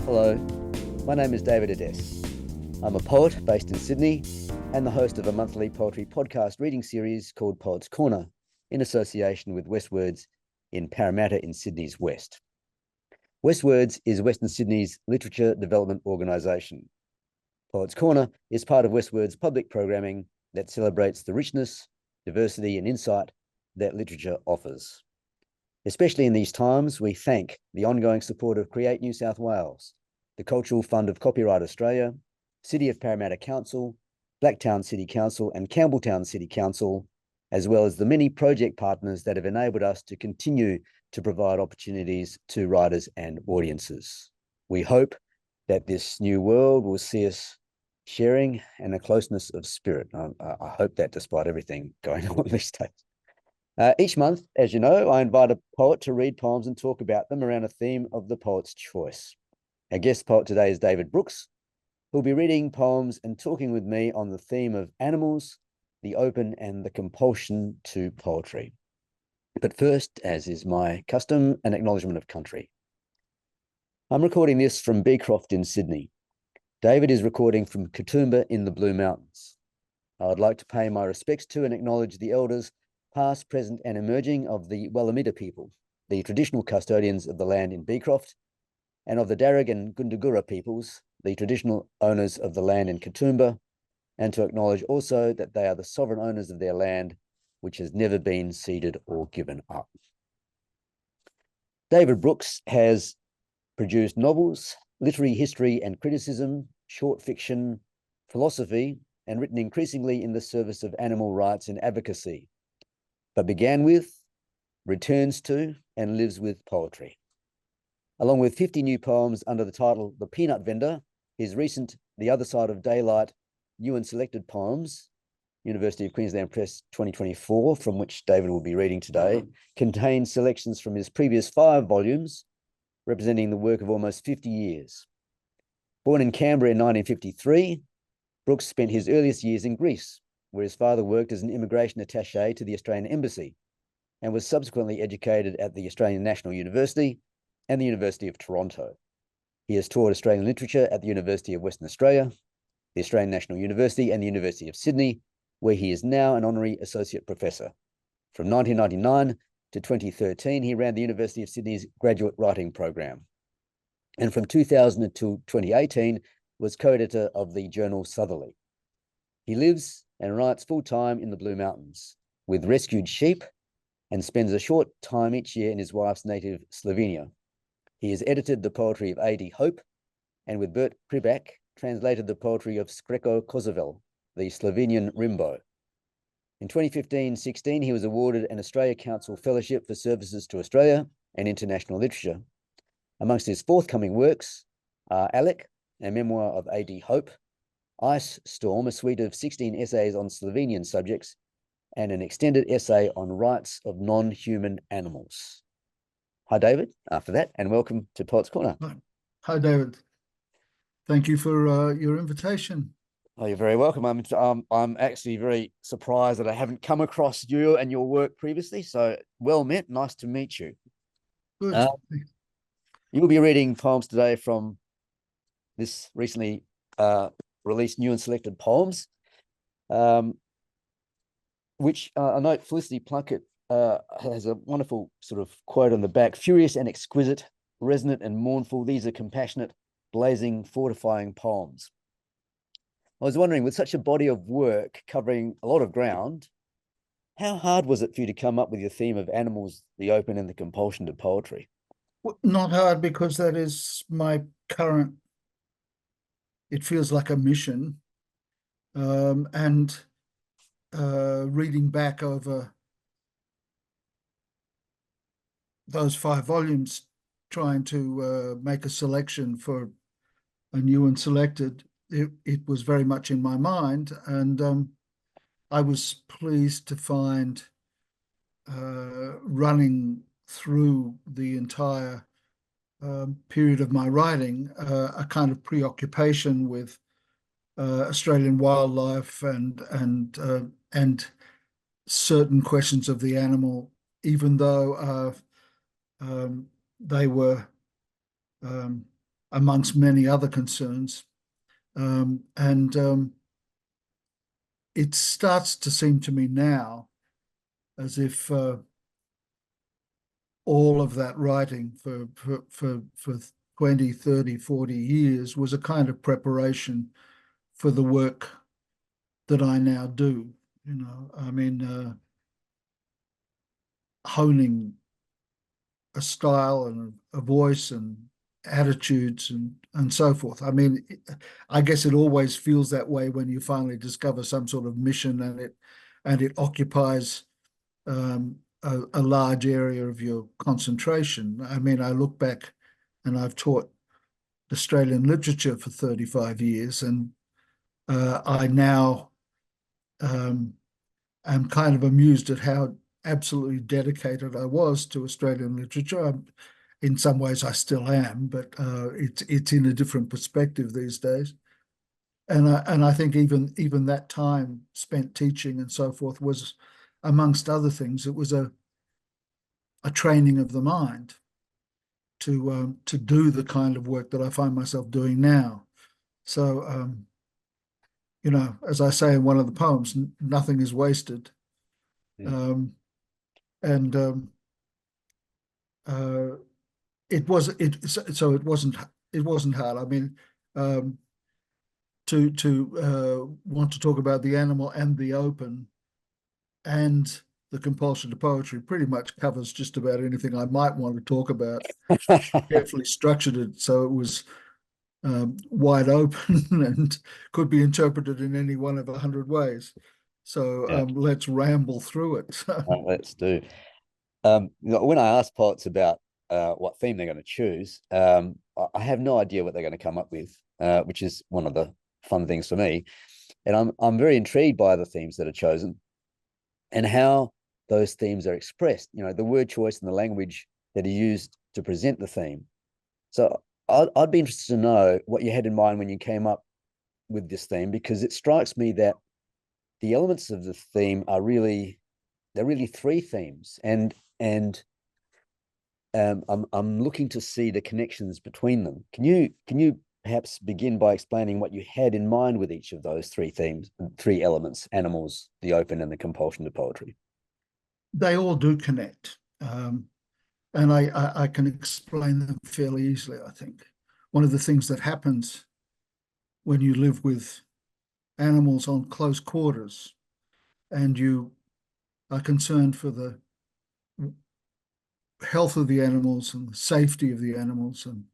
Hello, my name is David Adès. I'm a poet based in Sydney and the host of a monthly poetry podcast reading series called Poets Corner in association with WestWords in Parramatta in Sydney's West. WestWords is Western Sydney's literature development organisation. Poets Corner is part of WestWords' public programming that celebrates the richness, diversity and insight that literature offers. Especially in these times, we thank the ongoing support of Create New South Wales, the Cultural Fund of Copyright Australia, City of Parramatta Council, Blacktown City Council and Campbelltown City Council, as well as the many project partners that have enabled us to continue to provide opportunities to writers and audiences. We hope that this new world will see us sharing and a closeness of spirit. I hope that despite everything going on these days. Each month, as you know, I invite a poet to read poems and talk about them around a theme of the poet's choice. Our guest poet today is David Brooks, who'll be reading poems and talking with me on the theme of animals, the open and the compulsion to poetry. But first, as is my custom, an acknowledgement of country. I'm recording this from Beecroft in Sydney. David is recording from Katoomba in the Blue Mountains. I would like to pay my respects to and acknowledge the elders past, present and emerging of the Wallamida people, the traditional custodians of the land in Beecroft, and of the Darug and Gundagura peoples, the traditional owners of the land in Katoomba, and to acknowledge also that they are the sovereign owners of their land, which has never been ceded or given up. David Brooks has produced novels, literary history and criticism, short fiction, philosophy, and written increasingly in the service of animal rights and advocacy, but began with, returns to, and lives with poetry. Along with 50 new poems under the title The Peanut Vendor, his recent The Other Side of Daylight New and Selected Poems, University of Queensland Press 2024, from which David will be reading today, contains selections from his previous 5 volumes, representing the work of almost 50 years. Born in Canberra in 1953, Brooks spent his earliest years in Greece, where his father worked as an immigration attaché to the Australian Embassy and was subsequently educated at the Australian National University and the University of Toronto. He has taught Australian literature at the University of Western Australia, the Australian National University and the University of Sydney, where he is now an honorary associate professor. From 1999 to 2013, he ran the University of Sydney's graduate writing program. And from 2000 until 2018, was co-editor of the journal Southerly. He lives and writes full-time in the Blue Mountains with rescued sheep and spends a short time each year in his wife's native Slovenia. He has edited the poetry of A.D. Hope and with Bert Pribac translated the poetry of Srečko Kosovel, the Slovenian Rimbaud. In 2015-16, he was awarded an Australia Council Fellowship for services to Australia and international literature. Amongst his forthcoming works are Alec, a memoir of A.D. Hope, Ice Storm, a suite of 16 essays on Slovenian subjects, and an extended essay on rights of non-human animals. Hi, David, after that, and welcome to Poets Corner. Hi, David. Thank you for your invitation. Oh, you're very welcome. I'm actually very surprised that I haven't come across you and your work previously, so well met. Nice to meet you. Good. You'll be reading poems today from this recently released New and Selected Poems, which I note Felicity Plunkett has a wonderful sort of quote on the back: "Furious and exquisite, resonant and mournful, these are compassionate, blazing, fortifying poems." I was wondering, with such a body of work covering a lot of ground, how hard was it for you to come up with your theme of animals, the open and the compulsion to poetry? Well, not hard, because that is my current, it feels like a mission. And reading back over those 5 volumes, trying to make a selection for a new and selected, it was very much in my mind. And I was pleased to find running through the entire period of my writing a kind of preoccupation with Australian wildlife and certain questions of the animal, even though they were amongst many other concerns. It starts to seem to me now as if all of that writing for 20, 30, 40 years was a kind of preparation for the work that I now do. You know, I mean, honing a style and a voice and attitudes and so forth. I mean, I guess it always feels that way when you finally discover some sort of mission and it occupies a large area of your concentration. I mean, I look back and I've taught Australian literature for 35 years, and I now am kind of amused at how absolutely dedicated I was to Australian literature. In some ways, I still am, but it's in a different perspective these days. And I think even that time spent teaching and so forth was, amongst other things, it was a training of the mind to do the kind of work that I find myself doing now. So, you know, as I say in one of the poems, nothing is wasted. Mm. It wasn't hard. I mean, to want to talk about the animal and the open and the compulsion to poetry pretty much covers just about anything I might want to talk about. Carefully structured it so it was wide open and could be interpreted in any one of 100 ways. So Yeah. let's ramble through it. Let's do. When I ask poets about what theme they're going to choose, I have no idea what they're going to come up with, which is one of the fun things for me. And I'm very intrigued by the themes that are chosen and how those themes are expressed. You know, the word choice and the language that are used to present the theme. So I'd be interested to know what you had in mind when you came up with this theme, because it strikes me that the elements of the theme are really three themes, and I'm looking to see the connections between them. Can you perhaps begin by explaining what you had in mind with each of those three themes, three elements: animals, the open, and the compulsion to poetry? They all do connect, and I can explain them fairly easily, I think. One of the things that happens when you live with animals on close quarters and you are concerned for the health of the animals and the safety of the animals, and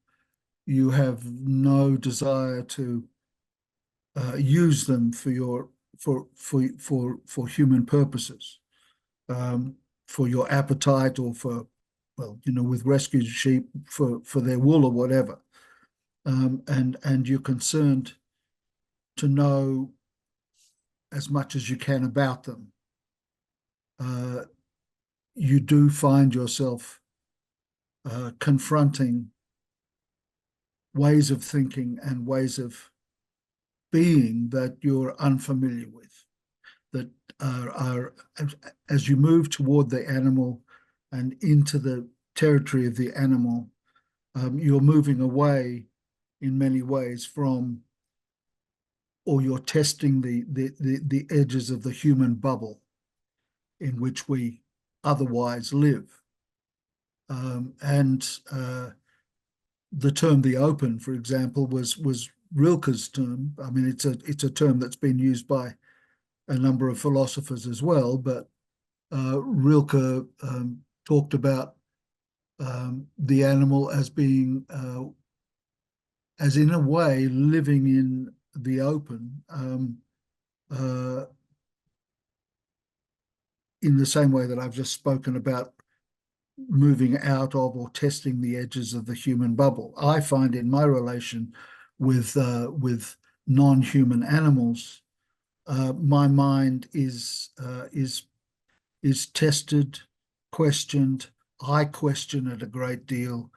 you have no desire to use them for human purposes, for your appetite or for, well, you know, with rescued sheep for their wool or whatever, and you're concerned to know as much as you can about them. You do find yourself confronting ways of thinking and ways of being that you're unfamiliar with, that are as you move toward the animal and into the territory of the animal, you're moving away in many ways from, or you're testing the edges of the human bubble in which we otherwise live. The term "the open," for example, was Rilke's term. I mean, it's a term that's been used by a number of philosophers as well, but Rilke talked about the animal as being, as in a way, living in the open, in the same way that I've just spoken about moving out of or testing the edges of the human bubble. I find in my relation with non-human animals, my mind is tested, questioned. I question it a great deal.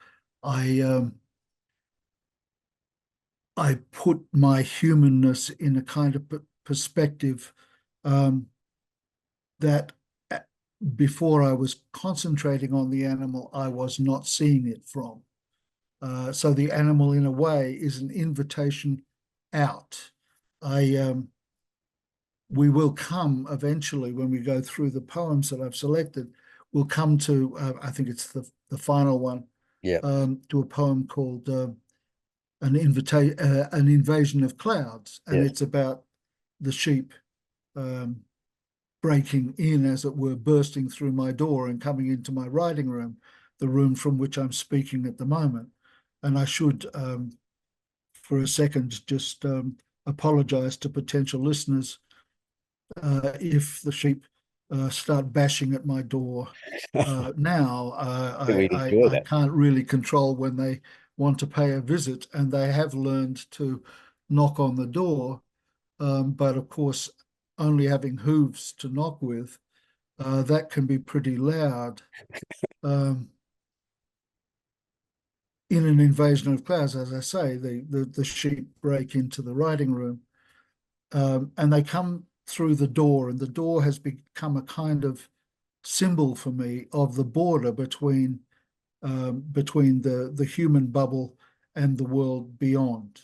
I put my humanness in a kind of perspective that before I was concentrating on the animal, I was not seeing it from. So the animal, in a way, is an invitation out. We will come eventually, when we go through the poems that I've selected, we'll come to, I think it's the final one, Yeah. to a poem called an Invasion of Clouds. And Yes. it's about the sheep breaking in, as it were, bursting through my door and coming into my writing room, the room from which I'm speaking at the moment. And I should, for a second, just apologize to potential listeners if the sheep start bashing at my door. Now, We'd enjoy I that. can't really control when they want to pay a visit, and they have learned to knock on the door. But of course, only having hooves to knock with, that can be pretty loud. In an invasion of clouds, as I say, the sheep break into the writing room, and they come through the door, and the door has become a kind of symbol for me of the border between the human bubble and the world beyond.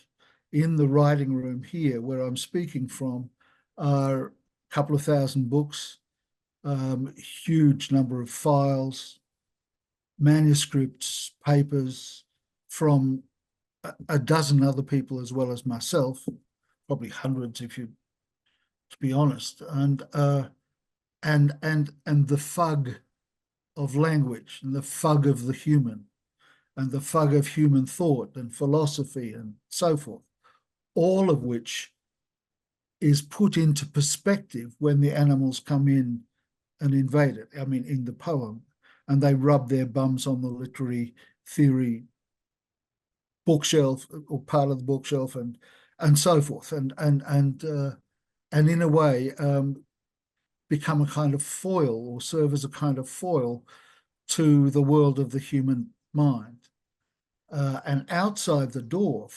In the writing room here, where I'm speaking from, are a couple of thousand books, huge number of files, manuscripts, papers from a dozen other people as well as myself, probably hundreds if you, to be honest, and the fug of language and the fug of the human and the fug of human thought and philosophy and so forth, all of which is put into perspective when the animals come in and invade it. I mean, in the poem, and they rub their bums on the literary theory bookshelf or part of the bookshelf and so forth, and in a way become a kind of foil, or serve as a kind of foil to the world of the human mind. And outside the door,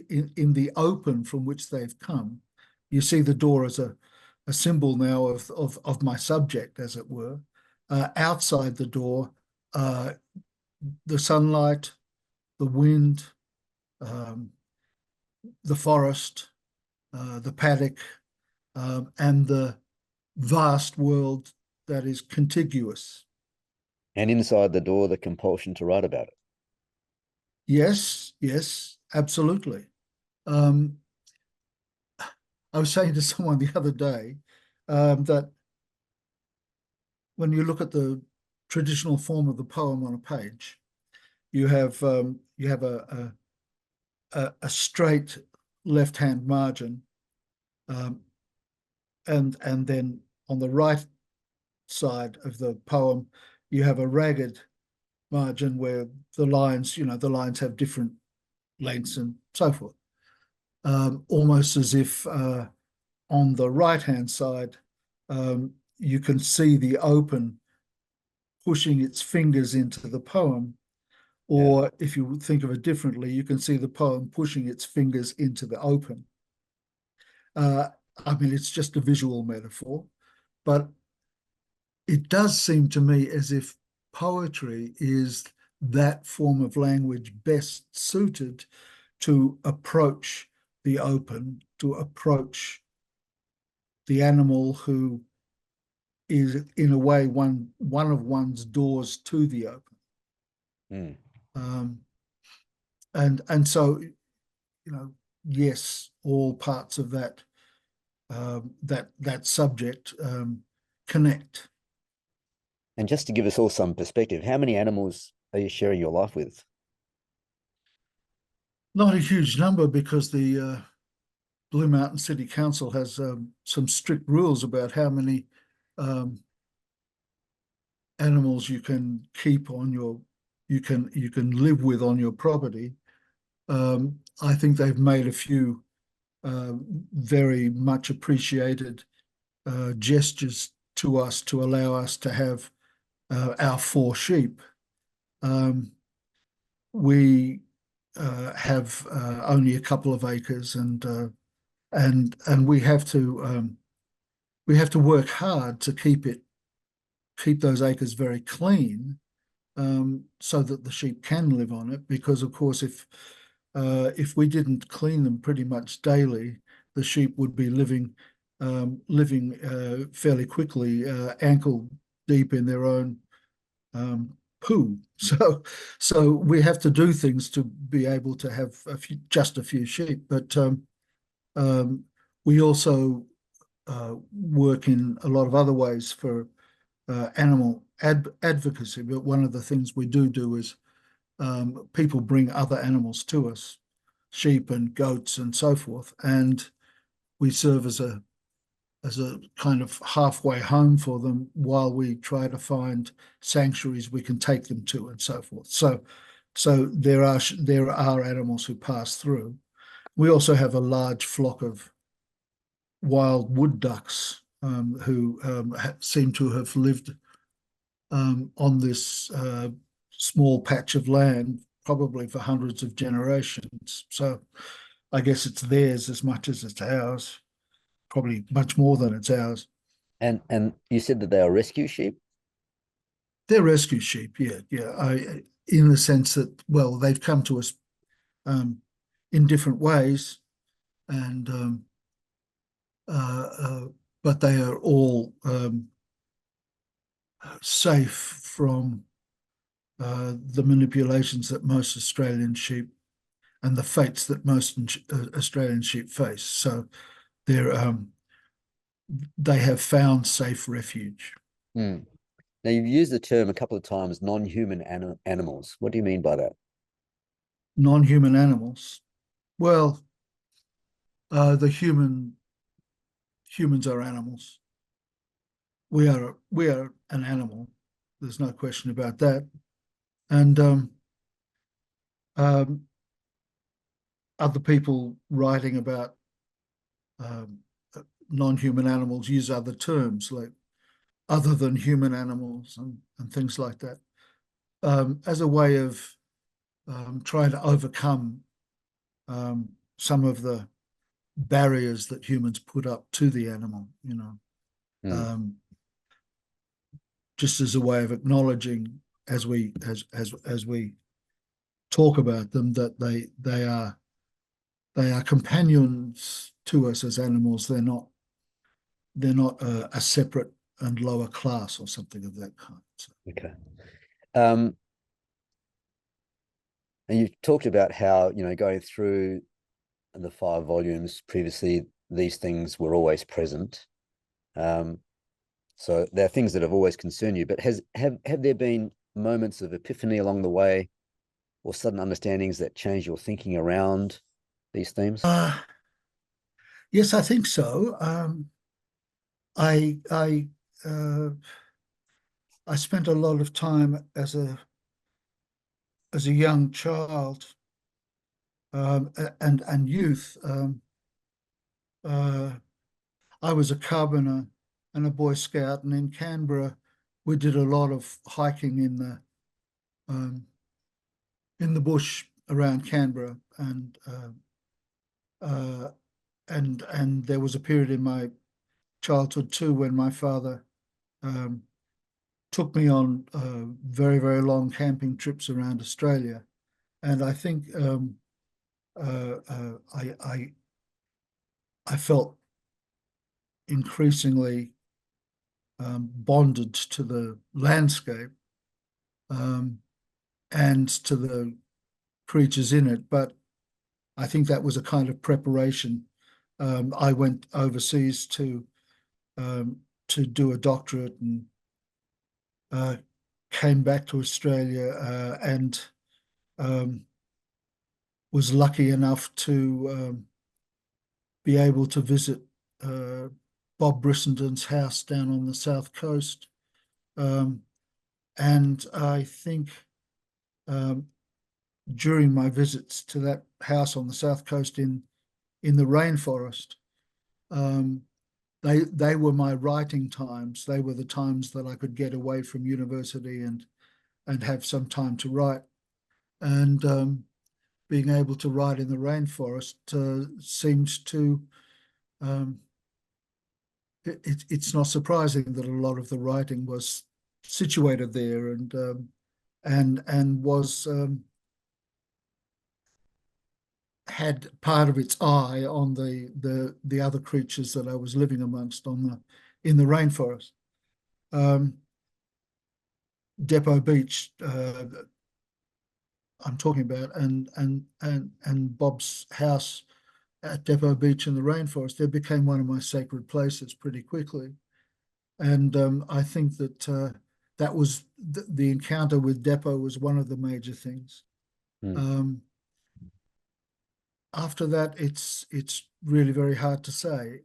in the open from which they've come, you see the door as a symbol now of my subject, as it were. Outside the door, the sunlight, the wind, the forest, the paddock, and the vast world that is contiguous. And inside the door, the compulsion to write about it. Yes, absolutely. I was saying to someone the other day that when you look at the traditional form of the poem on a page, you have a straight left-hand margin, and then on the right side of the poem, you have a ragged margin where the lines have different lengths and so forth. Almost as if on the right-hand side, you can see the open pushing its fingers into the poem, or if you think of it differently, you can see the poem pushing its fingers into the open. I mean, it's just a visual metaphor, but it does seem to me as if poetry is that form of language best suited to approach the open, to approach the animal who is, in a way, one of one's doors to the open. And so, yes, all parts of that that subject connect. And just to give us all some perspective, how many animals are you sharing your life with? Not a huge number, because the Blue Mountain City Council has some strict rules about how many animals you can keep on you can live with on your property. I think they've made a few very much appreciated gestures to us to allow us to have our 4 sheep. We have only a couple of acres, and we have to work hard to keep those acres very clean, so that the sheep can live on it. Because of course, if we didn't clean them pretty much daily, the sheep would be living fairly quickly, ankle deep in their own poo. So we have to do things to be able to have just a few sheep. But we also work in a lot of other ways for animal advocacy. But one of the things we do is people bring other animals to us, sheep and goats and so forth, and we serve as a kind of halfway home for them while we try to find sanctuaries we can take them to and so forth. So there are animals who pass through. We also have a large flock of wild wood ducks who seem to have lived on this small patch of land probably for hundreds of generations. So I guess it's theirs as much as it's ours, probably much more than it's ours. And you said that they are rescue sheep? They're rescue sheep, yeah, yeah. In the sense that, well, they've come to us in different ways, and but they are all safe from the manipulations that most Australian sheep and the fates that most Australian sheep face. So they have found safe refuge. Mm. Now, you've used the term a couple of times, non-human animals. What do you mean by that? Non-human animals. Well, the humans are animals. We are an animal. There's no question about that. And other people writing about um, non-human animals use other terms like other than human animals and things like that, as a way of trying to overcome some of the barriers that humans put up to the animal, you know, Mm. just as a way of acknowledging as we talk about them that they are companions to us as animals. They're not a separate and lower class or something of that kind. So. Okay. And you talked about how, going through the 5 volumes previously, these things were always present. So there are things that have always concerned you, but have there been moments of epiphany along the way or sudden understandings that change your thinking around these themes? Yes, I think so. I spent a lot of time as a young child and youth. I was a carboner and a Boy Scout, and in Canberra, we did a lot of hiking in the bush around Canberra, and there was a period in my childhood too when my father took me on very, very long camping trips around Australia, and I think I felt increasingly bonded to the landscape and to the creatures in it. But I think that was a kind of preparation. I went overseas to do a doctorate and came back to Australia and was lucky enough to be able to visit Bob Brissenden's house down on the south coast. And I think during my visits to that house on the south coast in the rainforest, they were my writing times. They were the times that I could get away from university and have some time to write. And being able to write in the rainforest seemed to it's not surprising that a lot of the writing was situated there, and and was had part of its eye on the other creatures that I was living amongst in the rainforest. Depot Beach, I'm talking about, and Bob's house at Depot Beach in the rainforest, they became one of my sacred places pretty quickly. And I think that that was the encounter with Depot was one of the major things. After that, it's really very hard to say.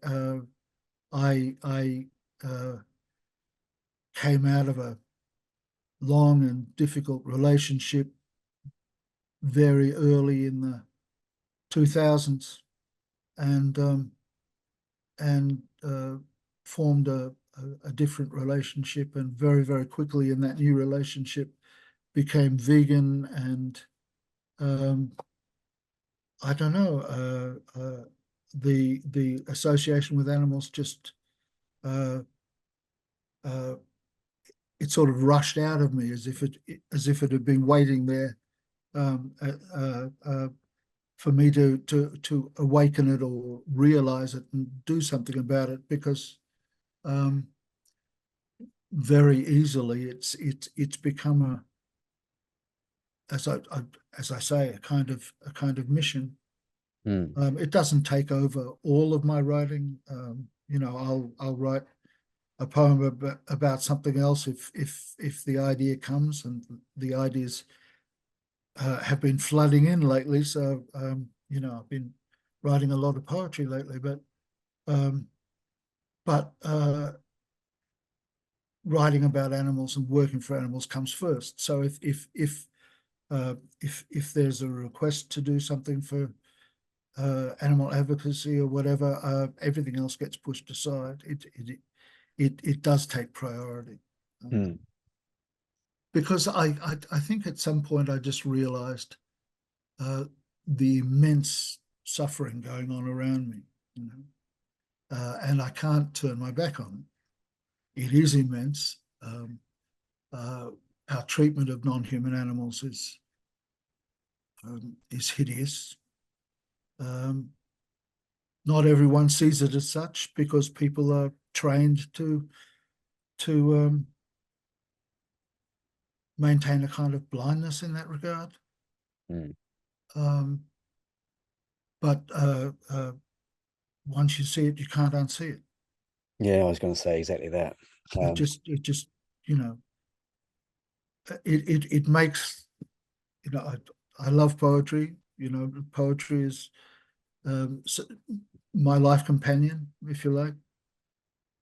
I came out of a long and difficult relationship very early in the 2000s, and formed a different relationship, and very, very quickly in that new relationship became vegan, and I don't know, the association with animals just it sort of rushed out of me as if it had been waiting there for me to awaken it or realize it and do something about it, because very easily it's become as I say, a kind of mission. It doesn't take over all of my writing. You know, I'll write a poem about something else if the idea comes, and the ideas have been flooding in lately. So you know, I've been writing a lot of poetry lately, but writing about animals and working for animals comes first. So if there's a request to do something for animal advocacy or whatever, everything else gets pushed aside. It does take priority. Because I think at some point I just realized the immense suffering going on around me, you know, and I can't turn my back on it. It is immense. Our treatment of non-human animals is hideous. Not everyone sees it as such, because people are trained to maintain a kind of blindness in that regard. But once you see it, you can't unsee it. Yeah, I was going to say exactly that. It just, you know, it makes, you know, I love poetry. You know, poetry is my life companion, if you like.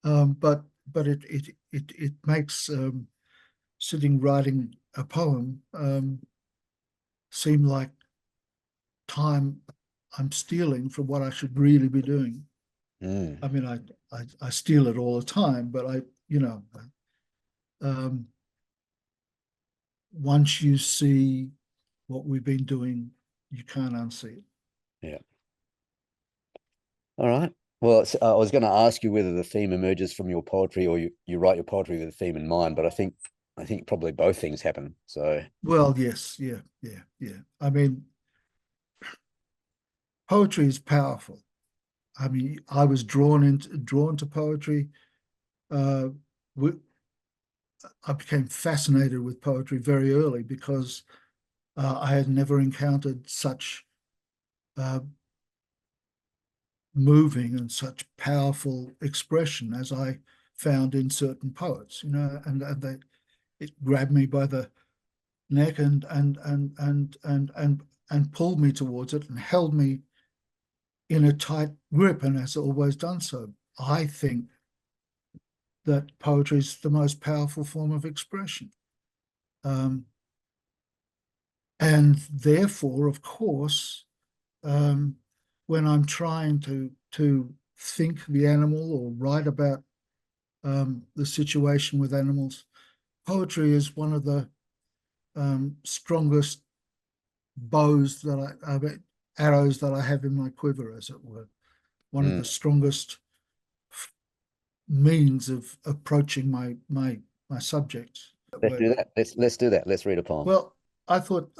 But it makes sitting writing a poem seem like time I'm stealing from what I should really be doing. I mean, I steal it all the time, but you know, once you see what we've been doing, you can't unsee it. Yeah. All right. Well, I was going to ask you whether the theme emerges from your poetry, or you write your poetry with a theme in mind, but I think probably both things happen. So, well, yes, yeah. I mean, poetry is powerful. I mean, I was drawn to poetry. I became fascinated with poetry very early, because I had never encountered such moving and such powerful expression as I found in certain poets. You know, and it grabbed me by the neck and pulled me towards it and held me in a tight grip, and has always done so. I think that poetry is the most powerful form of expression. And therefore, of course, when I'm trying to think the animal or write about the situation with animals, poetry is one of the strongest bows arrows that I have in my quiver, as it were. One of the strongest means of approaching my subjects. Let's do that. Let's do that. Let's read a poem. Well, I thought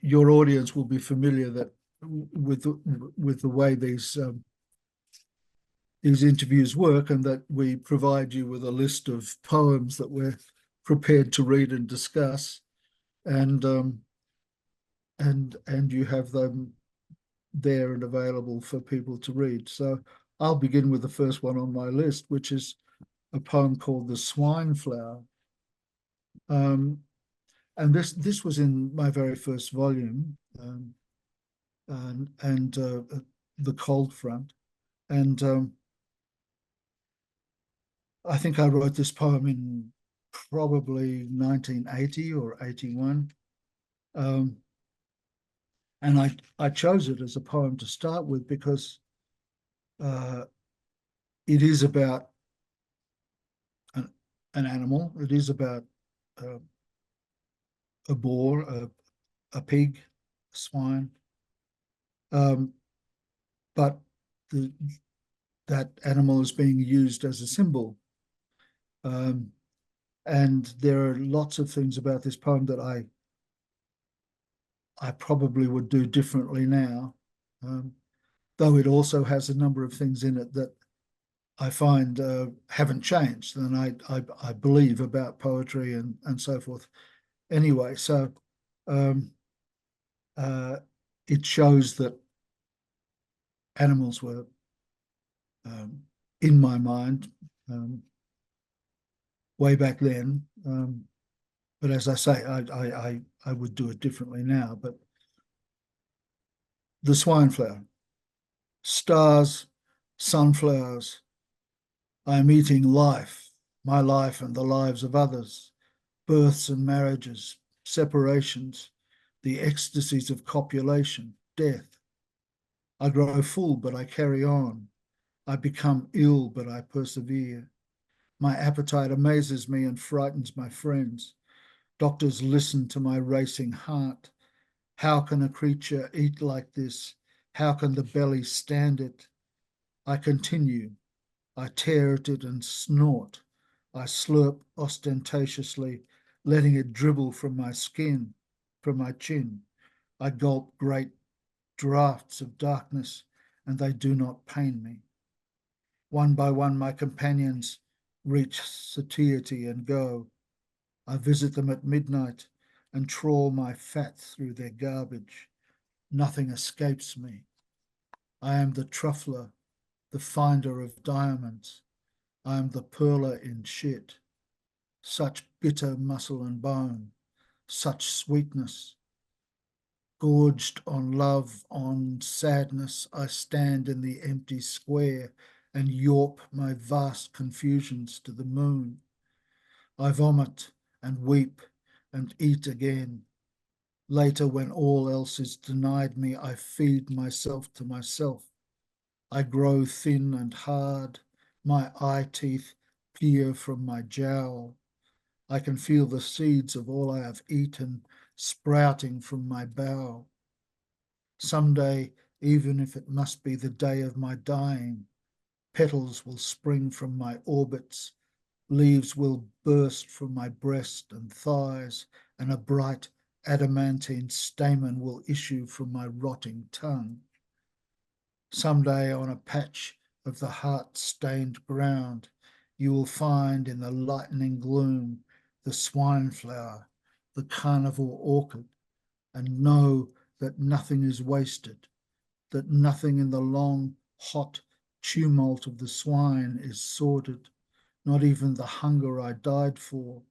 your audience will be familiar that with the way these interviews work, and that we provide you with a list of poems that we're prepared to read and discuss, and you have them there and available for people to read. So I'll begin with the first one on my list, which is a poem called The Swine Flower. And this was in my very first volume, The Cold Front. And I think I wrote this poem in probably 1980 or 81. And I chose it as a poem to start with because it is about an animal. It is about a boar, a pig, a swine. But that animal is being used as a symbol. And there are lots of things about this poem that I probably would do differently now, though it also has a number of things in it that I find haven't changed, and I believe about poetry and so forth. Anyway, so it shows that animals were in my mind way back then. But as I say, I would do it differently now. But The Swine Flower. Stars, sunflowers, I am eating life, my life and the lives of others, births and marriages, separations, the ecstasies of copulation, death. I grow full, but I carry on. I become ill, but I persevere. My appetite amazes me and frightens my friends. Doctors listen to my racing heart. How can a creature eat like this? How can the belly stand it? I continue. I tear at it and snort. I slurp ostentatiously, letting it dribble from my skin, from my chin. I gulp great draughts of darkness, and they do not pain me. One by one, my companions reach satiety and go. I visit them at midnight and trawl my fat through their garbage. Nothing escapes me. I am the truffler, the finder of diamonds. I am the pearler in shit. Such bitter muscle and bone, such sweetness. Gorged on love, on sadness, I stand in the empty square and yawp my vast confusions to the moon. I vomit and weep and eat again. Later, when all else is denied me, I feed myself to myself. I grow thin and hard. My eye teeth peer from my jowl. I can feel the seeds of all I have eaten sprouting from my bowel. Someday, even if it must be the day of my dying, petals will spring from my orbits, leaves will burst from my breast and thighs, and a bright adamantine stamen will issue from my rotting tongue. Someday, on a patch of the heart-stained ground, you will find in the lightening gloom the swine flower, the carnivore orchid, and know that nothing is wasted, that nothing in the long, hot tumult of the swine is sordid, not even the hunger I died for,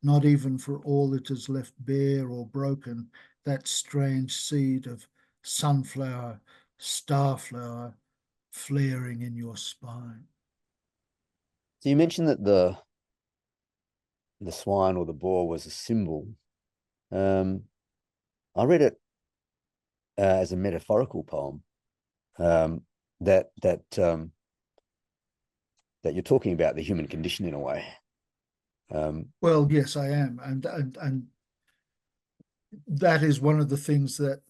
not even for all it has left bare or broken, that strange seed of sunflower, starflower, flaring in your spine. So you mentioned that the swine or the boar was a symbol. I read it as a metaphorical poem. That you're talking about the human condition in a way. Well, yes, I am, and that is one of the things that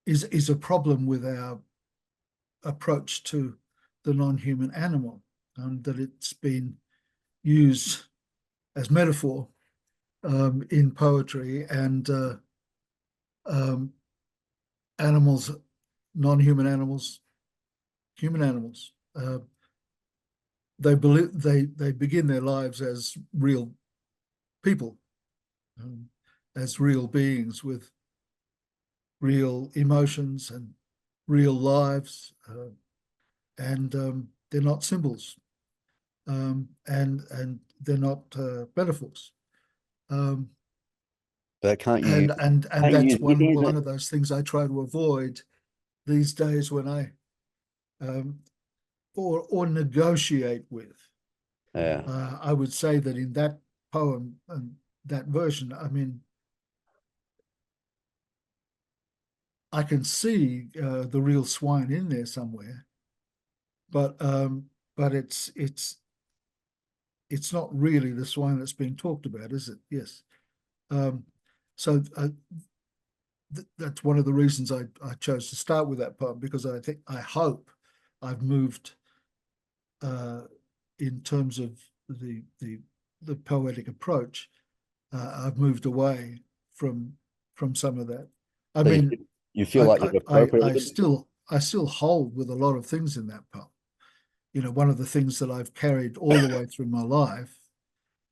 is a problem with our approach to the non-human animal, that it's been used as metaphor in poetry, and animals, non-human animals, human animals, they begin their lives as real people, as real beings with real emotions and real lives, and they're not symbols, and they're not metaphors. But can't you and can't you that's use one of those things I try to avoid these days when I or negotiate with. Yeah. I would say that in that poem and that version, I mean, I can see the real swine in there somewhere, but it's not really the swine that's being talked about, is it? Yes. So that's one of the reasons I chose to start with that poem, because I hope I've moved in terms of the poetic approach. I've moved away from some of that. I So mean, you feel like you've I appropriated. still hold with a lot of things in that poem. You know, one of the things that I've carried all the way through my life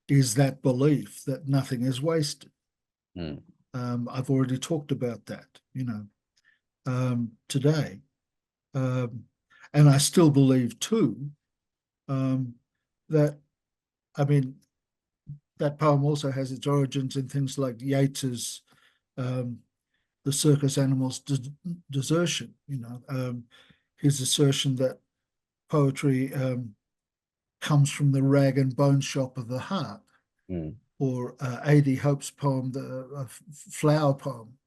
is that belief that nothing is wasted. Mm. I've already talked about that, you know, today. And I still believe too that, I mean, that poem also has its origins in things like Yeats's The Circus Animal's Desertion, you know, his assertion that poetry comes from the rag and bone shop of the heart. Mm. Or A.D. Hope's poem, the Flower poem,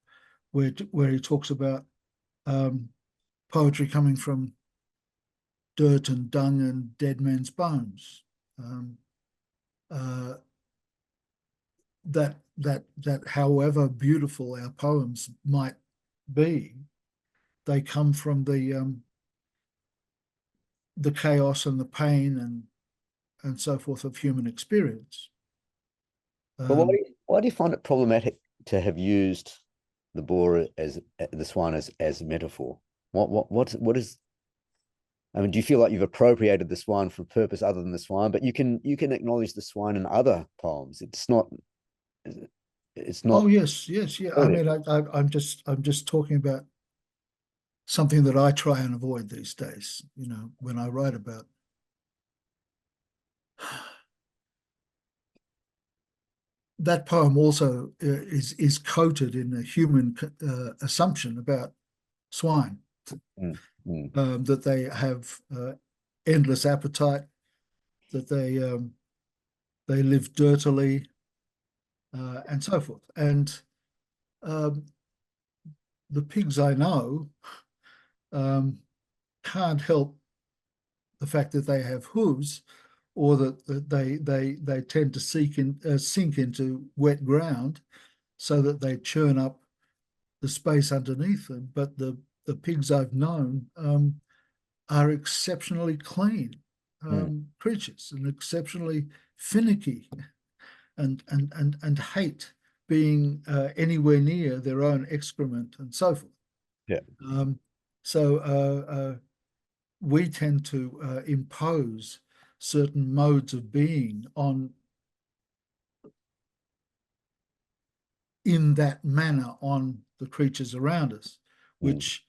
where he talks about poetry coming from dirt and dung and dead men's bones. That however beautiful our poems might be, they come from the chaos and the pain and so forth of human experience. But why do you find it problematic to have used the boar as the swine as metaphor? What is? I mean, do you feel like you've appropriated the swine for a purpose other than the swine? But you can acknowledge the swine in other poems. It's not. Oh yes, yeah. I mean, I'm just talking about something that I try and avoid these days. You know, when I write about. That poem also is coated in a human assumption about swine, that they have endless appetite, that they live dirtily, and so forth. And the pigs I know can't help the fact that they have hooves, or that they tend to sink into wet ground, so that they churn up the space underneath them. But the pigs I've known are exceptionally clean creatures, and exceptionally finicky, and hate being anywhere near their own excrement and so forth. Yeah. So we tend to impose certain modes of being in that manner on the creatures around us, which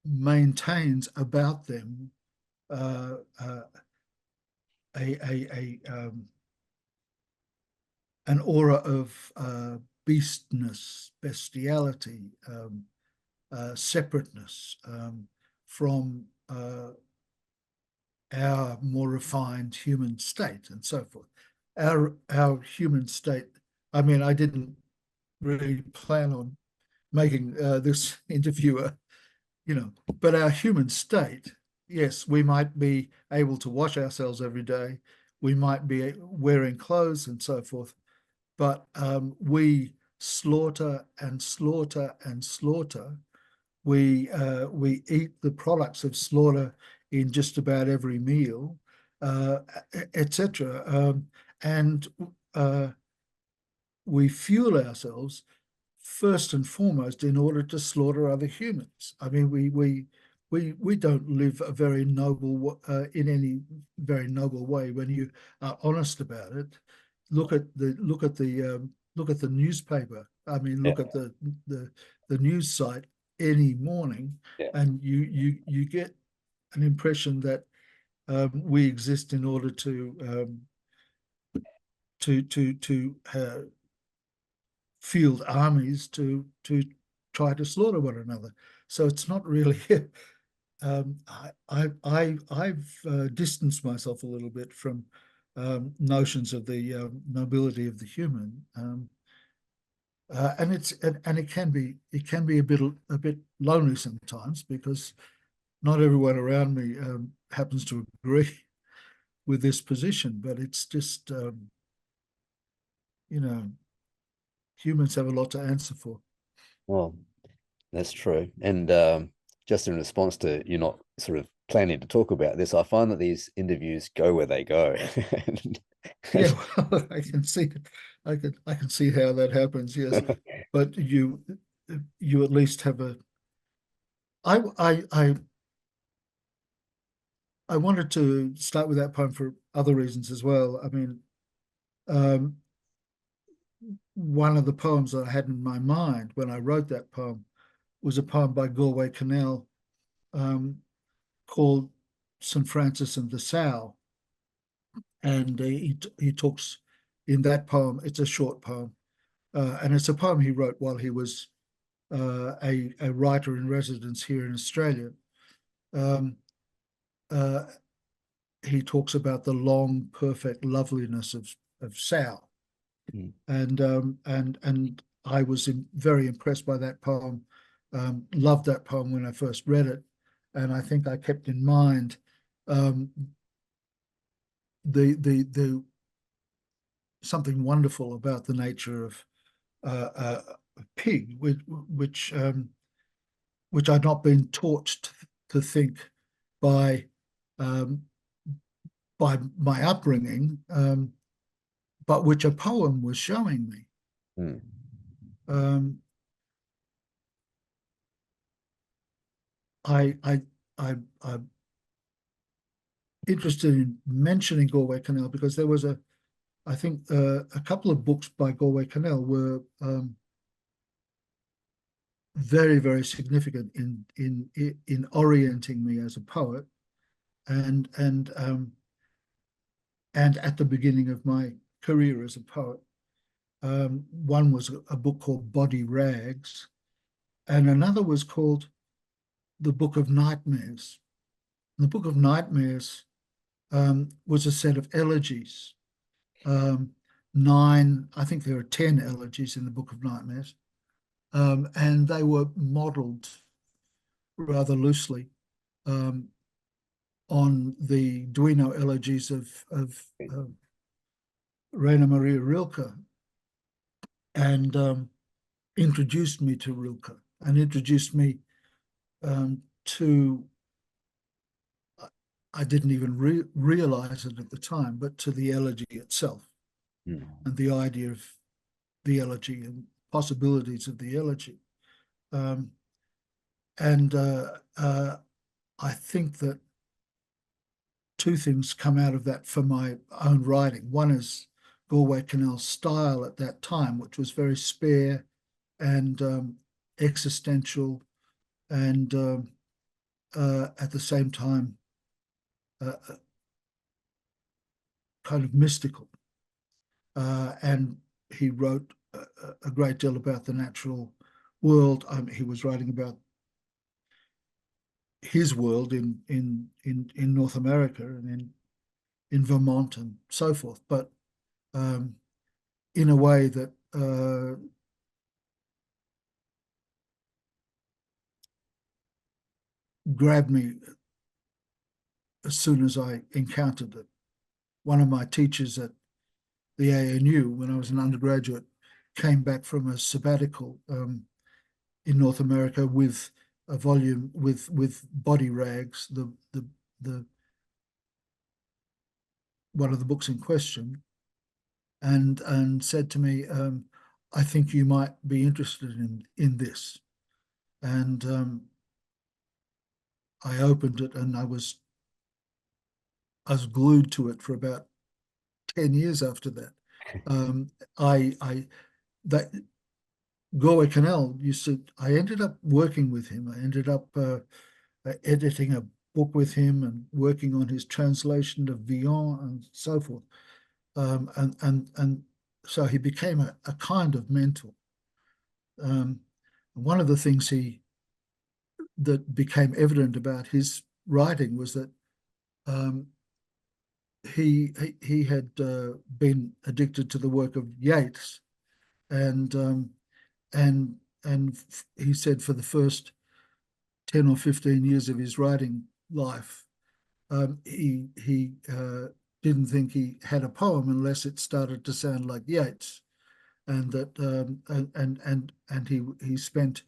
maintains about them an aura of beastness, bestiality, separateness from our more refined human state, and so forth. Our human state, I mean, I didn't really plan on making this interview, you know, but our human state, yes, we might be able to wash ourselves every day, we might be wearing clothes and so forth, but we slaughter and slaughter and slaughter. We eat the products of slaughter in just about every meal, etc. And we fuel ourselves first and foremost in order to slaughter other humans. I mean, we don't live a very noble in any very noble way when you are honest about it. Look at the newspaper. I mean, look at the news site any morning, and you get an impression that we exist in order to field armies to try to slaughter one another. So it's not really. I've distanced myself a little bit from notions of the nobility of the human, and it can be a bit lonely sometimes, because not everyone around me happens to agree with this position. But it's just humans have a lot to answer for. Well, that's true. And just in response to you not sort of planning to talk about this, I find that these interviews go where they go. Yeah, well, I can see it. I can see how that happens. Yes, but you at least have a. I wanted to start with that poem for other reasons as well. I mean, one of the poems that I had in my mind when I wrote that poem was a poem by Galway Connell called St. Francis and the Sow. And he talks in that poem, it's a short poem, and it's a poem he wrote while he was a writer in residence here in Australia. He talks about the long, perfect loveliness of sow. And I was very impressed by that poem, loved that poem when I first read it, and I think I kept in mind the something wonderful about the nature of a pig, which I'd not been taught to think by my upbringing, but which a poem was showing me. I'm interested in mentioning Galway Connell because there was I think a couple of books by Galway Connell were very, very significant in orienting me as a poet, and at the beginning of my career as a poet. One was a book called Body Rags, and another was called The Book of Nightmares. The Book of Nightmares was a set of elegies. 9, I think there are 10 elegies in the Book of Nightmares, and they were modelled rather loosely on the Duino elegies of Rainer Maria Rilke, and introduced me to Rilke and introduced me to, I didn't even realize it at the time, but to the elegy itself and the idea of the elegy and possibilities of the elegy. And I think that two things come out of that for my own writing. One is Galway Connell's style at that time, which was very spare and existential, and at the same time kind of mystical. And he wrote a great deal about the natural world. He was writing about his world in North America and in Vermont and so forth, but in a way that grabbed me as soon as I encountered it. One of my teachers at the ANU, when I was an undergraduate, came back from a sabbatical in North America with a volume with Body Rags, the one of the books in question, and said to me, I think you might be interested in this. And I opened it, and I was glued to it for about 10 years after that. That Galway Canal I ended up working with him. I ended up editing a book with him and working on his translation of Villon and so forth. And so he became a kind of mentor. One of the things that became evident about his writing was that he had been addicted to the work of Yeats, and he said for the first 10 or 15 years of his writing life, he didn't think he had a poem unless it started to sound like Yeats, and that he spent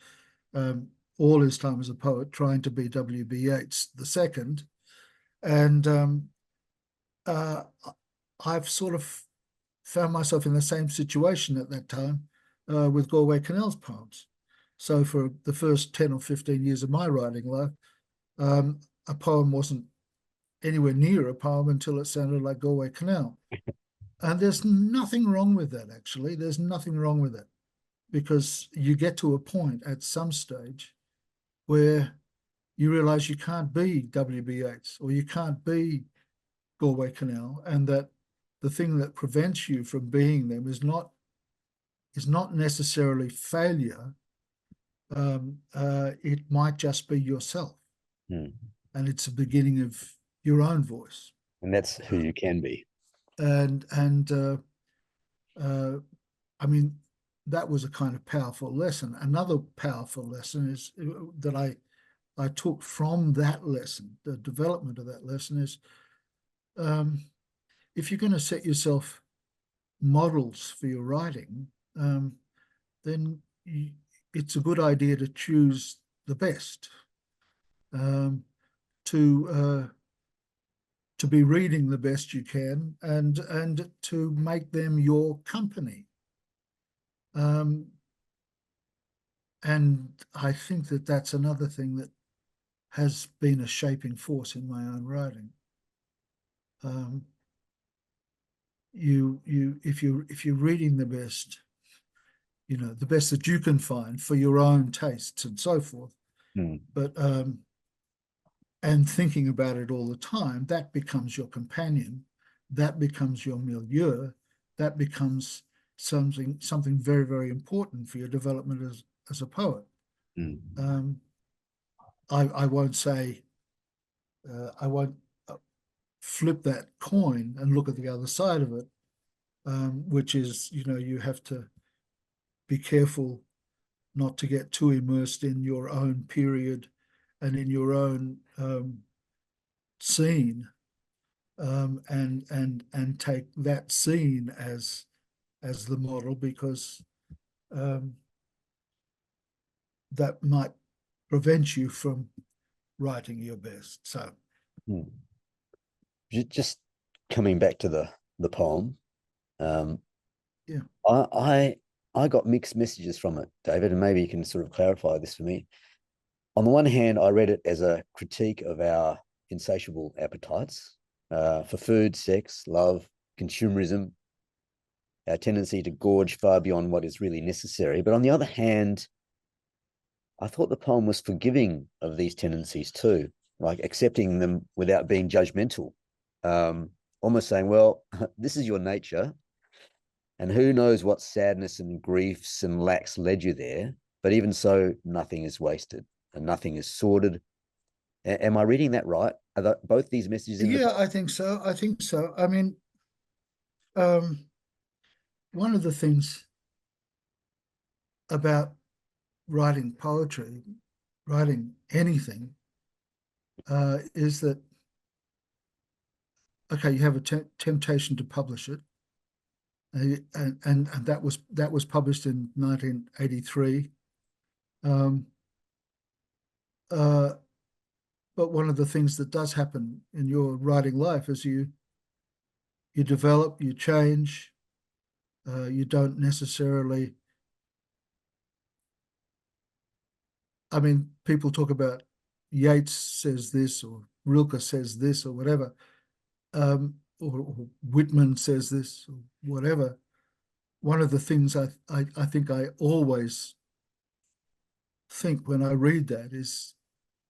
all his time as a poet trying to be W.B. Yeats II, and I've sort of found myself in the same situation at that time with Galway Canal's poems. So for the first 10 or 15 years of my writing life, a poem wasn't anywhere near a poem until it sounded like Galway Canal. And there's nothing wrong with that, actually. There's nothing wrong with it, because you get to a point at some stage where you realize you can't be W.B. Yeats or you can't be Galway Canal, and that the thing that prevents you from being them is not necessarily failure. It might just be yourself, and it's the beginning of your own voice. And that's who you can be. And I mean, that was a kind of powerful lesson. Another powerful lesson is that I took from that lesson, the development of that lesson, is if you're going to set yourself models for your writing, then it's a good idea to choose the best, to be reading the best you can, and to make them your company. And I think that that's another thing that has been a shaping force in my own writing. If you're reading the best, the best that you can find for your own tastes and so forth, but and thinking about it all the time, that becomes your companion, that becomes your milieu, that becomes something very, very important for your development as a poet. I won't say, I won't flip that coin and look at the other side of it, which is, you have to be careful not to get too immersed in your own period and in your own scene, and take that scene as the model, because that might prevent you from writing your best. So just coming back to the poem, yeah, I got mixed messages from it, David, and maybe you can sort of clarify this for me. On the one hand, I read it as a critique of our insatiable appetites for food, sex, love, consumerism, our tendency to gorge far beyond what is really necessary. But on the other hand, I thought the poem was forgiving of these tendencies too, like accepting them without being judgmental, almost saying, well, this is your nature, and who knows what sadness and griefs and lacks led you there, but even so, nothing is wasted and nothing is sordid. Am I reading that right? Are both these messages in the I think so. I mean, one of the things about writing poetry, writing anything, is that, okay, you have a temptation to publish it, and that was published in 1983. But one of the things that does happen in your writing life is you develop, you change, you don't necessarily. I mean, people talk about Yeats says this, or Rilke says this, or whatever, or Whitman says this, or whatever. One of the things I think I always think when I read that is,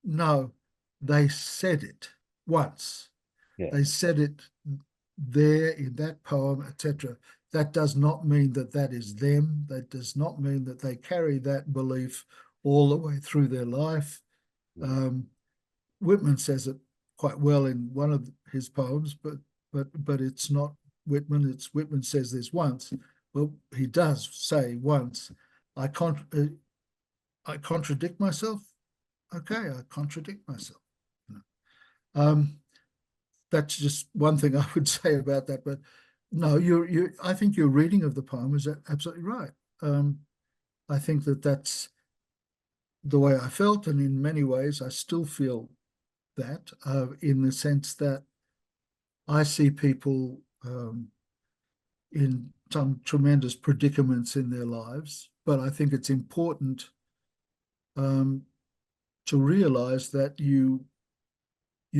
no, they said it once. Yeah. They said it there in that poem, etc. That does not mean that that is them. That does not mean that they carry that belief all the way through their life. Whitman says it quite well in one of his poems, but it's not Whitman. It's Whitman says this once. Well, he does say once, I contradict myself. Okay, I contradict myself. That's just one thing I would say about that. But no, I think your reading of the poem is absolutely right. I think that that's the way I felt, and in many ways I still feel that, in the sense that I see people in some tremendous predicaments in their lives, but I think it's important to realize that you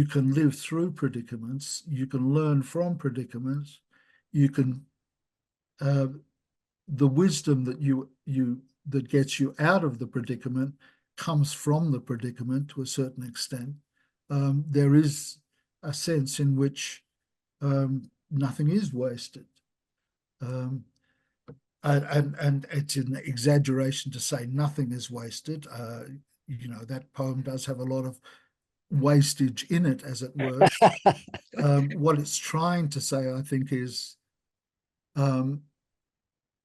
can live through predicaments, you can learn from predicaments, you can the wisdom that gets you out of the predicament comes from the predicament to a certain extent. There is a sense in which nothing is wasted. And it's an exaggeration to say nothing is wasted. That poem does have a lot of wastage in it, as it were. What it's trying to say, I think, is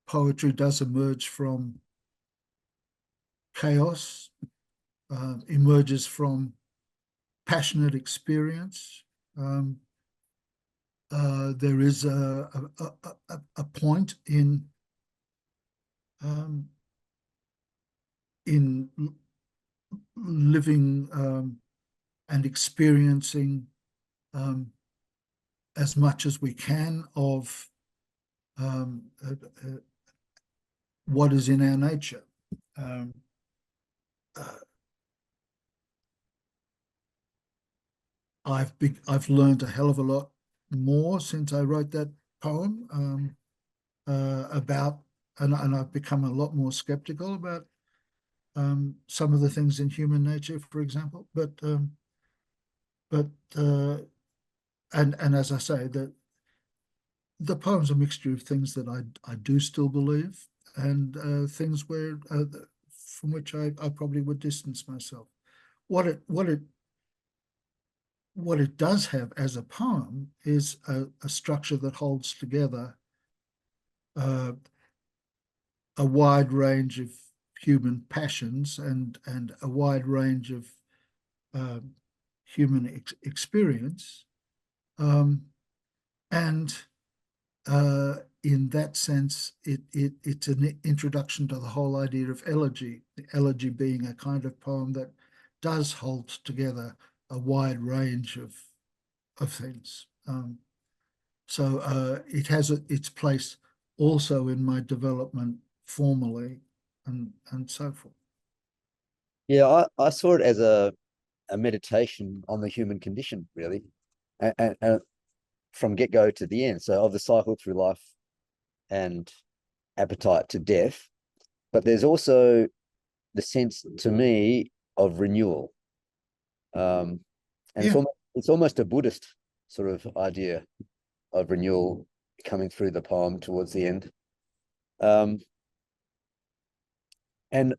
poetry does emerge from chaos, emerges from passionate experience. There is a point in living and experiencing as much as we can of what is in our nature. I've learned a hell of a lot more since I wrote that poem about, and I've become a lot more skeptical about some of the things in human nature, for example. And as I say, the poem's a mixture of things that I do still believe, and things where from which I probably would distance myself. What it does have as a poem is a structure that holds together a wide range of human passions and a wide range of human experience, and in that sense, it's an introduction to the whole idea of elegy. The elegy being a kind of poem that does hold together a wide range of things. So it has its place also in my development formally, and so forth. Yeah, I saw it as a meditation on the human condition, really, and from get-go to the end. So of the cycle through life and appetite to death. But there's also the sense, to me, of renewal. And yeah, it's almost a Buddhist sort of idea of renewal coming through the poem towards the end. And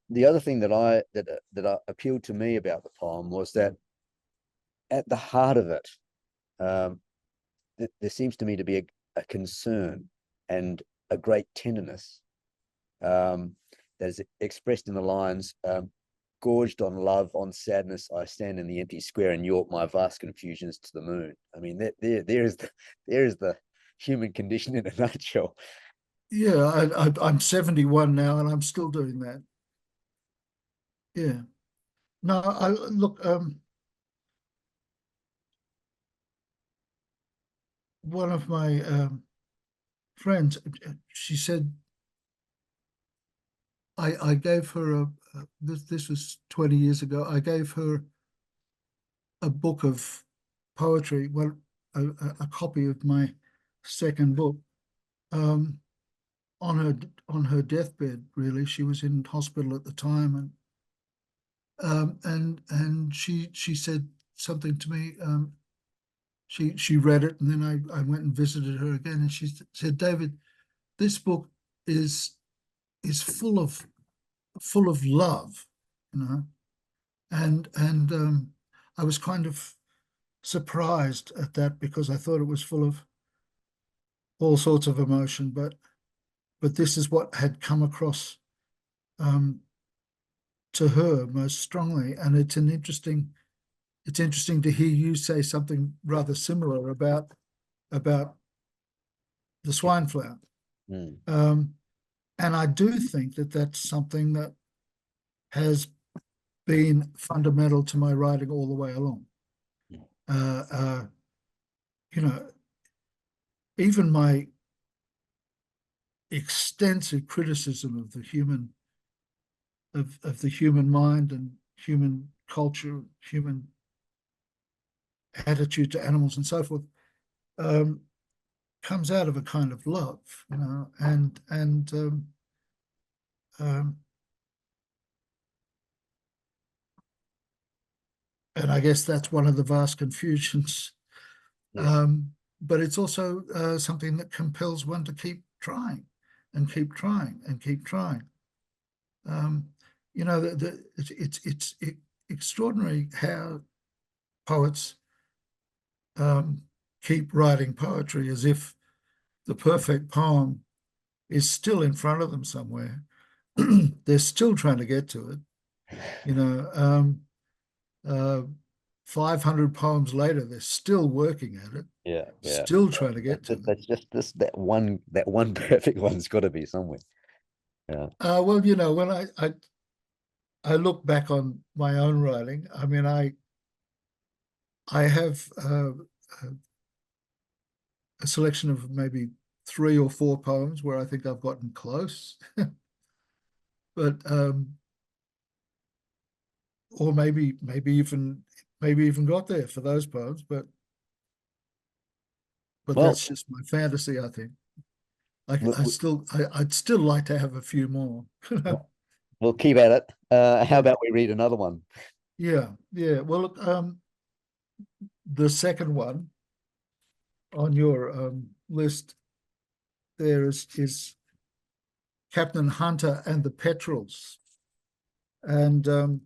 the other thing that appealed to me about the poem was that at the heart of it, there seems to me to be a concern and a great tenderness that is expressed in the lines, gorged on love, on sadness, I stand in the empty square and York my vast confusions to the moon. I mean, there is the human condition in a nutshell. Yeah, I'm 71 now and I'm still doing that. Yeah. No, look, one of my friends, she said, I gave her this was 20 years ago. I gave her a book of poetry, well, a copy of my second book, on her deathbed. Really, she was in hospital at the time, and she said something to me. She read it, and then I went and visited her again, and she said, "David, this book is full of love, you know." And I was kind of surprised at that, because I thought it was full of all sorts of emotion, but this is what had come across to her most strongly. And it's interesting to hear you say something rather similar about the swine flower. Mm. And I do think that that's something that has been fundamental to my writing all the way along. You know, even my extensive criticism of the human mind and human culture, human attitude to animals and so forth, comes out of a kind of love, you know, and I guess that's one of the vast confusions. Yeah. But it's also something that compels one to keep trying and keep trying and keep trying. You know, it's extraordinary how poets keep writing poetry as if the perfect poem is still in front of them somewhere. They're still trying to get to it. You know, 500 poems later, they're still working at it. Yeah. Still trying to get to it. That's just that one perfect one's got to be somewhere. Yeah. Well, you know, when I look back on my own writing, I mean, I have a selection of maybe 3 or 4 poems where I think I've gotten close, but or maybe even got there for those poems, but Well, that's just my fantasy, I think. we'll, I'd still like to have a few more. we'll keep at it. How Yeah. about we read another one? Yeah. Well, look, the second one on your list there is Captain Hunter and the Petrels, and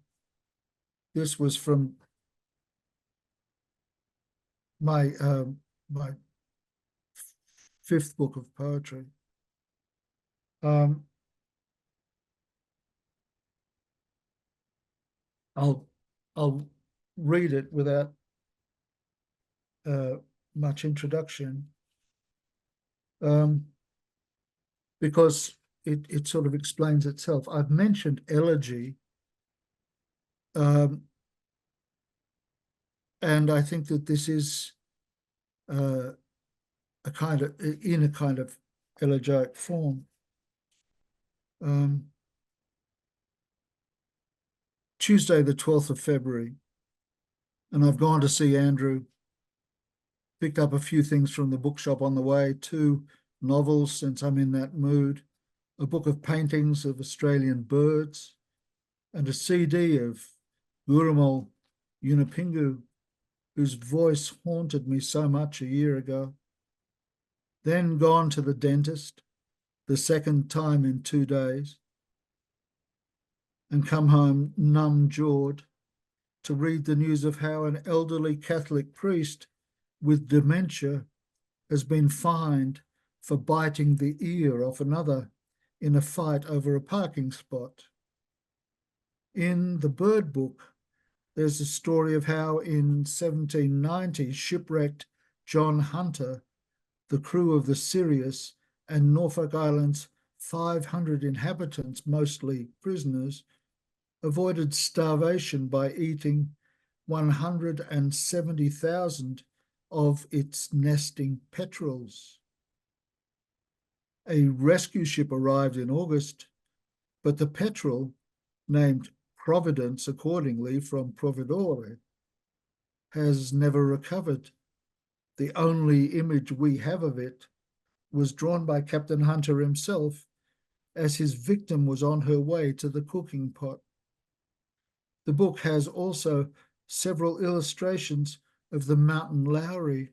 this was from my my 5th book of poetry. I'll read it without much introduction, because it sort of explains itself. I've mentioned elegy, and I think that this is a kind of elegiac form. Tuesday, the 12th of February, and I've gone to see Andrew, picked up a few things from the bookshop on the way, 2 novels, since I'm in that mood, a book of paintings of Australian birds, and a CD of Gurumul Yunupingu, whose voice haunted me so much a year ago. Then gone to the dentist, the second time in 2 days, and come home numb-jawed to read the news of how an elderly Catholic priest with dementia has been fined for biting the ear off another in a fight over a parking spot. In the Bird Book, there's a story of how in 1790 shipwrecked John Hunter, the crew of the Sirius and Norfolk Island's 500 inhabitants, mostly prisoners, avoided starvation by eating 170,000 of its nesting petrels. A rescue ship arrived in August, but the petrel, named Providence accordingly from Providore, has never recovered. The only image we have of it was drawn by Captain Hunter himself as his victim was on her way to the cooking pot. The book has also several illustrations of the mountain Lowry.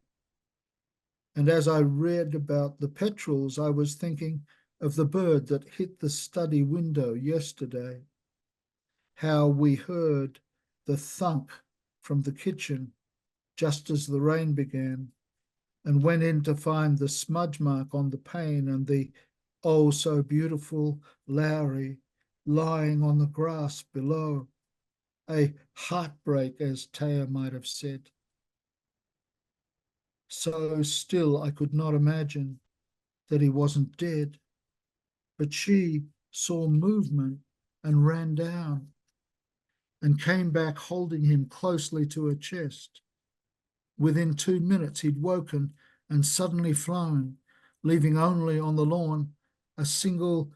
And as I read about the petrels, I was thinking of the bird that hit the study window yesterday, how we heard the thunk from the kitchen just as the rain began, and went in to find the smudge mark on the pane and the oh so beautiful Lowry lying on the grass below. A heartbreak, as Taya might have said. So still I could not imagine that he wasn't dead, but she saw movement and ran down and came back holding him closely to her chest. Within 2 minutes he'd woken and suddenly flown, leaving only on the lawn a single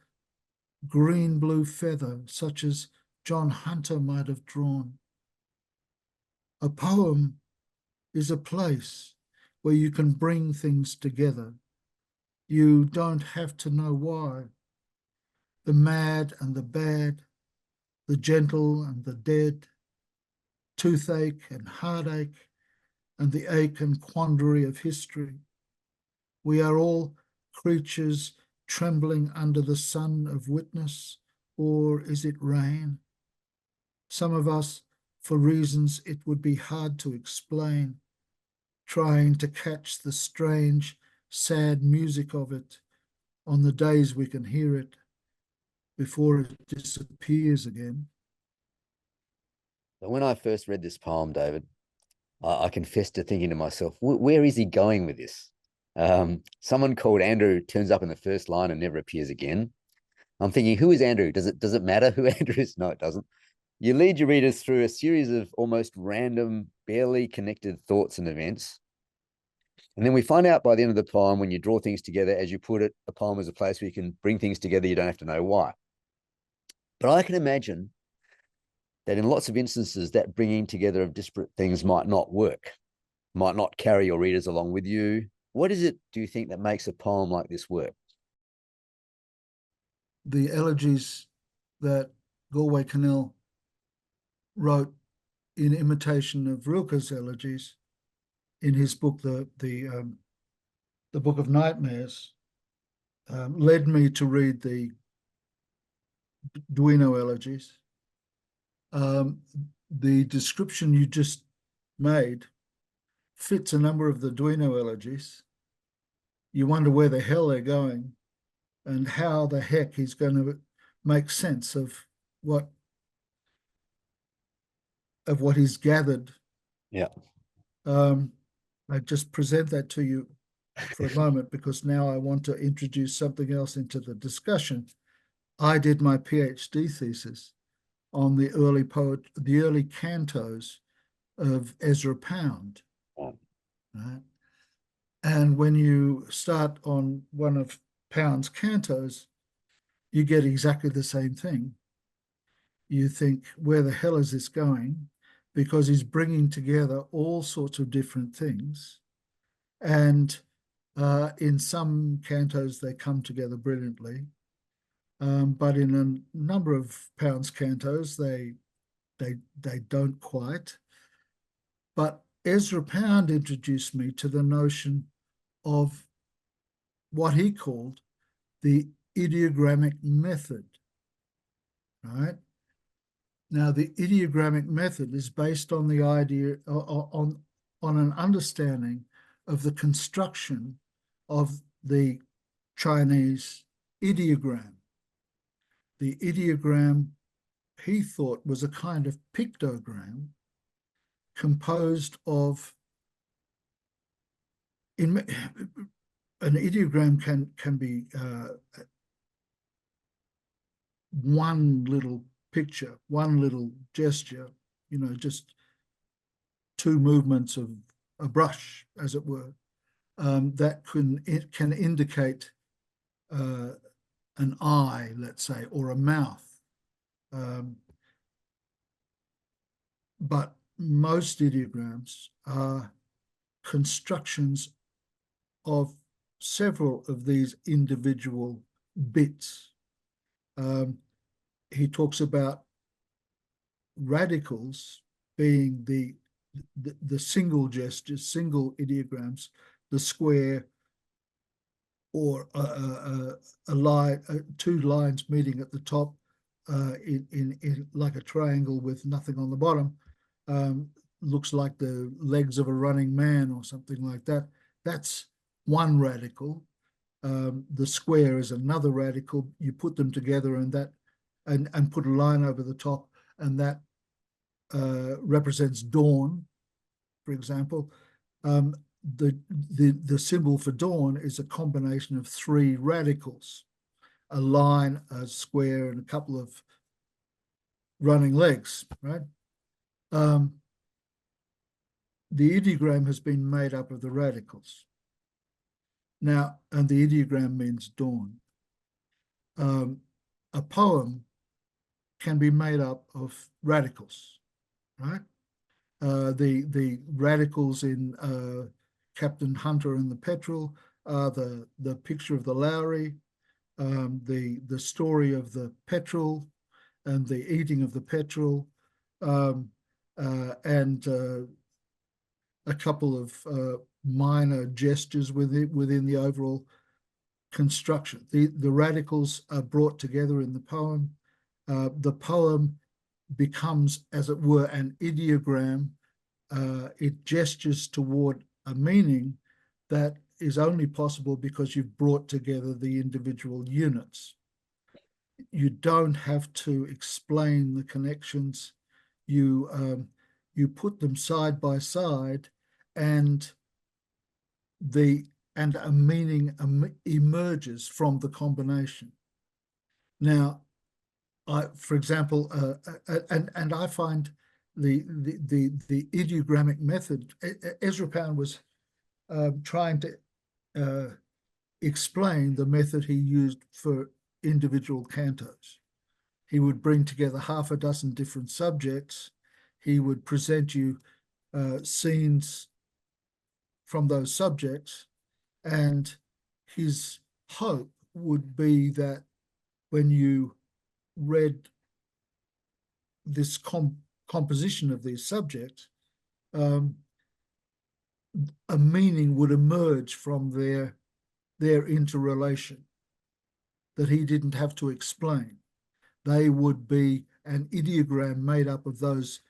green-blue feather, such as John Hunter might have drawn. A poem is a place where you can bring things together. You don't have to know why. The mad and the bad, the gentle and the dead, toothache and heartache, and the ache and quandary of history. We are all creatures trembling under the sun of witness, or is it rain? Some of us, for reasons it would be hard to explain, trying to catch the strange, sad music of it on the days we can hear it before it disappears again. But when I first read this poem, David, I confess to thinking to myself, where is he going with this? Someone called Andrew turns up in the first line and never appears again. I'm thinking, who is Andrew? Does it matter who Andrew is? No, it doesn't. You lead your readers through a series of almost random, barely connected thoughts and events. And then we find out by the end of the poem, when you draw things together, as you put it, a poem is a place where you can bring things together. You don't have to know why. But I can imagine that in lots of instances, that bringing together of disparate things might not work, might not carry your readers along with you. What is it, do you think, that makes a poem like this work? The elegies that Galway Kinnell wrote in imitation of Rilke's elegies in his book, the Book of Nightmares, led me to read the Duino elegies. The description you just made fits a number of the Duino elegies. You wonder where the hell they're going and how the heck he's going to make sense of what he's gathered. Yeah. I just present that to you for a moment because now I want to introduce something else into the discussion. I did my PhD thesis on the early cantos of Ezra Pound. Oh. Right? And when you start on one of Pound's cantos, you get exactly the same thing. You think, where the hell is this going? Because he's bringing together all sorts of different things. And in some cantos, they come together brilliantly. But in a number of Pound's cantos, they don't quite. But Ezra Pound introduced me to the notion of what he called the ideogrammic method, right? Now, the ideogrammic method is based on the idea, on an understanding of the construction of the Chinese ideogram. The ideogram, he thought, was a kind of pictogram composed of, an ideogram can be one little picture, one little gesture, just two movements of a brush, as it were, that can indicate an eye, let's say, or a mouth. But most ideograms are constructions of several of these individual bits. He talks about radicals being the single gestures, single ideograms, the square, or a line, two lines meeting at the top in like a triangle with nothing on the bottom. Looks like the legs of a running man or something like that. That's one radical. The square is another radical. You put them together and put a line over the top, and that represents dawn, for example. The symbol for dawn is a combination of three radicals: a line, a square, and a couple of running legs, right? The ideogram has been made up of the radicals. Now, and the ideogram means dawn. A poem can be made up of radicals, right? The radicals in Captain Hunter and the Petrel are the picture of the Lowry, the story of the petrel and the eating of the petrel, and a couple of minor gestures within the overall construction. The radicals are brought together in the poem. The poem becomes, as it were, an ideogram. It gestures toward a meaning that is only possible because you've brought together the individual units. You don't have to explain the connections. You put them side by side, and a meaning emerges from the combination. Now, for example, and I find the ideogrammic method. Ezra Pound was trying to explain the method he used for individual cantos. He would bring together half a dozen different subjects. He would present you scenes from those subjects, and his hope would be that when you read this composition of these subjects, a meaning would emerge from their interrelation that he didn't have to explain. They would be an ideogram made up of those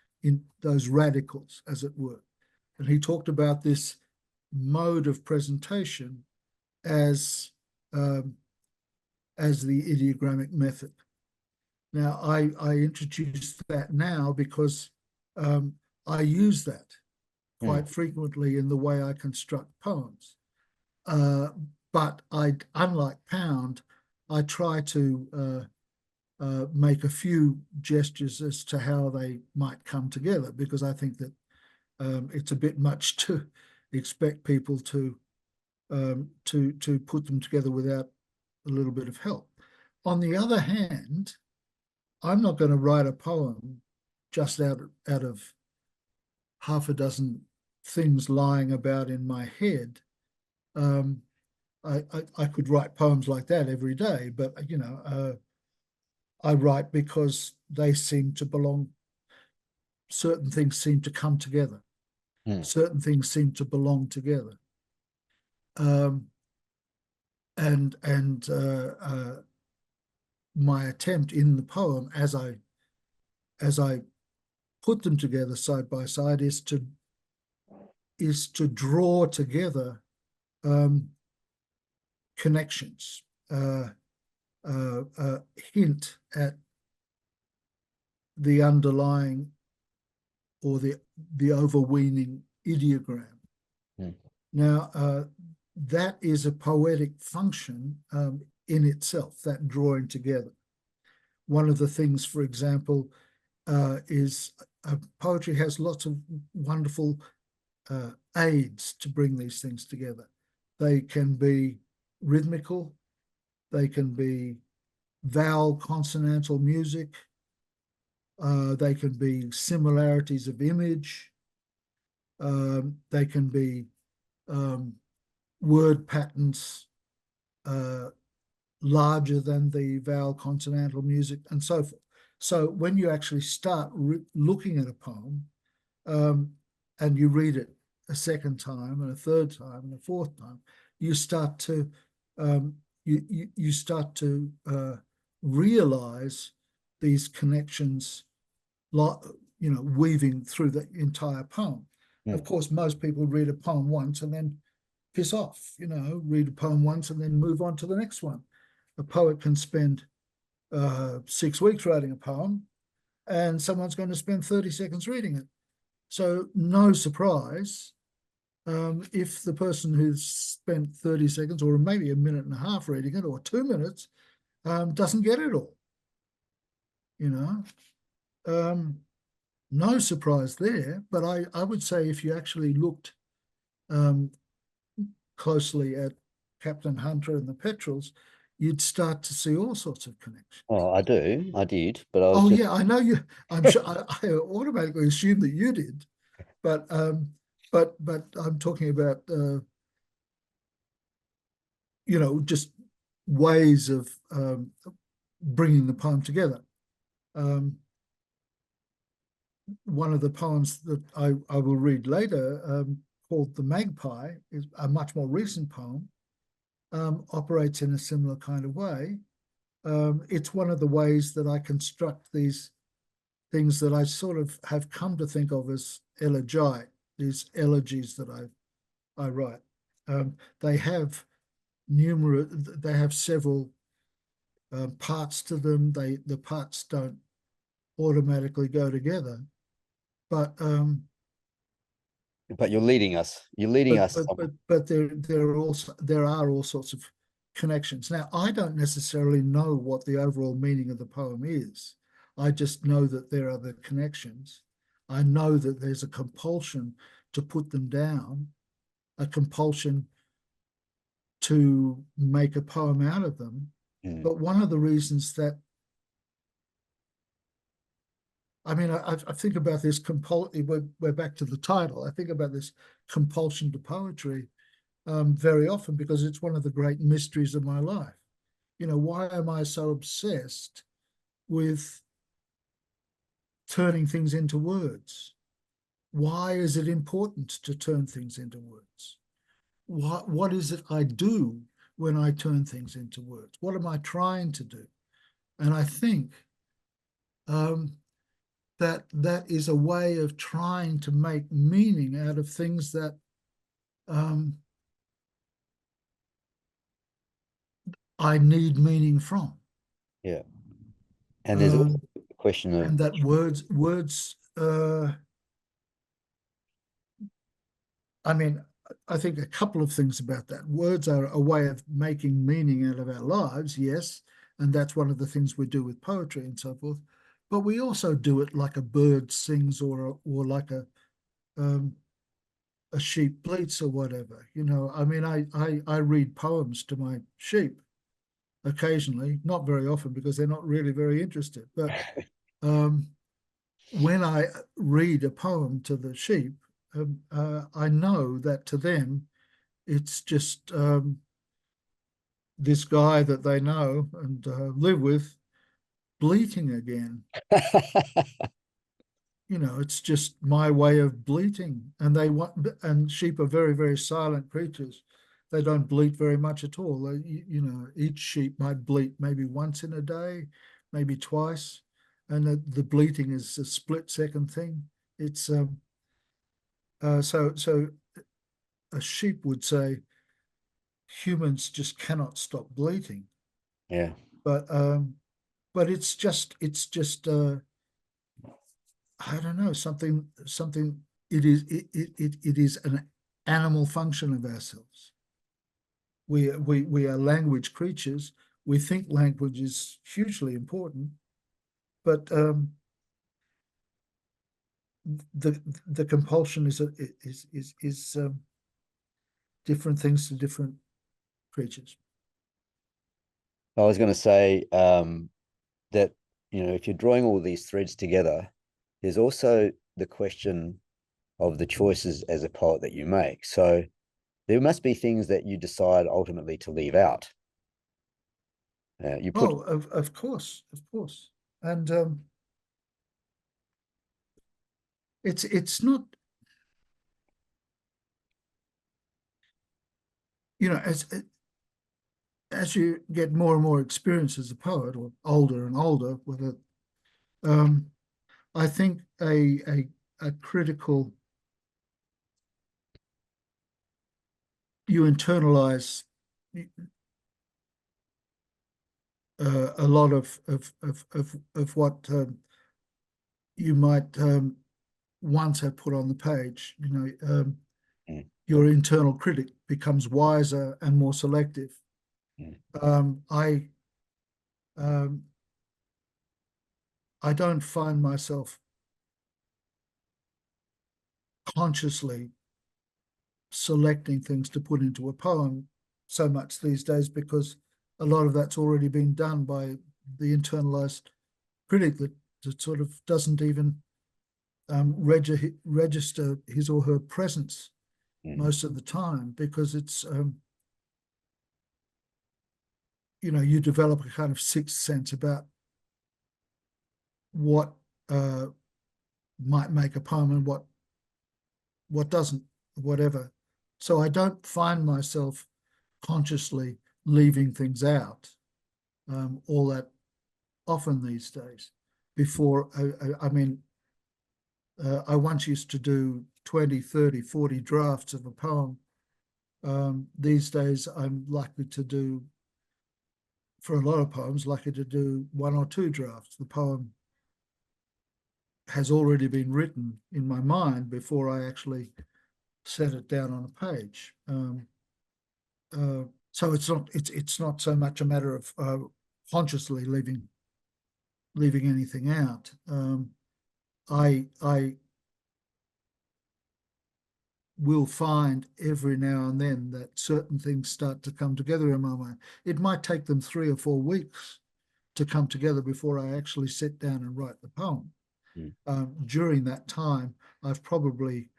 radicals, as it were. And he talked about this mode of presentation as the ideogrammic method. Now, I introduced that now because I use that quite frequently in the way I construct poems. But unlike Pound, I try to make a few gestures as to how they might come together, because I think that it's a bit much to expect people to put them together without a little bit of help. On the other hand, I'm not going to write a poem just out of half a dozen things lying about in my head. I could write poems like that every day, but I write because they seem to belong. Certain things seem to come together. Certain things seem to belong together. And my attempt in the poem, as I put them together side by side, is to draw together connections, hint at the underlying or the overweening ideogram. Now, that is a poetic function in itself, that drawing together. One of the things, for example, is poetry has lots of wonderful aids to bring these things together. They can be rhythmical, they can be vowel consonantal music, they can be similarities of image, they can be word patterns larger than the vowel consonantal music, and so forth. So when you actually start looking at a poem, and you read it a second time and a third time and a fourth time, you start to you start to realize these connections, weaving through the entire poem. Of course, most people read a poem once and then piss off, read a poem once and then move on to the next one. A poet can spend 6 weeks writing a poem, and someone's going to spend 30 seconds reading it. So no surprise if the person who's spent 30 seconds or maybe a minute and a half reading it, or 2 minutes, doesn't get it all. No surprise there, but I would say if you actually looked closely at Captain Hunter and the Petrels, you'd start to see all sorts of connections. Oh, I did, but I was just... yeah, I know you. I'm sure I automatically assumed that you did, but I'm talking about just ways of bringing the poem together. One of the poems that I will read later, called The Magpie, is a much more recent poem, operates in a similar kind of way. It's one of the ways that I construct these things that I sort of have come to think of as elegiae, these elegies that I write. They have several parts to them. The parts don't automatically go together, but you're leading us. But there are all sorts of connections. Now, I don't necessarily know what the overall meaning of the poem is. I just know that there are the connections. I know that there's a compulsion to put them down, a compulsion to make a poem out of them. But one of the reasons that, I think about this we're back to the title. I think about this compulsion to poetry very often, because it's one of the great mysteries of my life. Why am I so obsessed with turning things into words? Why is it important to turn things into words? What is it I do when I turn things into words? What am I trying to do? And I think that is a way of trying to make meaning out of things that I need meaning from. Yeah. And there's also a question of... And that words, I think a couple of things about that. Words are a way of making meaning out of our lives, yes, and that's one of the things we do with poetry and so forth. But we also do it like a bird sings, or like a sheep bleats or whatever. I read poems to my sheep occasionally, not very often because they're not really very interested. But when I read a poem to the sheep, I know that to them, it's just this guy that they know and live with bleating again. It's just my way of bleating. And sheep are very, very silent creatures. They don't bleat very much at all. Each sheep might bleat maybe once in a day, maybe twice. And the bleating is a split-second thing. It's so a sheep would say humans just cannot stop bleating. Yeah. But it's just I don't know, something. It is an animal function of ourselves. We are language creatures. We think language is hugely important, but the compulsion is different things to different creatures. I was going to say that, you know, if you're drawing all these threads together, there's also the question of the choices as a poet that you make. So there must be things that you decide ultimately to leave out. You put... of course, and it's not, you know, as you get more and more experience as a poet, or older and older with it, I think a critical, you internalize a lot of what you might once have put on the page. You know, your internal critic becomes wiser and more selective. I don't find myself consciously selecting things to put into a poem so much these days, because a lot of that's already been done by the internalized critic that sort of doesn't even register his or her presence most of the time, because it's you know, you develop a kind of sixth sense about what might make a poem and what doesn't, whatever. So I don't find myself consciously leaving things out all that often these days. Before, I mean, I once used to do 20, 30, 40 drafts of a poem. These days I'm likely to do, for a lot of poems, likely to do 1 or 2 drafts. The poem has already been written in my mind before I actually set it down on a page. So it's not so much a matter of consciously leaving anything out. I will find every now and then that certain things start to come together in my mind. It might take them 3 or 4 weeks to come together before I actually sit down and write the poem. During that time, I've probably,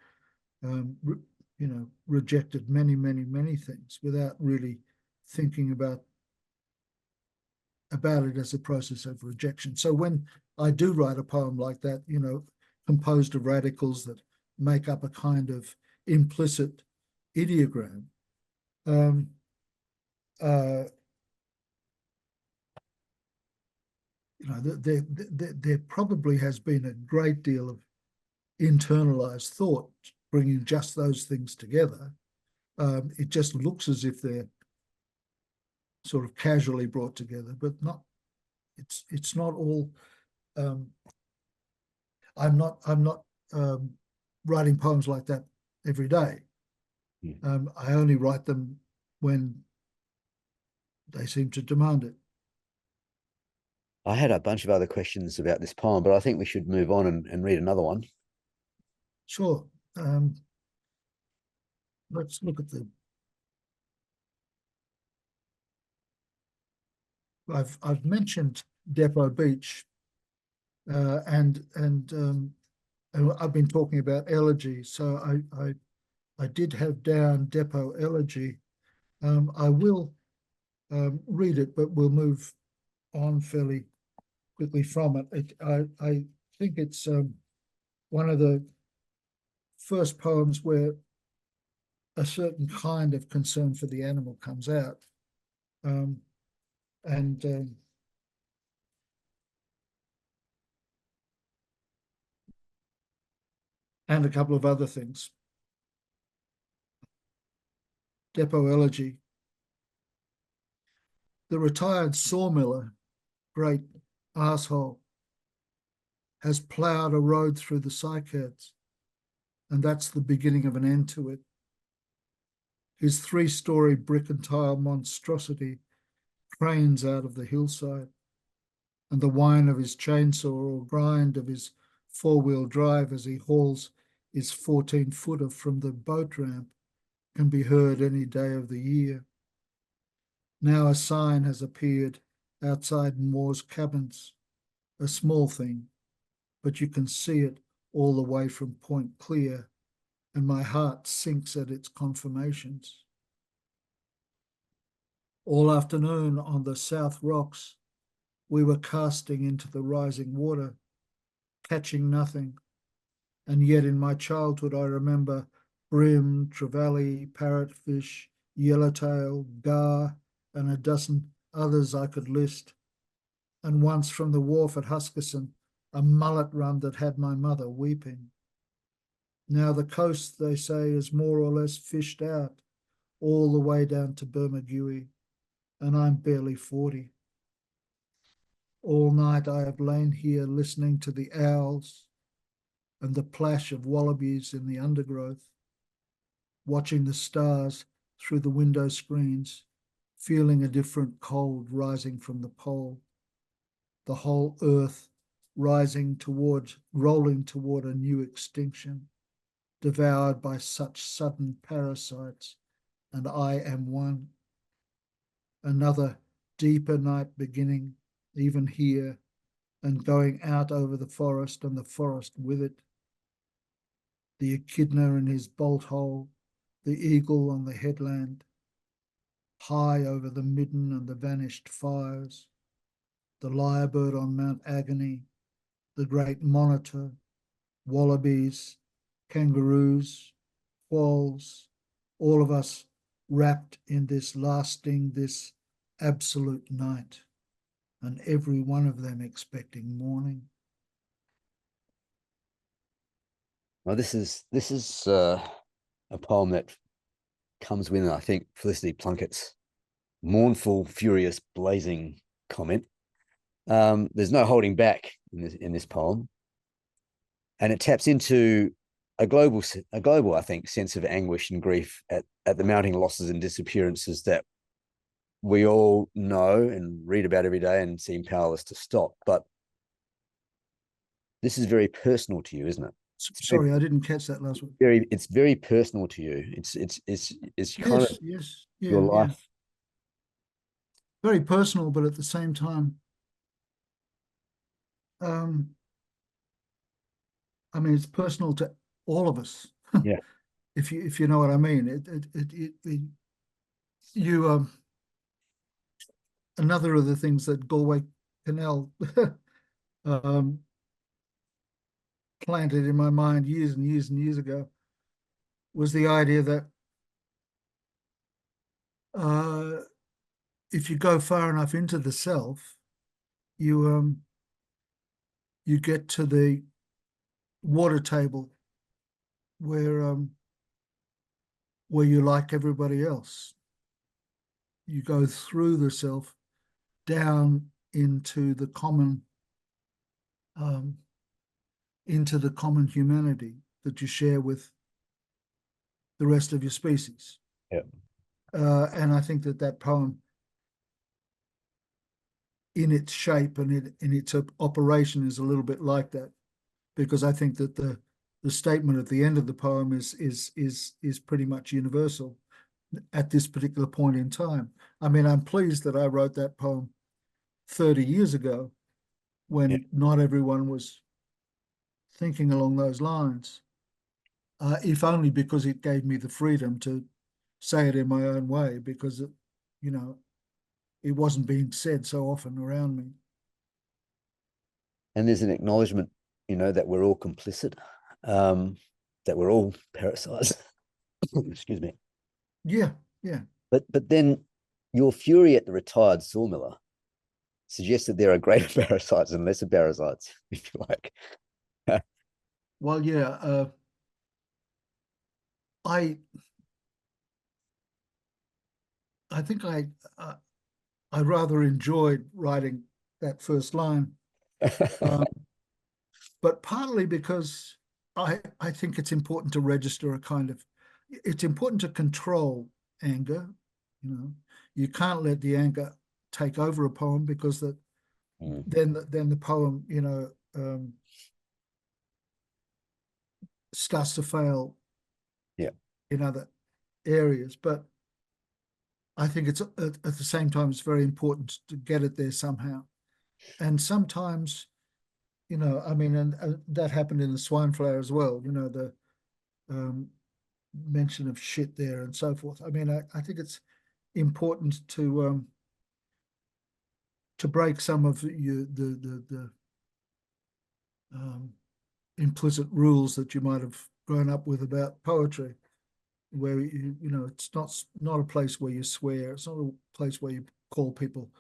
you know, rejected many things without really thinking about it as a process of rejection. So when I do write a poem like that, you know, composed of radicals that make up a kind of implicit ideogram, you know, there probably has been a great deal of internalized thought bringing just those things together. It just looks as if they're sort of casually brought together, but not. It's not all. I'm not writing poems like that every day. I only write them when they seem to demand it. I had a bunch of other questions about this poem, but I think we should move on and read another one. Sure. Let's look at the. I've mentioned Depot Beach, and I've been talking about elegy, so I did have down Depot Elegy. I will read it, but we'll move on fairly quickly from it. I think it's one of the first poems where a certain kind of concern for the animal comes out, and a couple of other things. Depot Elegy. The retired sawmiller, great asshole, has ploughed a road through the cycads, and that's the beginning of an end to it. His 3-story brick and tile monstrosity cranes out of the hillside, and the whine of his chainsaw or grind of his four-wheel drive as he hauls his 14-footer from the boat ramp can be heard any day of the year. Now a sign has appeared outside Moore's cabins, a small thing, but you can see it all the way from Point Clear, and my heart sinks at its confirmations. All afternoon on the South Rocks, we were casting into the rising water, catching nothing, and yet in my childhood I remember bream, trevally, parrotfish, yellowtail, gar, and a dozen others I could list. And once from the wharf at Huskisson, a mullet run that had my mother weeping. Now the coast, they say, is more or less fished out all the way down to Bermagui, and I'm barely 40. All night I have lain here listening to the owls and the plash of wallabies in the undergrowth, watching the stars through the window screens, feeling a different cold rising from the pole. The whole earth rolling toward a new extinction, devoured by such sudden parasites, and I am one. Another deeper night beginning, even here, and going out over the forest and the forest with it. The echidna in his bolt hole, the eagle on the headland, high over the midden and the vanished fires, the lyrebird on Mount Agony, the great monitor, wallabies, kangaroos, quolls, all of us wrapped in this lasting, this absolute night, and every one of them expecting morning. Well, this is a poem that comes with, I think, Felicity Plunkett's mournful, furious, blazing comment. There's no holding back in this poem, and it taps into a global, I think, sense of anguish and grief at the mounting losses and disappearances that we all know and read about every day and seem powerless to stop. But this is very personal to you, isn't it? Sorry, I didn't catch that last one. It's very personal to you. It's kind of your life. Yeah. Very personal, but at the same time, I mean, it's personal to all of us. Yeah. If you know what I mean. Another of the things that Galway Canal planted in my mind years and years and years ago was the idea that if you go far enough into the self, you get to the water table where you're like everybody else. You go through the self down into the common humanity that you share with the rest of your species. Yeah. And I think that poem, in its shape and in its operation, is a little bit like that, because I think that the statement at the end of the poem is pretty much universal at this particular point in time. I mean, I'm pleased that I wrote that poem 30 years ago when not everyone was thinking along those lines, if only because it gave me the freedom to say it in my own way, because it wasn't being said so often around me. And there's an acknowledgement, that we're all complicit, that we're all parasites. Excuse me. Yeah. But then your fury at the retired sawmiller suggests that there are greater parasites and lesser parasites, if you like. Well, yeah. I think I rather enjoyed writing that first line, but partly because I think it's important to register it's important to control anger. You can't let the anger take over a poem, because then the poem starts to fail Yeah. in other areas. But I think it's at the same time, it's very important to get it there somehow. And sometimes, you know, I mean, and that happened in the swine flare as well, you know, the mention of shit there and so forth. I mean, I think it's important to break some of the implicit rules that you might have grown up with about poetry, where you know it's not a place where you swear, it's not a place where you call people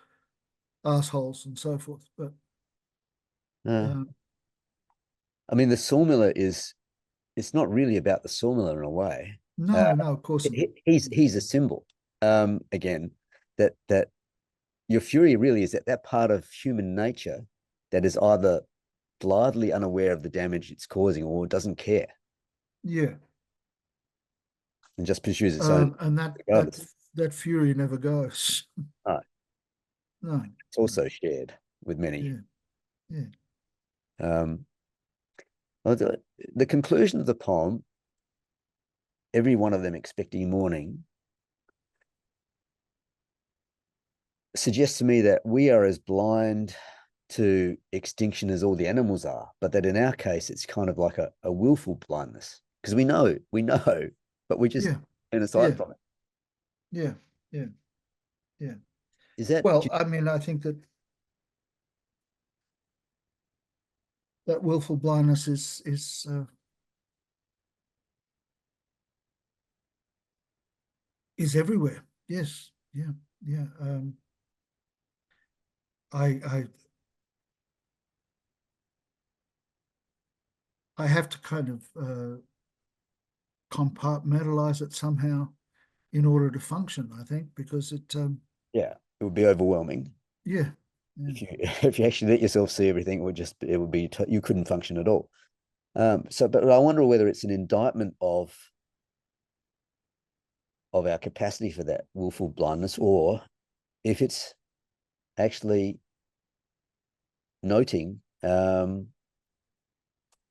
assholes and so forth. But I mean, the sawmiller it's not really about the sawmiller in a way. no, of course not. He's a symbol. Again, that your fury really is that part of human nature that is either blithely unaware of the damage it's causing or doesn't care. Yeah. And just pursues its own. And that fury never goes. No. No. It's also shared with many. Yeah. Well, the conclusion of the poem, every one of them expecting morning, suggests to me that we are as blind to extinction as all the animals are, but that in our case, it's kind of like a willful blindness, because we know, but we just turn aside from it. Yeah. Is that well? I mean, I think that willful blindness is everywhere. Yes. Yeah. I have to kind of compartmentalize it somehow in order to function, I think, because it it would be overwhelming. Yeah. If you actually let yourself see everything, it would be you couldn't function at all. But I wonder whether it's an indictment of our capacity for that willful blindness, or if it's actually noting the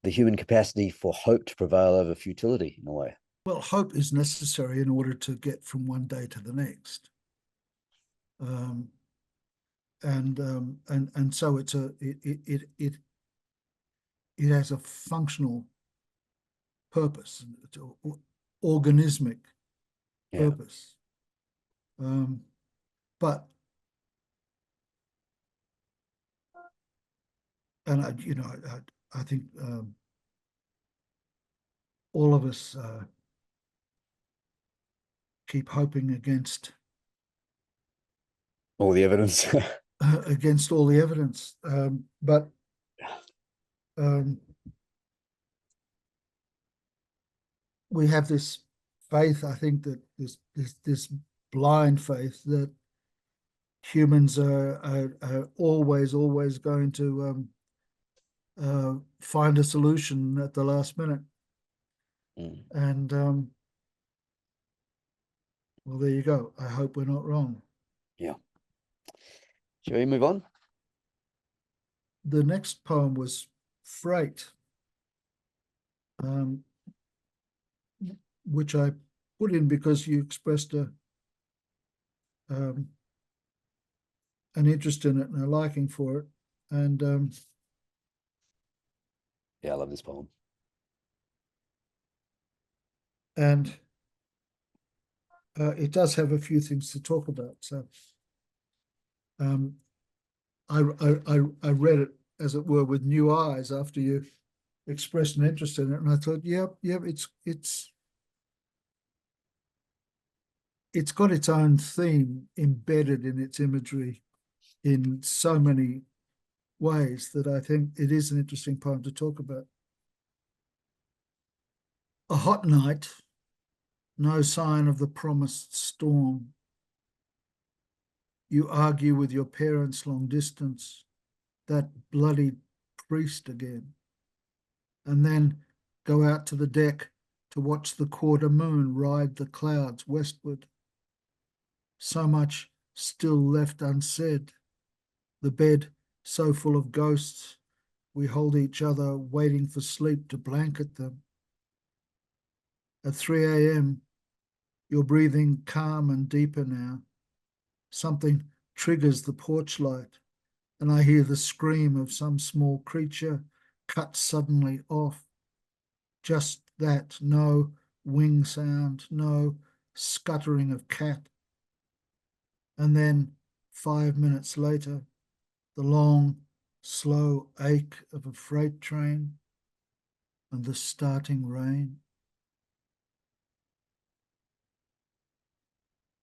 human capacity for hope to prevail over futility in a way. Well, hope is necessary in order to get from one day to the next. And so it has a functional purpose, organismic purpose. But I think all of us keep hoping against all the evidence. Against all the evidence, but we have this faith. I think that this blind faith that humans are always going to find a solution at the last minute. And well, there you go. I hope we're not wrong. Yeah. Shall we move on? The next poem was Freight, which I put in because you expressed an interest in it and a liking for it. And yeah, I love this poem. And it does have a few things to talk about. So I read it, as it were, with new eyes after you expressed an interest in it, and I thought, yep, it's got its own theme embedded in its imagery in so many ways that I think it is an interesting poem to talk about. A hot night, no sign of the promised storm. You argue with your parents long distance, that bloody priest again, and then go out to the deck to watch the quarter moon ride the clouds westward. So much still left unsaid, the bed so full of ghosts, we hold each other waiting for sleep to blanket them. At 3 a.m., you're breathing calm and deeper now. Something triggers the porch light, and I hear the scream of some small creature cut suddenly off. Just that, no wing sound, no scuttering of cat. And then 5 minutes later, the long, slow ache of a freight train and the starting rain.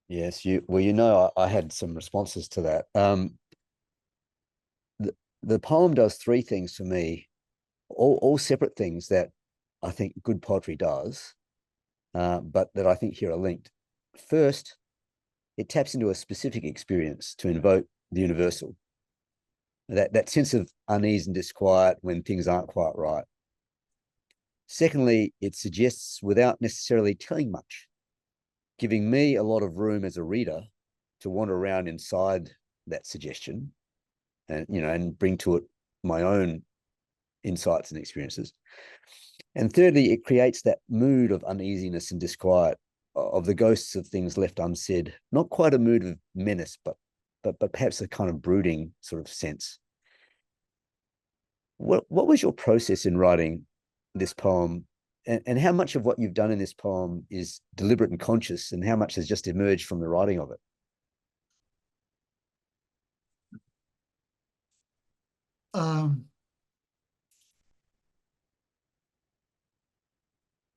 Yes, I had some responses to that. The poem does three things for me, all separate things that I think good poetry does, but that I think here are linked. First, it taps into a specific experience to invoke the universal. That sense of unease and disquiet when things aren't quite right. Secondly, it suggests without necessarily telling much, giving me a lot of room as a reader to wander around inside that suggestion and bring to it my own insights and experiences. And thirdly, it creates that mood of uneasiness and disquiet, of the ghosts of things left unsaid, not quite a mood of menace, but perhaps a kind of brooding sort of sense. What was your process in writing this poem, and how much of what you've done in this poem is deliberate and conscious, and how much has just emerged from the writing of it?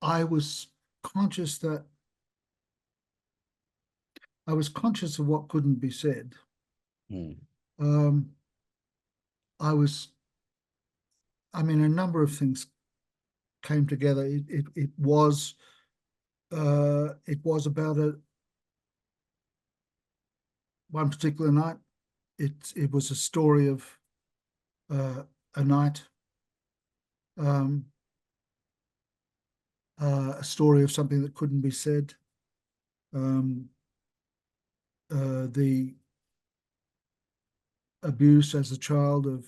I was conscious of what couldn't be said. A number of things came together. It was about one particular night. It was a story of a night, a story of something that couldn't be said. The abuse as a child of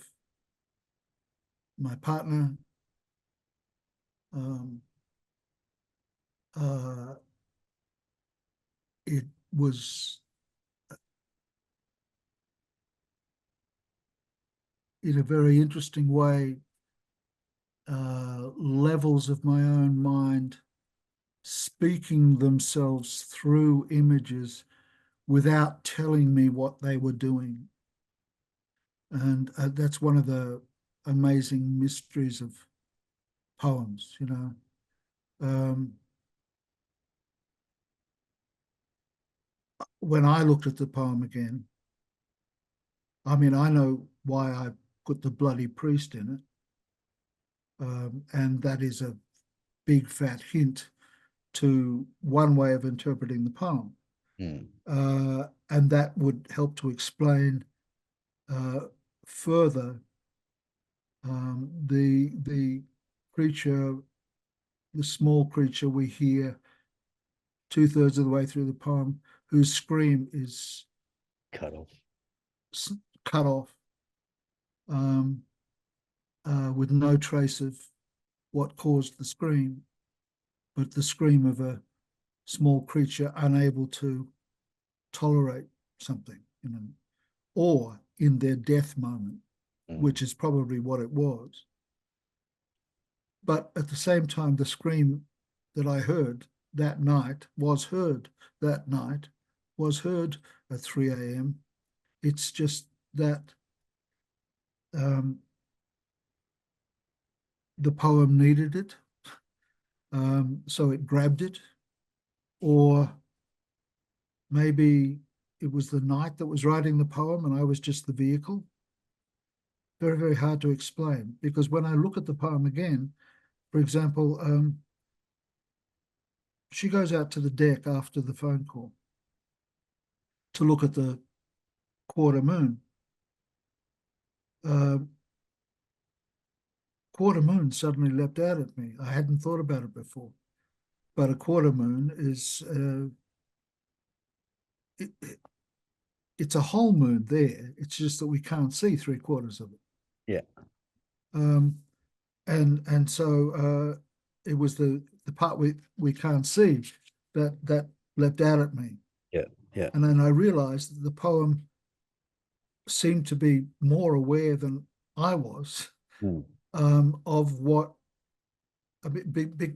my partner, it was in a very interesting way levels of my own mind speaking themselves through images without telling me what they were doing. And that's one of the amazing mysteries of poems, when I looked at the poem again, I know why I put the bloody priest in it. And that is a big fat hint to one way of interpreting the poem. And that would help to explain further the creature, the small creature we hear 2/3 of the way through the poem, whose scream is cut off, with no trace of what caused the scream, but the scream of a small creature unable to tolerate something, or in their death moment, which is probably what it was. But at the same time, the scream that I heard that night was heard at 3 a.m. It's just that the poem needed it, so it grabbed it, or maybe it was the night that was writing the poem and I was just the vehicle. Very, very hard to explain, because when I look at the poem again, for example, she goes out to the deck after the phone call to look at the quarter moon. Quarter moon suddenly leapt out at me. I hadn't thought about it before, but a quarter moon is it's a whole moon there. It's just that we can't see 3/4 of it. Yeah. And so it was the the part we can't see, that leapt out at me. Yeah, yeah. And then I realized that the poem seemed to be more aware than I was of what,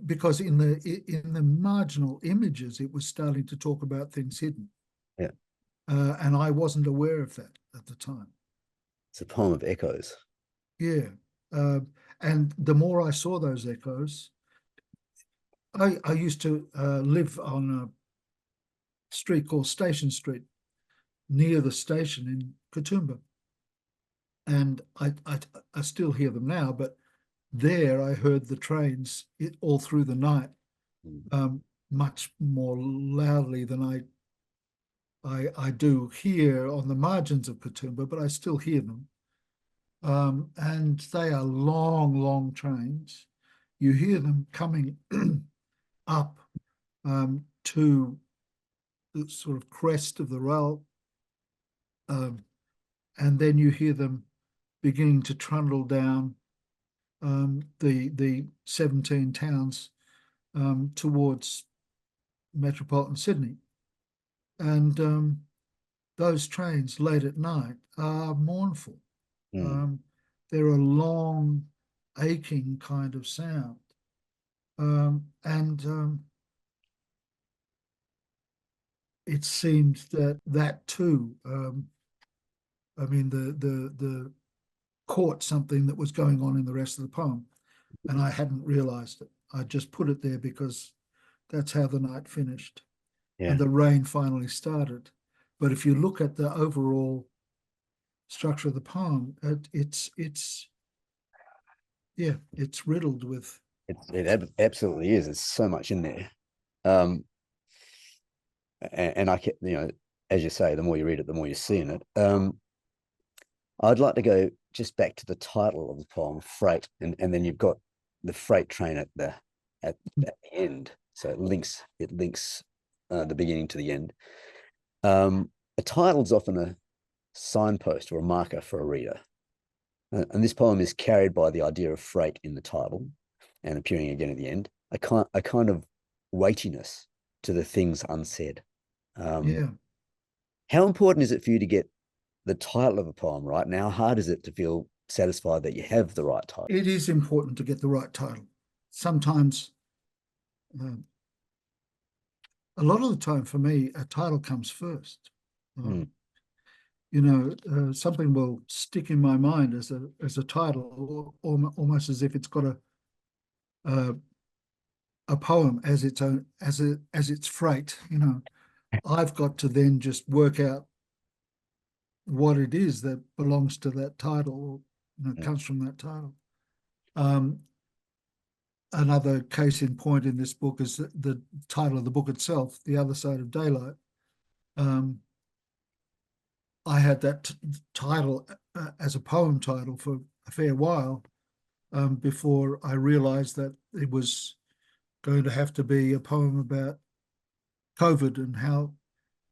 because in the marginal images, it was starting to talk about things hidden. Yeah. And I wasn't aware of that at the time. It's a poem of echoes. Yeah. And the more I saw those echoes, I used to live on a street called Station Street, near the station in Katoomba. And I still hear them now, but there I heard the trains all through the night, much more loudly than I do here on the margins of Katoomba, but I still hear them. And they are long, long trains. You hear them coming up to the sort of crest of the rail, and then you hear them beginning to trundle down the 17 towns towards metropolitan Sydney. And those trains late at night are mournful. They're a long, aching kind of sound. And it seemed that too, I mean, the caught something that was going on in the rest of the poem, and I hadn't realized it. I just put it there because that's how the night finished. Yeah. And the rain finally started. But if you look at the overall structure of the poem, it's riddled with. It absolutely is. There's so much in there. And I kept, as you say, the more you read it, the more you see in it. I'd like to go just back to the title of the poem, Freight, and then you've got the freight train at the end. So it links the beginning to the end. A title's often a signpost or a marker for a reader. And this poem is carried by the idea of freight in the title and appearing again at the end, a kind of weightiness to the things unsaid. How important is it for you to get the title of a poem right? And how hard is it to feel satisfied that you have the right title? It is important to get the right title. Sometimes, a lot of the time for me, a title comes first. Something will stick in my mind as a title, almost as if it's got a poem as its own, as its freight. I've got to then just work out what it is that belongs to that title, comes from that title. Another case in point in this book is the title of the book itself, The Other Side of Daylight. I had that title as a poem title for a fair while before I realized that it was going to have to be a poem about COVID and how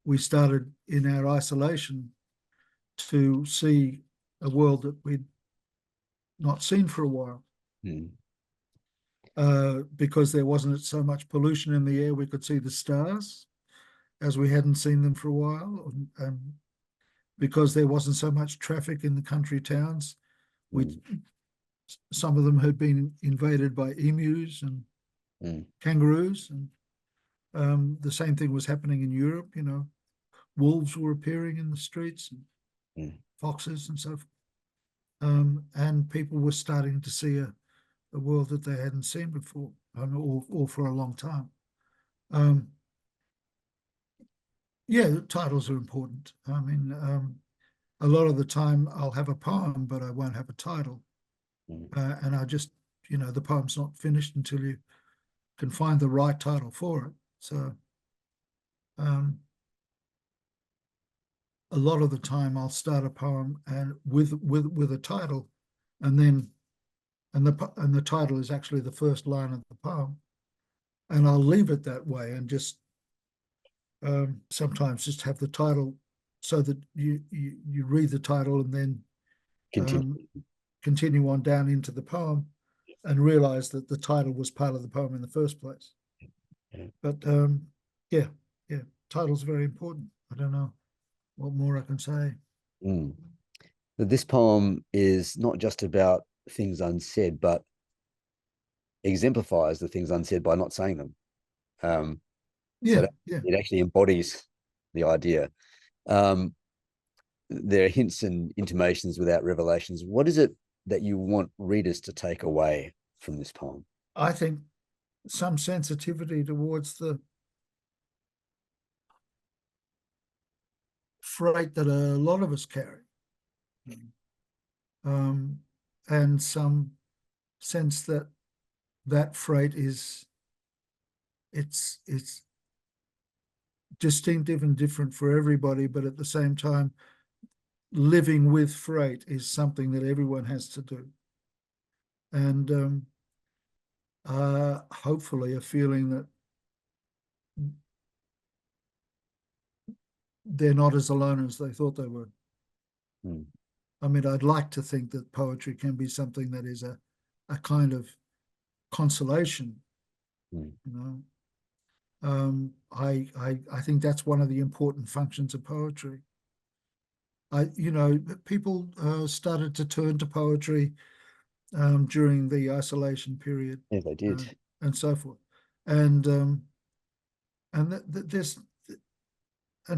we started in our isolation to see a world that we'd not seen for a while. Because there wasn't so much pollution in the air, we could see the stars as we hadn't seen them for a while. And because there wasn't so much traffic in the country towns, some of them had been invaded by emus and kangaroos. And the same thing was happening in Europe. Wolves were appearing in the streets, and foxes and so forth. And people were starting to see a world that they hadn't seen before, or for a long time. Titles are important. I mean, a lot of the time I'll have a poem, but I won't have a title. And I just, the poem's not finished until you can find the right title for it. So a lot of the time I'll start a poem and with a title, and the title is actually the first line of the poem, and I'll leave it that way and just sometimes just have the title so that you read the title and then continue on down into the poem, and realized that the title was part of the poem in the first place. Yeah. But yeah, title's very important. I don't know what more I can say. But this poem is not just about things unsaid, but exemplifies the things unsaid by not saying them. So it actually embodies the idea. There are hints and intimations without revelations. What is it that you want readers to take away from this poem? I think some sensitivity towards the freight that a lot of us carry, and some sense that that freight is it's distinctive and different for everybody, but at the same time, living with freight is something that everyone has to do. And hopefully a feeling that they're not as alone as they thought they were. I mean, I'd like to think that poetry can be something that is a kind of consolation, you know. I think that's one of the important functions of poetry. People started to turn to poetry during the isolation period. Yeah, they did. And so forth. And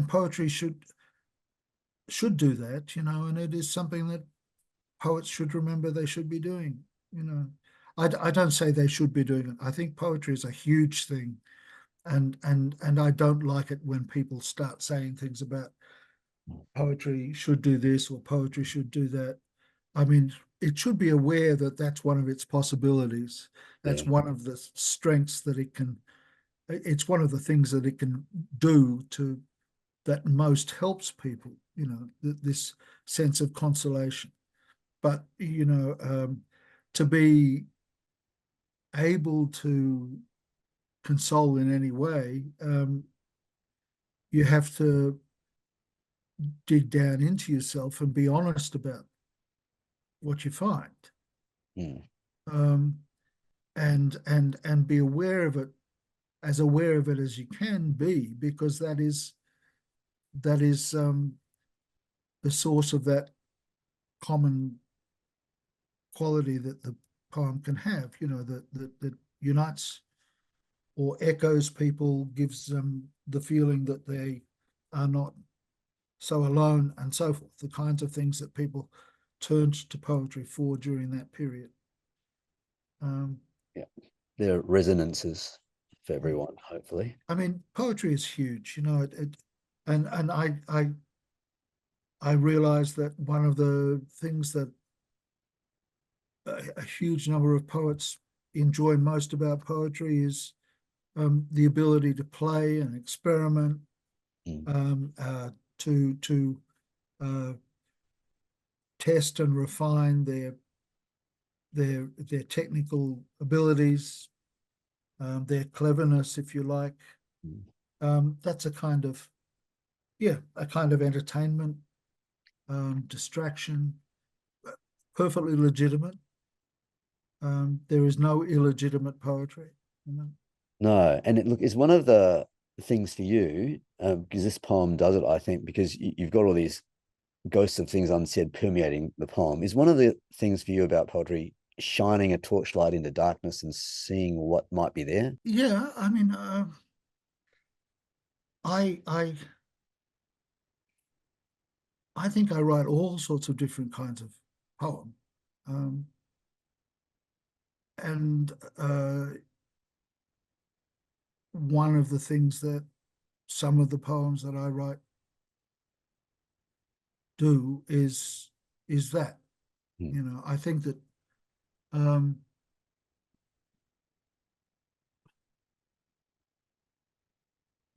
poetry should do that, and it is something that poets should remember they should be doing. I don't say they should be doing it. I think poetry is a huge thing, and I don't like it when people start saying things about poetry should do this or poetry should do that. I mean, it should be aware that that's one of its possibilities. That's one of the strengths that it can. It's one of the things that it can do that most helps people. This sense of consolation. But to be able to console in any way, you have to dig down into yourself and be honest about what you find, and be aware of it, as aware of it as you can be, because that is the source of that common quality that the poem can have, that unites or echoes people, gives them the feeling that they are not so alone, and so forth, the kinds of things that people turned to poetry for during that period. There are resonances for everyone, hopefully. I mean, poetry is huge, and I realize that one of the things that a huge number of poets enjoy most about poetry is the ability to play and experiment, to test and refine their technical abilities, their cleverness, if you like. That's a kind of entertainment, distraction, perfectly legitimate. There is no illegitimate poetry. No, and it's one of the things for you, because this poem does it, I think, because you've got all these ghosts of things unsaid permeating the poem. Is one of the things for you about poetry shining a torchlight into darkness and seeing what might be there? Yeah, I mean, I think I write all sorts of different kinds of poem, and one of the things that some of the poems that I write do is that, I think that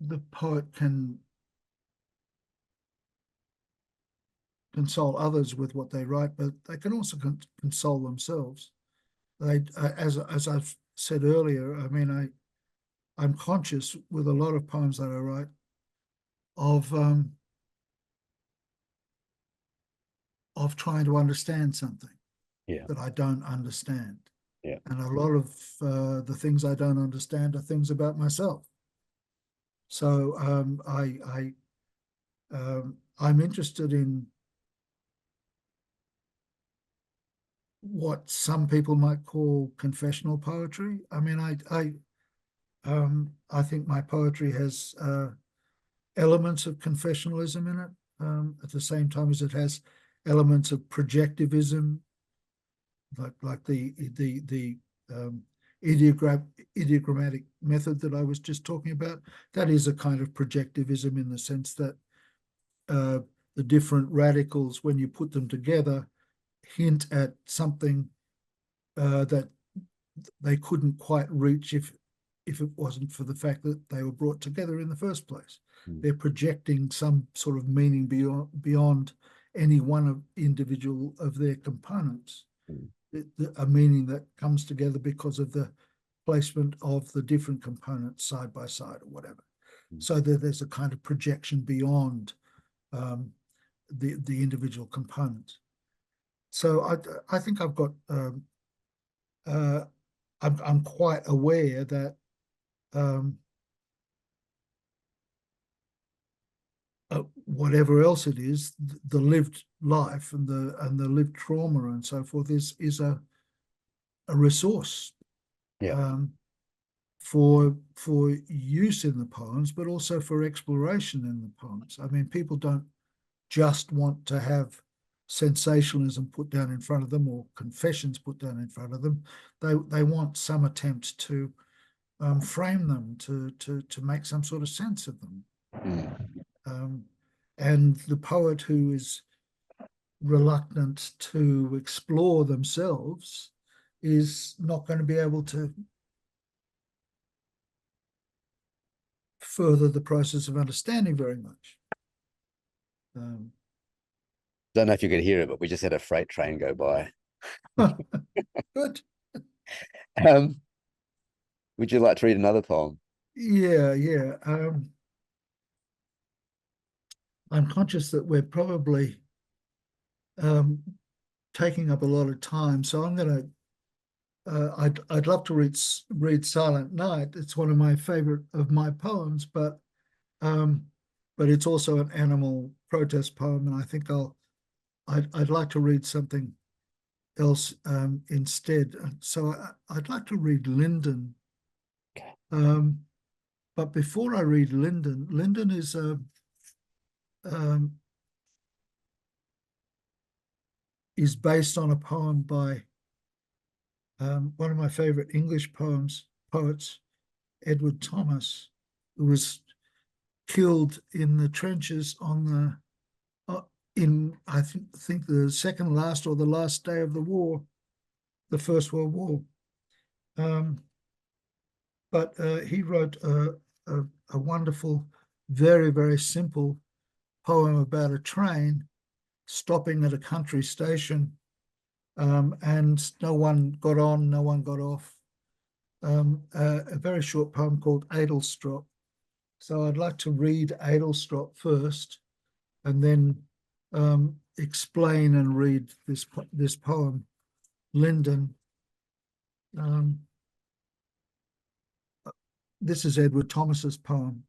the poet can console others with what they write, but they can also console themselves. They, as I've said earlier, I mean, I'm conscious with a lot of poems that I write of trying to understand something that I don't understand. Yeah. And a lot of the things I don't understand are things about myself. So I'm interested in what some people might call confessional poetry. I mean, I think my poetry has elements of confessionalism in it, at the same time as it has elements of projectivism, like the ideogrammatic method that I was just talking about. That is a kind of projectivism in the sense that the different radicals, when you put them together, hint at something that they couldn't quite reach if it wasn't for the fact that they were brought together in the first place. They're projecting some sort of meaning beyond any one individual of their components, a meaning that comes together because of the placement of the different components side by side or whatever. So that there's a kind of projection beyond the individual components. So I think I've got I'm quite aware that whatever else it is, the lived life and the lived trauma and so forth is a resource, Yeah. For use in the poems, but also for exploration in the poems. I mean, people don't just want to have sensationalism put down in front of them or confessions put down in front of them. They want some attempt to frame them, to make some sort of sense of them. And the poet who is reluctant to explore themselves is not going to be able to further the process of understanding very much. Don't know if you could hear it, but we just had a freight train go by. Good. Would you like to read another poem? Yeah. I'm conscious that we're probably taking up a lot of time, so I'm going to. I'd love to read Silent Night. It's one of my favorite of my poems, but it's also an animal protest poem, and I think I'd like to read something else instead. So I'd like to read Linden. But before I read Linden, Linden is based on a poem by one of my favorite English poets, Edward Thomas, who was killed in the trenches on the in I think the second last or the last day of the war, the First World War. But he wrote a wonderful, very, very simple poem about a train stopping at a country station, and no one got on, no one got off. A very short poem called Adelstrop. So I'd like to read Adelstrop first, and then explain and read this poem, Linden. This is Edward Thomas's poem.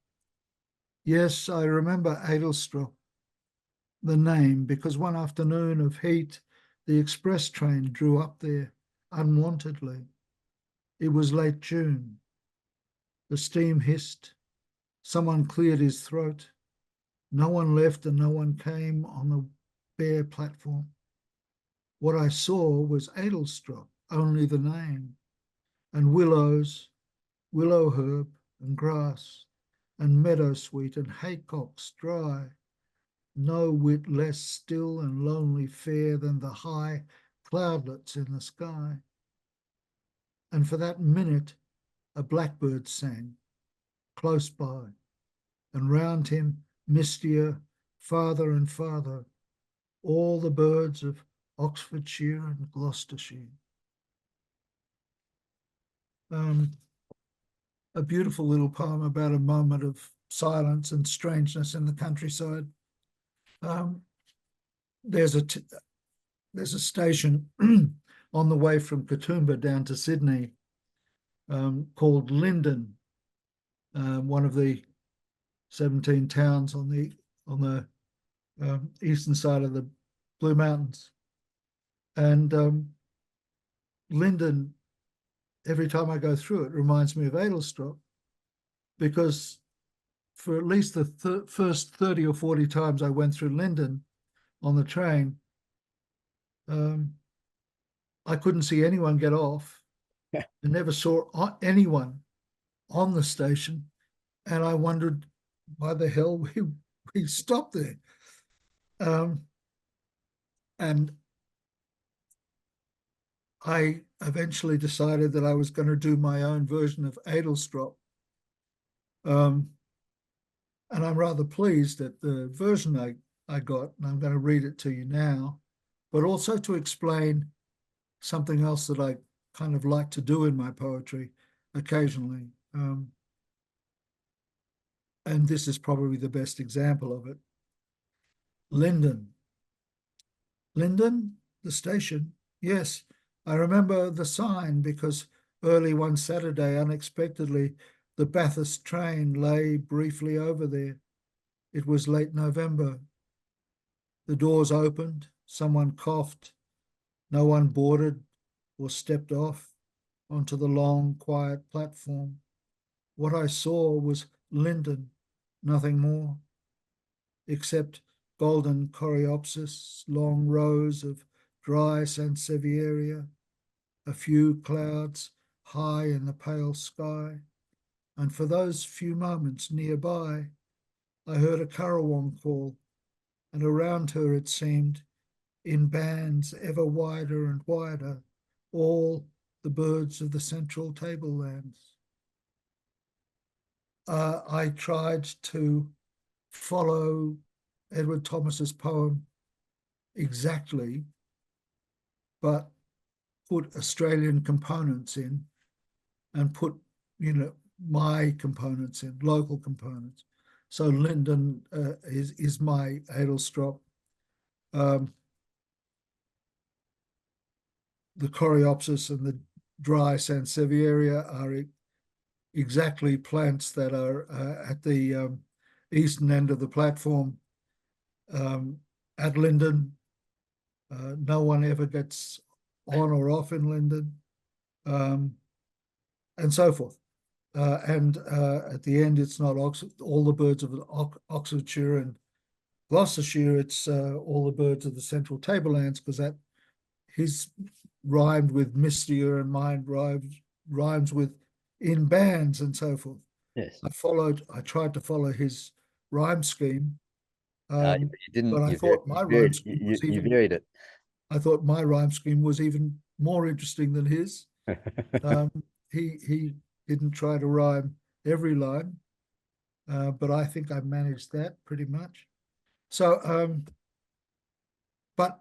Yes, I remember Adelstrop, the name, because one afternoon of heat, the express train drew up there unwontedly. It was late June. The steam hissed. Someone cleared his throat. No one left and no one came on the bare platform. What I saw was Adelstrop, only the name, and willows, willow herb and grass, and meadowsweet and haycocks dry. No whit less still and lonely fair than the high cloudlets in the sky. And for that minute, a blackbird sang close by, and round him, mistier, farther and farther, all the birds of Oxfordshire and Gloucestershire. A beautiful little poem about a moment of silence and strangeness in the countryside. There's a station on the way from Katoomba down to Sydney, called Lyndon, one of the 17 towns on the eastern side of the Blue Mountains. And Lyndon, every time I go through it, reminds me of Adelstrop, because for at least the first 30 or 40 times I went through Lyndon on the train, I couldn't see anyone get off. I never saw anyone on the station, and I wondered why the hell we stopped there. And I eventually decided that I was going to do my own version of Adelstrop. And I'm rather pleased at the version I got, and I'm going to read it to you now, but also to explain something else that I kind of like to do in my poetry occasionally. And this is probably the best example of it. Lyndon. Lyndon, the station? Yes, I remember the sign because early one Saturday, unexpectedly, the Bathurst train lay briefly over there. It was late November. The doors opened, someone coughed, no one boarded or stepped off onto the long, quiet platform. What I saw was Lyndon, nothing more, except golden coreopsis, long rows of dry sansevieria, a few clouds high in the pale sky. And for those few moments nearby, I heard a currawong call, and around her it seemed, in bands ever wider and wider, all the birds of the central tablelands. I tried to follow Edward Thomas's poem exactly, but put Australian components in and put, my components in, local components. So Lyndon is my Adelstrop. The coreopsis and the dry sansevieria are exactly plants that are at the eastern end of the platform at Lyndon. No one ever gets on or off in Lyndon, and so forth. And at the end, it's not all the birds of Oxfordshire and Gloucestershire, it's all the birds of the central tablelands, because that his rhymed with mistier and mine rhymes with in bands and so forth. Yes. I tried to follow his rhyme scheme. You didn't, but I thought my rhyme scheme was you varied it. I thought my rhyme scheme was even more interesting than his. He didn't try to rhyme every line, but I think I managed that pretty much. So, but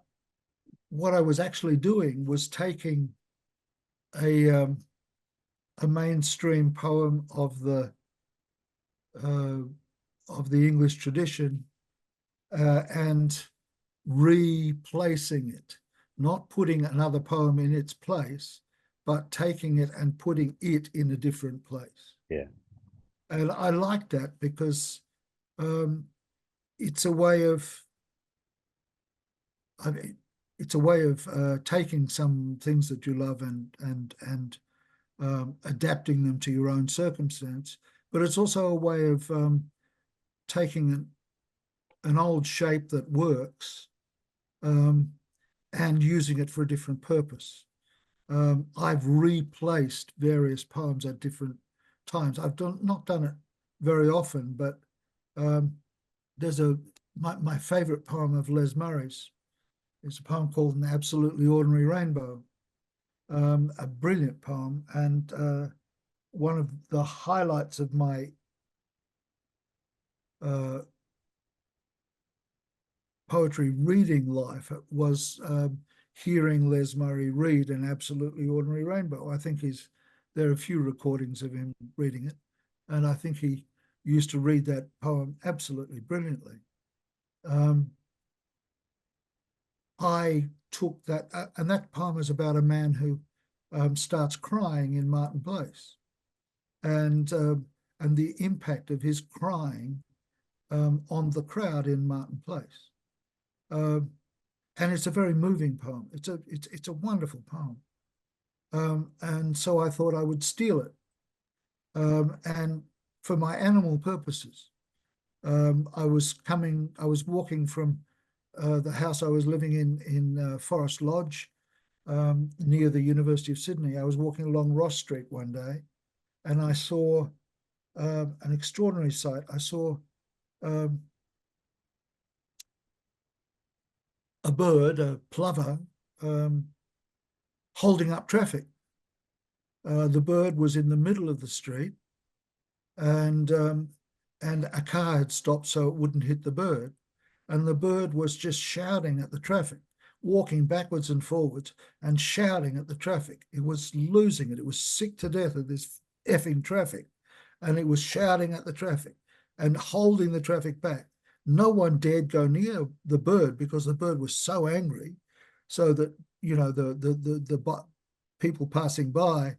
what I was actually doing was taking a mainstream poem of the English tradition and replacing it, not putting another poem in its place, but taking it and putting it in a different place. Yeah. And I like that because it's a way of, taking some things that you love and adapting them to your own circumstance. But it's also a way of taking an old shape that works and using it for a different purpose. I've replaced various poems at different times. I've not done it very often, but there's my favorite poem of Les Murray's is a poem called An Absolutely Ordinary Rainbow, a brilliant poem, and one of the highlights of my poetry reading life was hearing Les Murray read An Absolutely Ordinary Rainbow. I think there are a few recordings of him reading it, and I think he used to read that poem absolutely brilliantly. I took that, and that poem is about a man who starts crying in Martin Place, and the impact of his crying on the crowd in Martin Place. And it's a very moving poem. It's a wonderful poem. And so I thought I would steal it. And for my animal purposes, I was walking from the house I was living in Forest Lodge, near the University of Sydney. I was walking along Ross Street one day, and I saw an extraordinary sight. I saw a bird, a plover, holding up traffic. The bird was in the middle of the street, and a car had stopped so it wouldn't hit the bird. And the bird was just shouting at the traffic, walking backwards and forwards and shouting at the traffic. It was losing it. It was sick to death of this effing traffic. And it was shouting at the traffic and holding the traffic back. No one dared go near the bird because the bird was so angry, so that, you know, the people passing by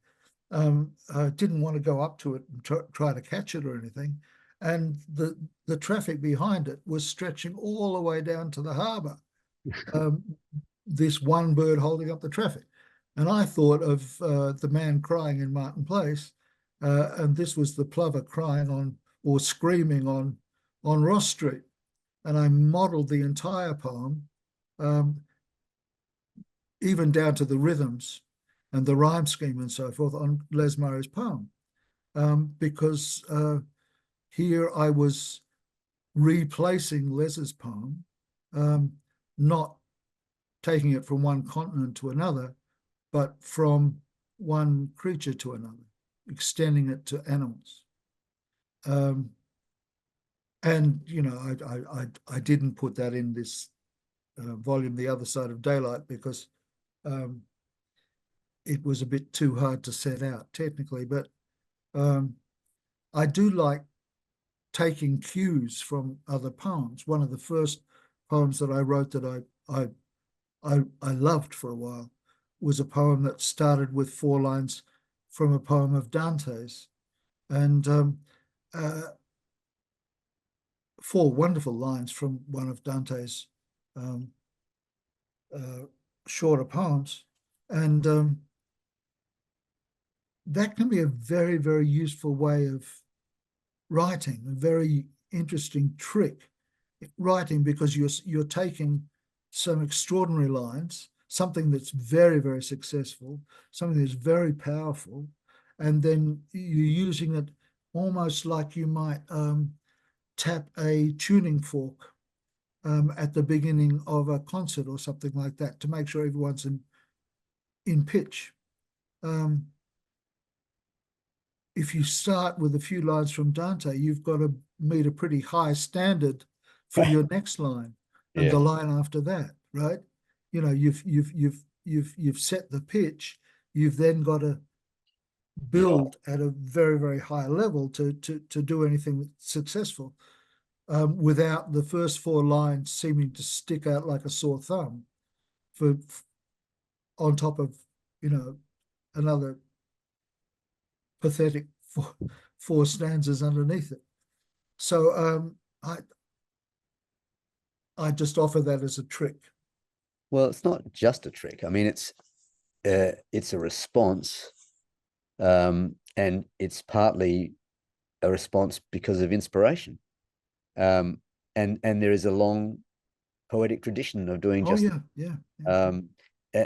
didn't want to go up to it and try to catch it or anything. And the traffic behind it was stretching all the way down to the harbour. This one bird holding up the traffic. And I thought of the man crying in Martin Place, and this was the plover crying on, or screaming on Ross Street. And I modelled the entire poem, even down to the rhythms and the rhyme scheme and so forth, on Les Murray's poem, because here I was replacing Les's poem, not taking it from one continent to another, but from one creature to another, extending it to animals. And, you know, I didn't put that in this volume, The Other Side of Daylight, because it was a bit too hard to set out technically. But I do like taking cues from other poems. One of the first poems that I wrote that I loved for a while was a poem that started with 4 lines from a poem of Dante's, and 4 wonderful lines from one of Dante's shorter poems. And that can be a very, very useful way of writing, a very interesting trick writing, because you're taking some extraordinary lines, something that's very, very successful, something that's very powerful, and then you're using it almost like you might tap a tuning fork at the beginning of a concert or something like that, to make sure everyone's in pitch. If you start with a few lines from Dante, you've got to meet a pretty high standard for your next line and the line after that, right? You know, you've set the pitch. You've then got to build at a very, very high level to do anything successful, without the first 4 lines seeming to stick out like a sore thumb on top of, you know, another pathetic 4 stanzas underneath it. So I just offer that as a trick. Well, it's not just a trick. I mean, it's a response, and it's partly a response because of inspiration. And there is a long poetic tradition of doing just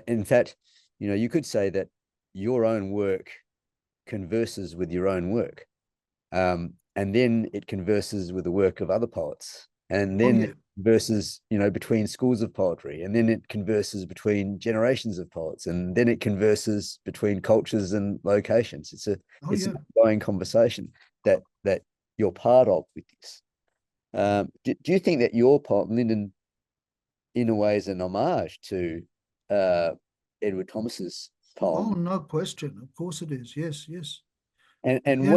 in fact, you know, you could say that your own work converses with your own work, and then it converses with the work of other poets, and then it converses, you know, between schools of poetry, and then it converses between generations of poets, and then it converses between cultures and locations. It's an ongoing conversation that you're part of with this. Do you think that your poem, Lyndon, in a way is an homage to Edward Thomas's poem? Oh, no question. Of course it is. Yes. And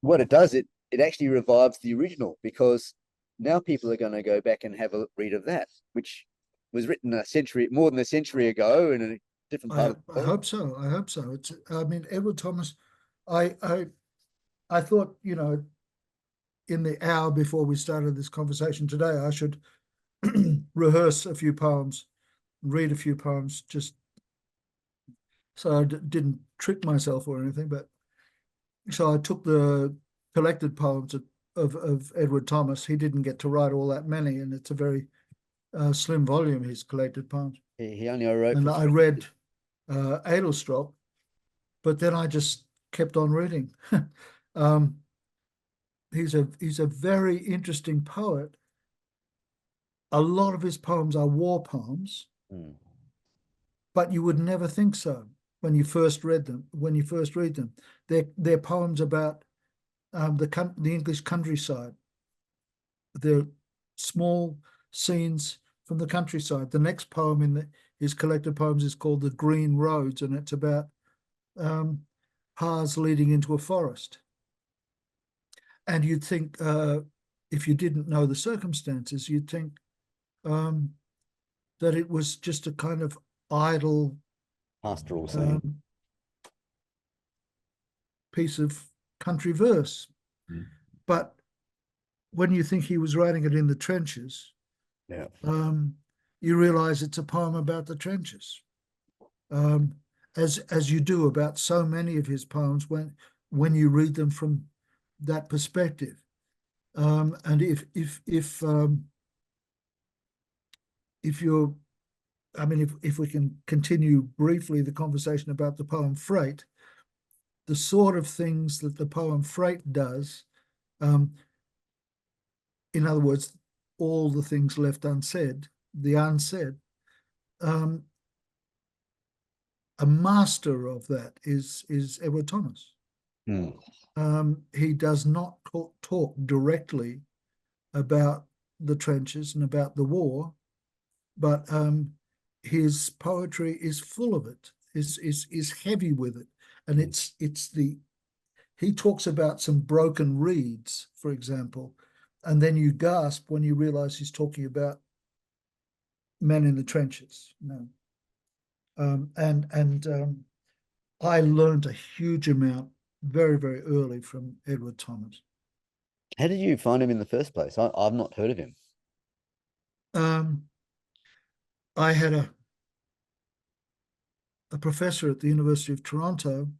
what it does, it actually revives the original, because now people are going to go back and have a read of that, which was written more than a century ago in a different part of the I world. hope so. I hope so. I mean, Edward Thomas, I thought, you know, in the hour before we started this conversation today, I should rehearse a few poems, read a few poems, just so I didn't trick myself or anything. But so I took the collected poems of Edward Thomas. He didn't get to write all that many, and it's a very slim volume, his collected poems. He only wrote. And I read Edelstrop, but then I just kept on reading. He's a very interesting poet. A lot of his poems are war poems, but you would never think so when you first read them. When you first read them, they're poems about the English countryside. They're small scenes from the countryside. The next poem in his collected poems is called "The Green Roads," and it's about paths leading into a forest. And you'd think, if you didn't know the circumstances, you'd think that it was just a kind of idle pastoral scene, piece of country verse. But when you think he was writing it in the trenches, you realize it's a poem about the trenches, as you do about so many of his poems when you read them from that perspective. And if you're, I mean, if we can continue briefly the conversation about the poem Freight, the sort of things that the poem Freight does, in other words, all the things left unsaid, the unsaid, a master of that is Edward Thomas. He does not talk directly about the trenches and about the war, but his poetry is full of it, is heavy with it. And he talks about some broken reeds, for example, and then you gasp when you realize he's talking about men in the trenches. I learned a huge amount very, very early from Edward Thomas. How did you find him in the first place? I've not heard of him. I had a professor at the University of Toronto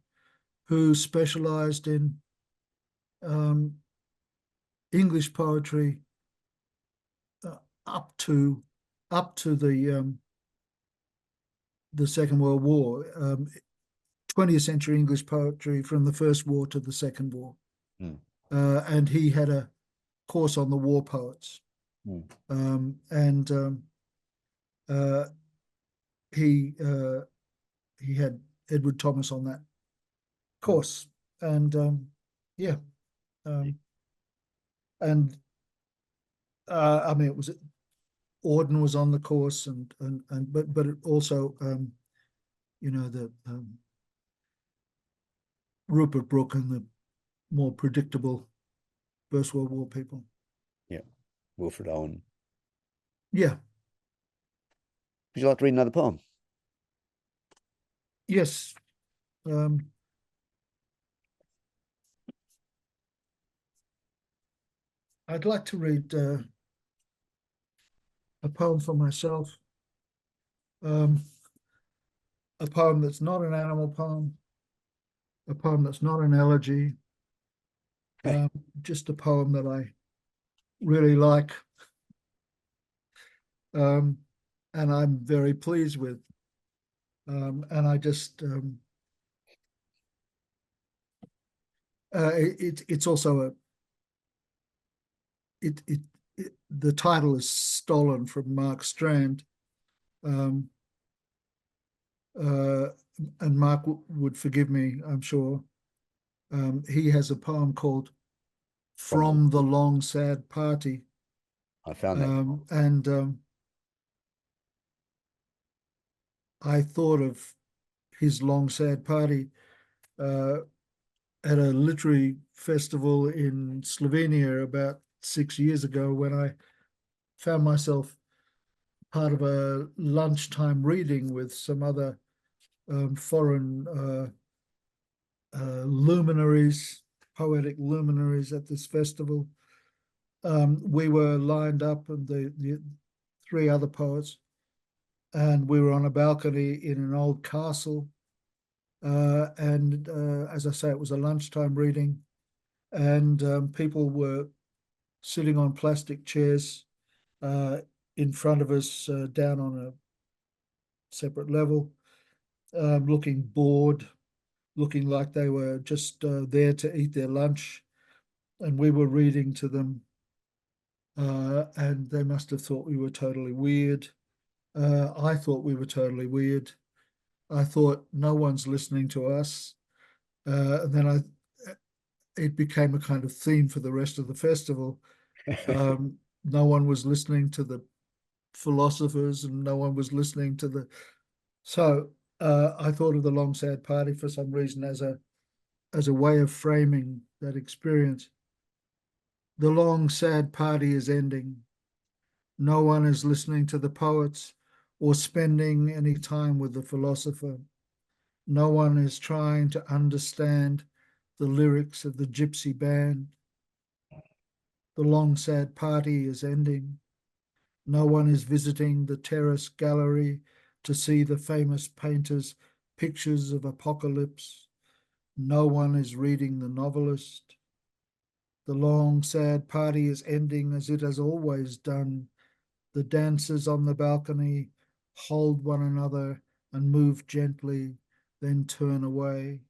who specialized in English poetry up to the Second World War, 20th century English poetry from the First War to the Second War. And he had a course on the war poets. He had Edward Thomas on that course. And I mean, it was Auden was on the course, but it also the Rupert Brooke and the more predictable First World War people. Yeah, Wilfred Owen. Yeah. Would you like to read another poem? Yes. I'd like to read a poem for myself. A poem that's not an animal poem, a poem that's not an elegy, just a poem that I really like, and I'm very pleased with. And I just, it's also the title is stolen from Mark Strand. And Mark would forgive me, I'm sure. He has a poem called From the Long Sad Party. I found that. And I thought of his Long Sad Party at a literary festival in Slovenia about 6 years ago, when I found myself part of a lunchtime reading with some other foreign luminaries, poetic luminaries at this festival. We were lined up, and the three other poets, and we were on a balcony in an old castle. And as I say, it was a lunchtime reading, and people were sitting on plastic chairs in front of us, down on a separate level, looking bored, looking like they were just there to eat their lunch. And we were reading to them, and they must have thought we were totally weird. I thought we were totally weird. I thought no one's listening to us. And then it became a kind of theme for the rest of the festival. No one was listening to the philosophers, and no one was listening to the. So I thought of the Long Sad Party for some reason as a way of framing that experience. The long sad party is ending. No one is listening to the poets or spending any time with the philosopher. No one is trying to understand the lyrics of the gypsy band. The long sad party is ending. No one is visiting the terrace gallery to see the famous painter's pictures of apocalypse. No one is reading the novelist. The long sad party is ending as it has always done. The dancers on the balcony hold one another and move gently, then turn away.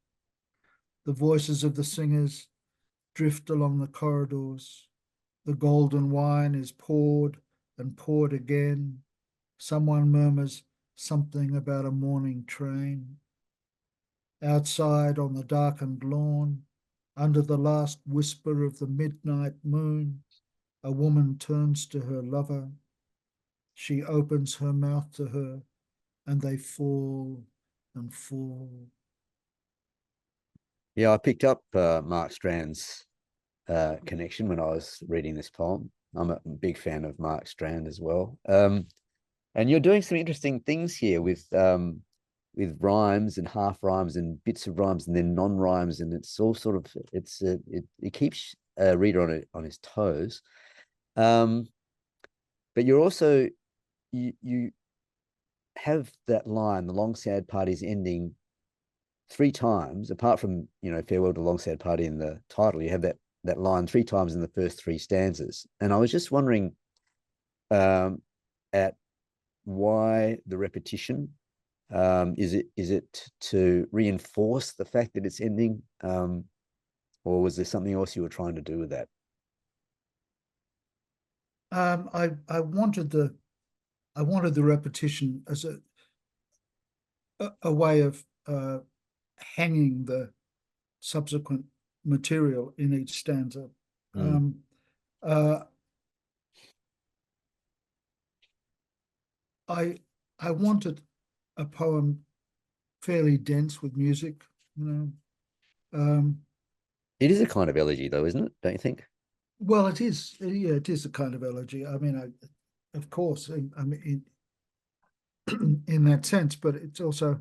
The voices of the singers drift along the corridors. The golden wine is poured and poured again. Someone murmurs something about a morning train. Outside on the darkened lawn, under the last whisper of the midnight moon, a woman turns to her lover. She opens her mouth to her, and they fall and fall. Yeah, I picked up Mark Strand's connection when I was reading this poem. I'm a big fan of Mark Strand as well. And you're doing some interesting things here with rhymes and half rhymes and bits of rhymes and then non-rhymes, and it's all sort of it keeps a reader on his toes. But you're also you have that line, the long sad party's ending, 3 times, apart from farewell to long sad party in the title. You have that line 3 times in the first 3 stanzas, and I was just wondering at why the repetition. Is it to reinforce the fact that it's ending, or was there something else you were trying to do with that? I wanted the repetition as a way of hanging the subsequent material in each stanza. I wanted a poem fairly dense with music, It is a kind of elegy, though, isn't it? Don't you think? Well, it is. Yeah, it is a kind of elegy. I mean, of course, I mean, in that sense, but it's also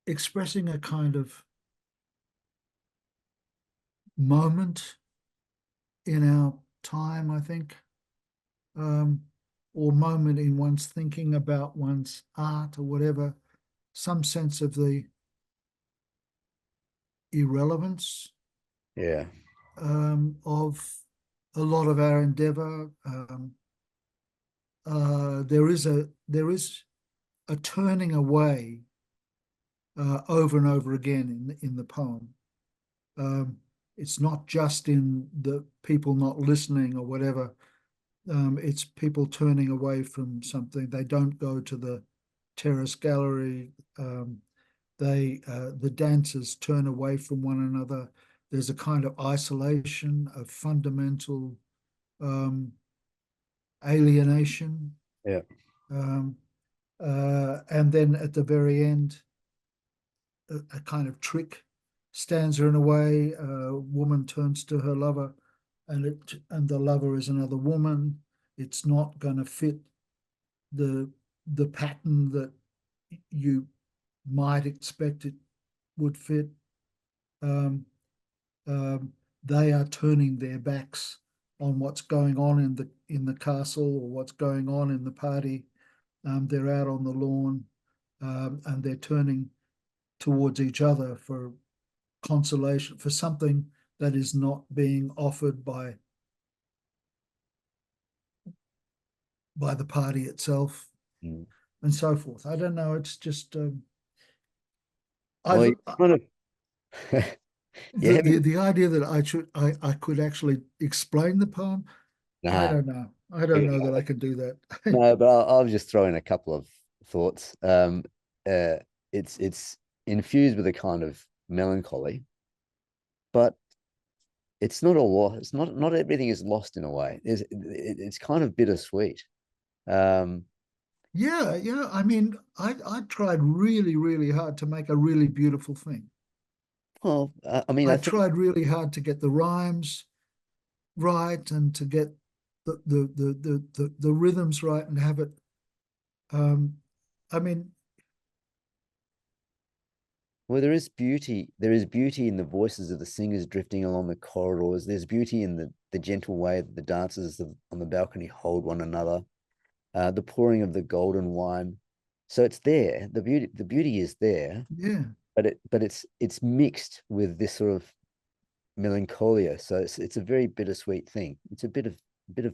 expressing a kind of moment in our time, I think, or moment in one's thinking about one's art or whatever, some sense of the irrelevance of a lot of our endeavor. There is a turning away over and over again in the poem. It's not just in the people not listening or whatever. It's people turning away from something. They don't go to the terrace gallery. The dancers turn away from one another. There's a kind of isolation, of fundamental alienation. Yeah. And then at the very end, a kind of trick stanza in a way. A woman turns to her lover, and the lover is another woman. It's not going to fit the pattern that you might expect it would fit. They are turning their backs on what's going on in the castle or what's going on in the party. They're out on the lawn, and they're turning towards each other for consolation, for something that is not being offered by the party itself, Mm. and so forth. I don't know. It's just Well, kind of, yeah, the idea that I could actually explain the poem. I nah, don't know. I don't know that I can do that. no, but I'll just throw in a couple of thoughts. Uh, it's infused with a kind of melancholy, but it's not all. It's not everything is lost in a way. It's kind of bittersweet. Um, Yeah, yeah. I mean, I tried really, really hard to make a really beautiful thing. well, I mean, I I think tried really hard to get the rhymes right and to get the rhythms right and have it. Um, I mean, well, there is beauty. There is beauty in the voices of the singers drifting along the corridors. There's beauty in the gentle way that the dancers on the balcony hold one another. The pouring of the golden wine. So it's there. The beauty is there, yeah, but it's mixed with this sort of melancholia. So it's a very bittersweet thing. It's a bit of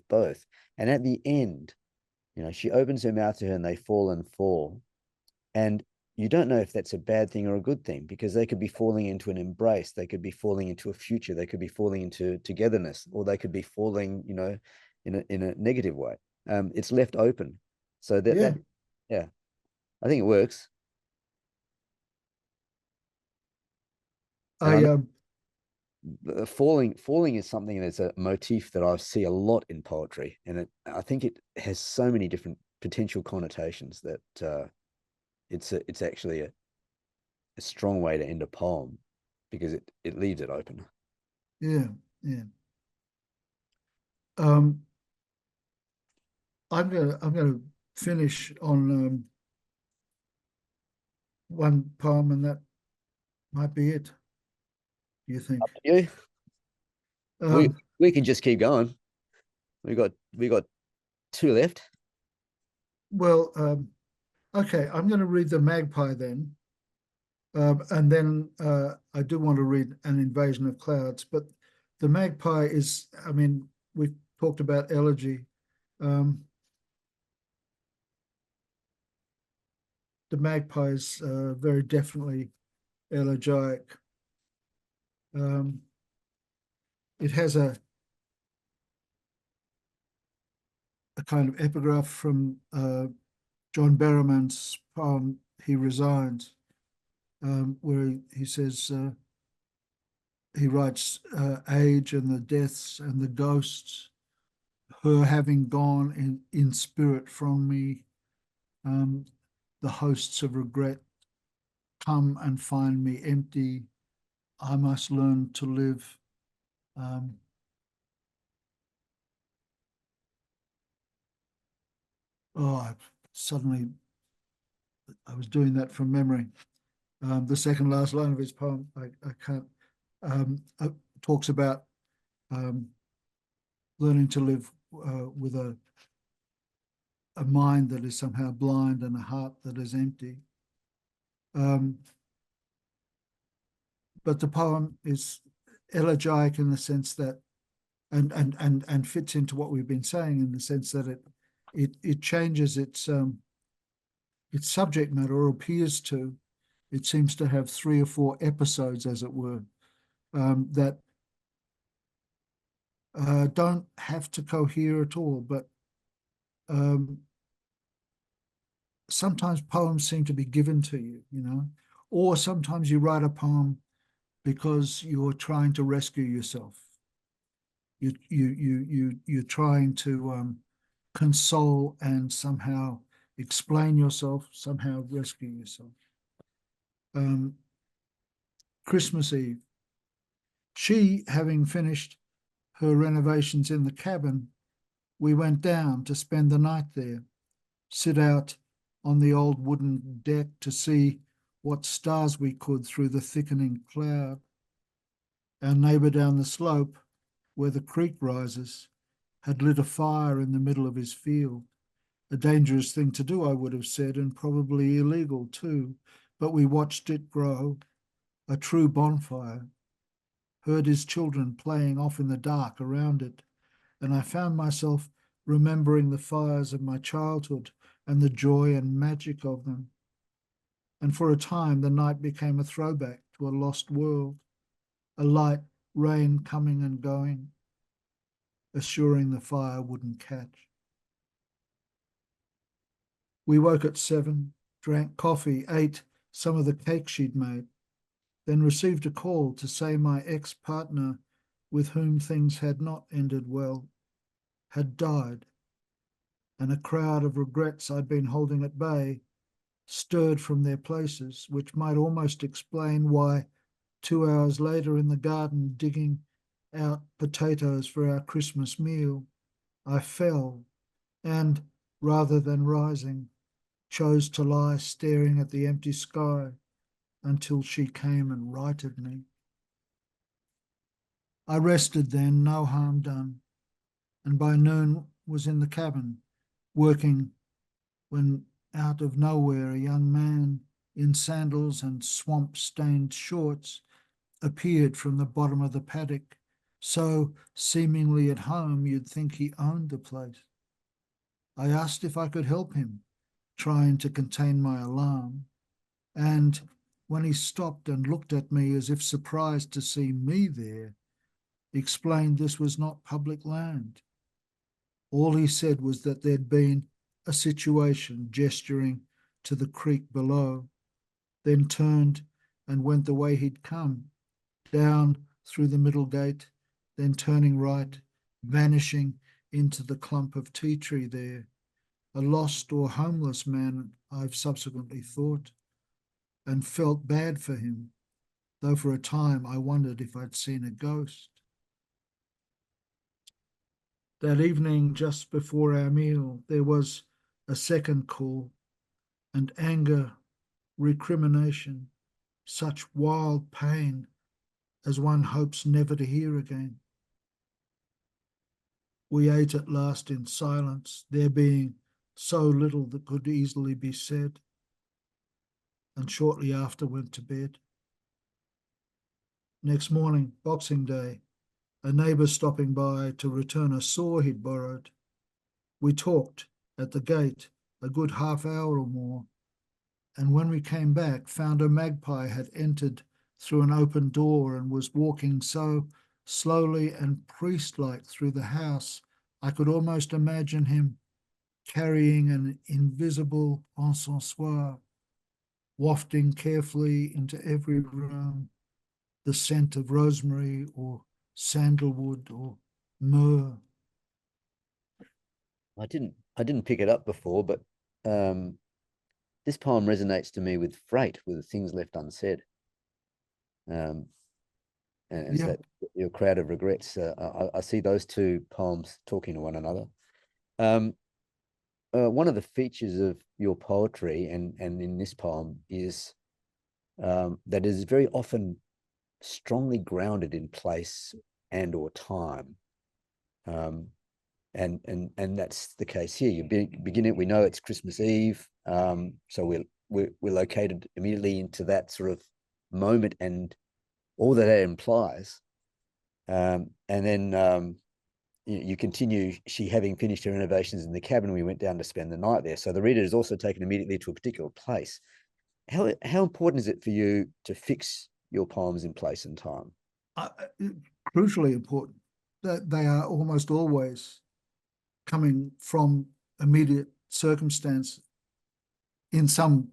both. And at the end, she opens her mouth to her and they fall and fall. And you don't know if that's a bad thing or a good thing, because they could be falling into an embrace, they could be falling into a future, they could be falling into togetherness, or they could be falling, in a negative way. It's left open. So yeah. yeah, I think it works. And I I know falling is something that's a motif that I see a lot in poetry, and I think it has so many different potential connotations that it's actually a strong way to end a poem, because it leaves it open. yeah, yeah. Um, I'm gonna finish on one poem, and that might be it. Do you think? Up to you. We Um, we can just keep going. We got two left. well, okay. I'm going to read the Magpie then, and then I do want to read An Invasion of Clouds. But the Magpie is, I mean, we've talked about elegy. Um, the Magpie is very definitely elegiac. Um, it has a kind of epigraph from John Berriman's poem "He Resigns," where he says, he writes, age and the deaths and the ghosts, her having gone in spirit from me, um, the hosts of regret come and find me empty. I must learn to live. Um, I suddenly, I was doing that from memory. The second last line of his poem, I can't, talks about um, learning to live with a mind that is somehow blind and a heart that is empty. Um, but the poem is elegiac in the sense that, and fits into what we've been saying, in the sense that it changes its subject matter, or appears to. It seems to have 3 or 4 episodes, as it were, that don't have to cohere at all, but um, sometimes poems seem to be given to you, or sometimes you write a poem because you're trying to rescue yourself. You're trying to console and somehow explain yourself, somehow rescue yourself. Um, Christmas Eve. She, having finished her renovations in the cabin, we went down to spend the night there, sit out on the old wooden deck to see what stars we could through the thickening cloud. Our neighbour down the slope, where the creek rises, had lit a fire in the middle of his field. A dangerous thing to do, I would have said, and probably illegal too, but we watched it grow, a true bonfire, heard his children playing off in the dark around it, and I found myself remembering the fires of my childhood and the joy and magic of them. And for a time, the night became a throwback to a lost world, a light rain coming and going, assuring the fire wouldn't catch. We woke at 7, drank coffee, ate some of the cake she'd made, then received a call to say my ex-partner, with whom things had not ended well, had died, and a crowd of regrets I'd been holding at bay stirred from their places, which might almost explain why 2 hours later in the garden, digging out potatoes for our Christmas meal, I fell and, rather than rising, chose to lie staring at the empty sky until she came and righted me. I rested then, no harm done, and by noon was in the cabin, working, when out of nowhere a young man in sandals and swamp-stained shorts appeared from the bottom of the paddock, so seemingly at home you'd think he owned the place. I asked if I could help him, trying to contain my alarm, and when he stopped and looked at me as if surprised to see me there, explained this was not public land. All he said was that there'd been a situation, gesturing to the creek below, then turned and went the way he'd come, down through the middle gate, then turning right, vanishing into the clump of tea tree there. A lost or homeless man, I've subsequently thought, and felt bad for him, though for a time I wondered if I'd seen a ghost. That evening, just before our meal, there was a second call, and anger, recrimination, such wild pain as one hopes never to hear again. We ate at last in silence, there being so little that could easily be said, and shortly after went to bed. Next morning, Boxing Day, a neighbour stopping by to return a saw he'd borrowed. We talked at the gate a good half hour or more, and when we came back, found a magpie had entered through an open door and was walking so slowly and priest-like through the house, I could almost imagine him carrying an invisible encensoir, wafting carefully into every room the scent of rosemary or sandalwood or myrrh. I didn't pick it up before, but this poem resonates to me with freight, with the things left unsaid. And Yeah. that your crowd of regrets. I see those two poems talking to one another. One of the features of your poetry and in this poem is that it is very often strongly grounded in place and or time. And that's the case here. You begin it. We know it's Christmas Eve, so we're located immediately into that sort of moment and all that implies. And then you continue. She having finished her renovations in the cabin, we went down to spend the night there. So the reader is also taken immediately to a particular place. How important is it for you to fix your poems in place and time? Crucially important. That they are almost always coming from immediate circumstance in some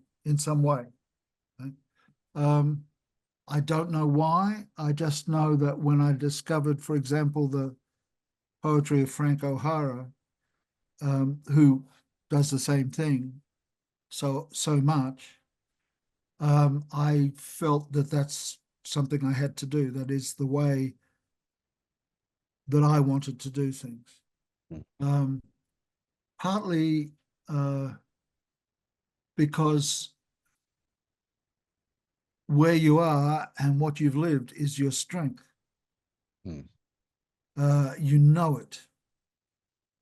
way. Right? I don't know why. I just know that when I discovered, for example, the poetry of Frank O'Hara, who does the same thing so much, I felt that that's something I had to do. That is the way that I wanted to do things. Partly because where you are and what you've lived is your strength. You know it.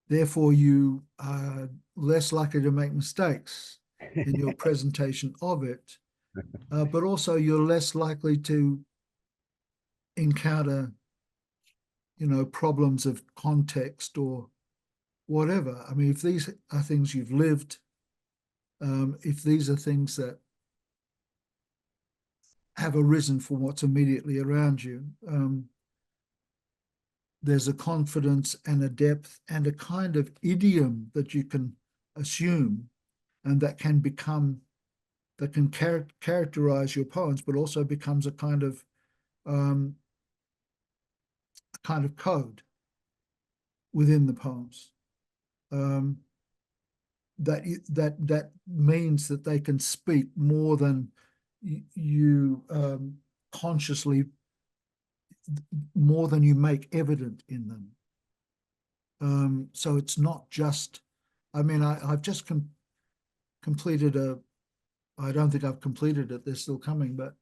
Therefore, you are less likely to make mistakes in your presentation of it, but also you're less likely to encounter, problems of context or whatever. I mean, if these are things you've lived, if these are things that have arisen from what's immediately around you, there's a confidence and a depth and a kind of idiom that you can assume and that can characterize your poems, but also becomes a kind of code within the poems. That means that they can speak more than you consciously, more than you make evident in them. So it's not just, I mean, I've just completed I don't think I've completed it, they're still coming, but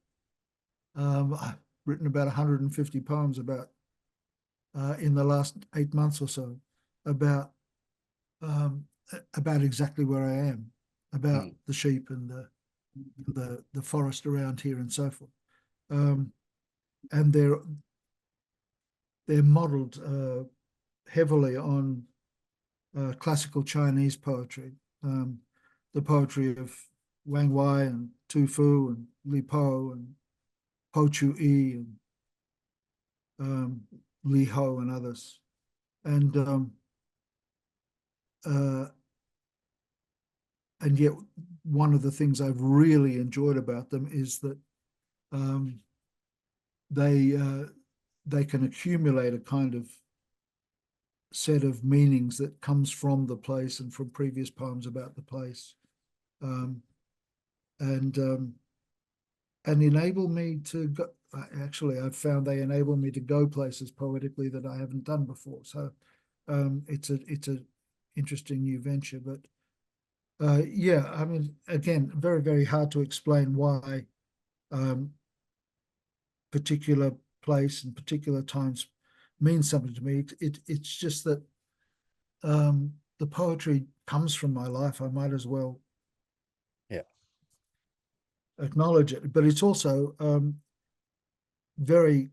I've written about 150 poems about, in the last 8 months or so, about exactly where I am, about the sheep and the forest around here and so forth. And they're modeled heavily on classical Chinese poetry, the poetry of Wang Wai and Tu Fu and Li Po and Po Chu Yi and Li Ho and others. And yet one of the things I've really enjoyed about them is that they can accumulate a kind of set of meanings that comes from the place and from previous poems about the place, and enable me to go. Actually, I've found they enable me to go places poetically that I haven't done before. So it's a interesting new venture. But yeah, I mean, again, very, very hard to explain why particular place and particular times means something to me. It's just that the poetry comes from my life. I might as well acknowledge it. But it's also very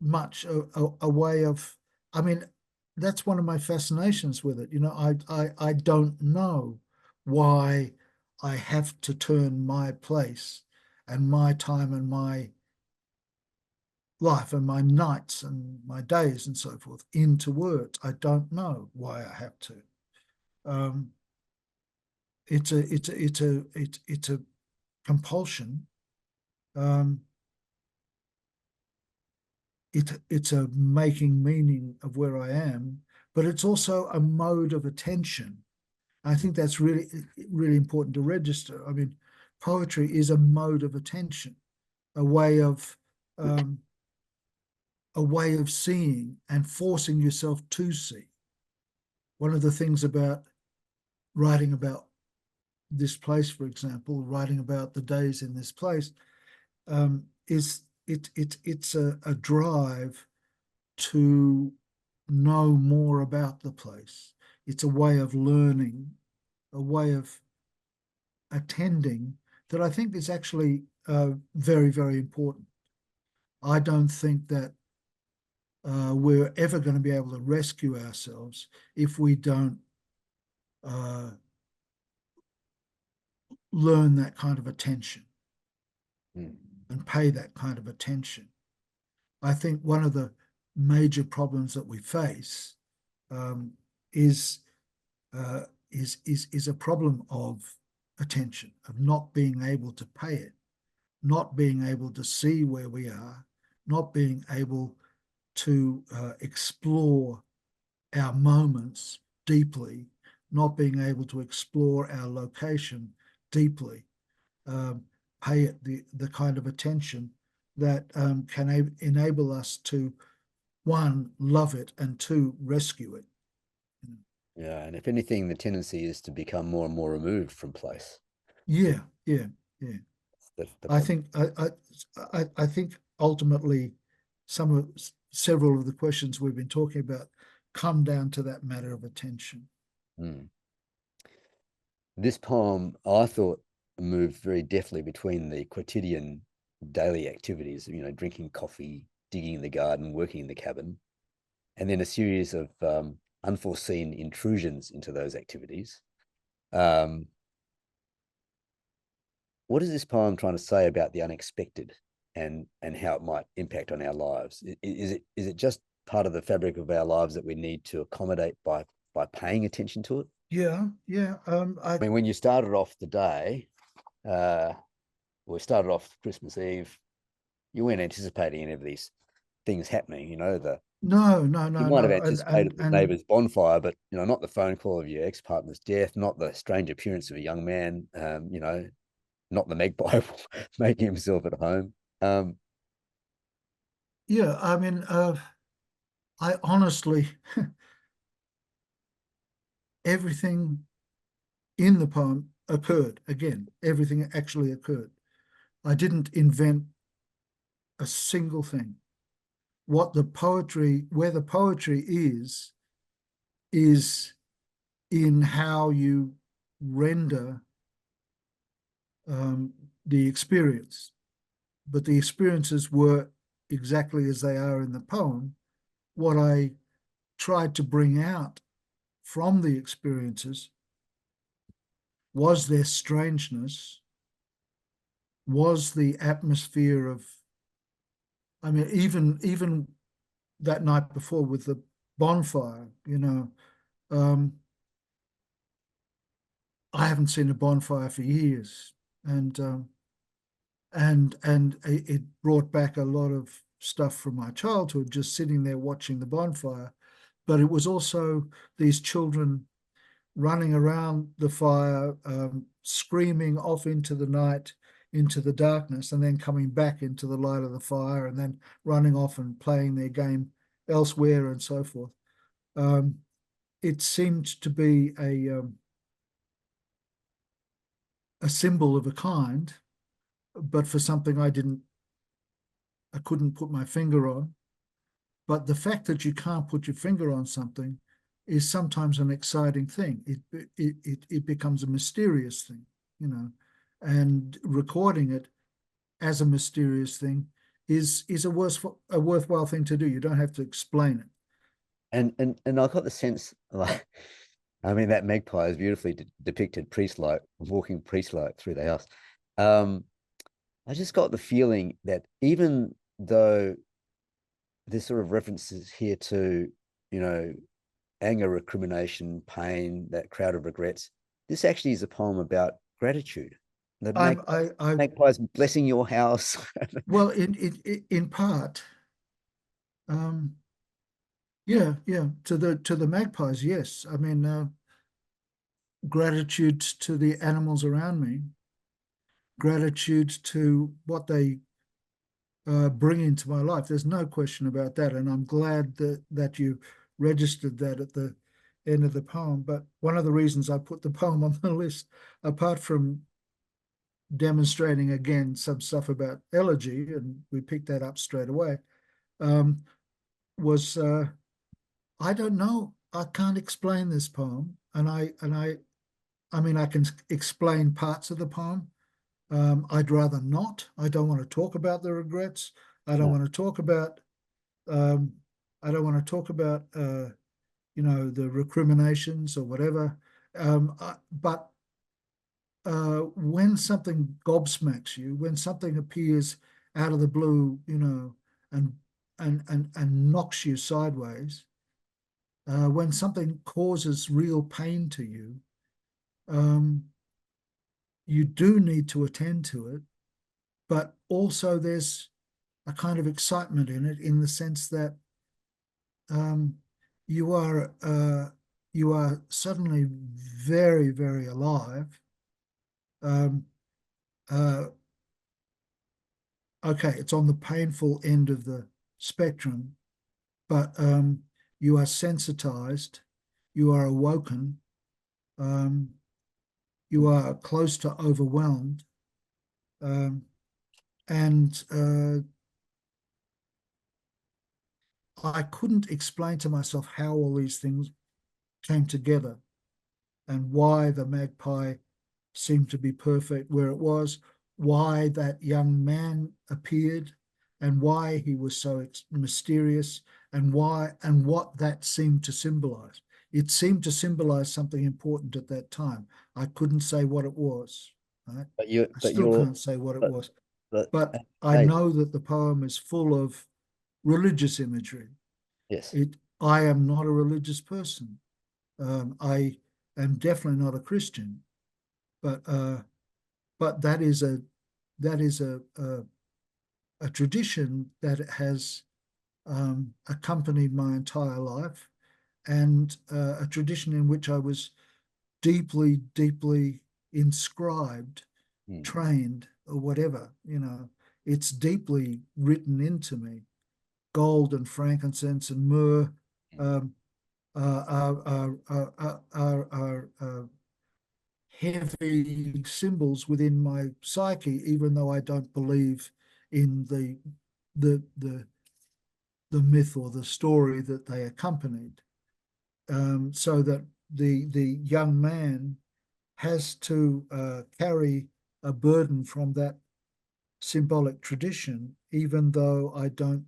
much a way of, I mean, that's one of my fascinations with it. I don't know why I have to turn my place and my time and my life and my nights and my days and so forth into words. I don't know why I have to. It's a compulsion. It's a making meaning of where I am, but it's also a mode of attention. I think that's really, really important to register. I mean, poetry is a mode of attention, a way of seeing and forcing yourself to see. One of the things about writing about this place, for example, writing about the days in this place, is it's a drive to know more about the place. It's a way of learning, a way of attending that I think is actually very, very important. I don't think that we're ever going to be able to rescue ourselves if we don't learn that kind of attention and pay that kind of attention. I think one of the major problems that we face is a problem of attention, of not being able to pay it, not being able to see where we are, not being able to explore our moments deeply, not being able to explore our location deeply, pay it the kind of attention that can enable us to, one, love it, and two, rescue it. Yeah, and if anything, the tendency is to become more and more removed from place. Yeah. The I think I think ultimately several of the questions we've been talking about come down to that matter of attention. This poem, I thought, moved very deftly between the quotidian daily activities, drinking coffee, digging in the garden, working in the cabin, and then a series of unforeseen intrusions into those activities. What is this poem trying to say about the unexpected and how it might impact on our lives? Is it just part of the fabric of our lives that we need to accommodate by paying attention to it? Yeah. I mean, when you started off the day, we started off Christmas Eve, you weren't anticipating any of these things happening, you No. might have anticipated the And neighbor's bonfire, but not the phone call of your ex-partner's death, not the strange appearance of a young man, not the magpie making himself at home. yeah, I mean, I honestly, everything in the poem occurred. Again, everything actually occurred. I didn't invent a single thing. Where the poetry is in how you render the experience. But the experiences were exactly as they are in the poem. What I tried to bring out from the experiences was their strangeness, was the atmosphere of, I mean, even that night before with the bonfire, I haven't seen a bonfire for years, and it brought back a lot of stuff from my childhood, just sitting there watching the bonfire. But it was also these children running around the fire, screaming off into the night, into the darkness, and then coming back into the light of the fire, and then running off and playing their game elsewhere, and so forth. It seemed to be a symbol of a kind, but for something I couldn't put my finger on. But the fact that you can't put your finger on something is sometimes an exciting thing. It becomes a mysterious thing, and recording it as a mysterious thing is a worthwhile thing to do. You don't have to explain it. And I got the sense, like, I mean, that magpie is beautifully depicted, priest-like, walking priest-like through the house. I just got the feeling that even though there's sort of references here to, anger, recrimination, pain, that crowd of regrets, this actually is a poem about gratitude. The magpie's blessing your house. Well, in part, yeah, to the magpies, yes. I mean, gratitude to the animals around me, gratitude to what they bring into my life. There's no question about that, and I'm glad that you registered that at the end of the poem. But one of the reasons I put the poem on the list, apart from demonstrating again some stuff about elegy, and we picked that up straight away, was I don't know. I can't explain this poem, and I mean, I can explain parts of the poem. I'd rather not. I don't want to talk about the regrets. I don't want to talk about. I don't want to talk about. The recriminations or whatever. But when something gobsmacks you, when something appears out of the blue, and knocks you sideways, when something causes real pain to you, you do need to attend to it, but also there's a kind of excitement in it, in the sense that you are suddenly very, very alive. okay, it's on the painful end of the spectrum, but you are sensitized, you are awoken, you are close to overwhelmed, and I couldn't explain to myself how all these things came together and why the magpie seemed to be perfect where it was, why that young man appeared, and why he was so mysterious, and what that seemed to symbolize. It seemed to symbolize something important at that time. I couldn't say what it was. Right? I still can't say what it was. But I know that the poem is full of religious imagery. Yes. I am not a religious person. I am definitely not a Christian, but that is a tradition that has accompanied my entire life, and a tradition in which I was deeply, deeply inscribed, trained, or whatever. You know, it's deeply written into me. Gold and frankincense and myrrh are heavy symbols within my psyche, even though I don't believe in the myth or the story that they accompanied. So that the young man has to carry a burden from that symbolic tradition, even though I don't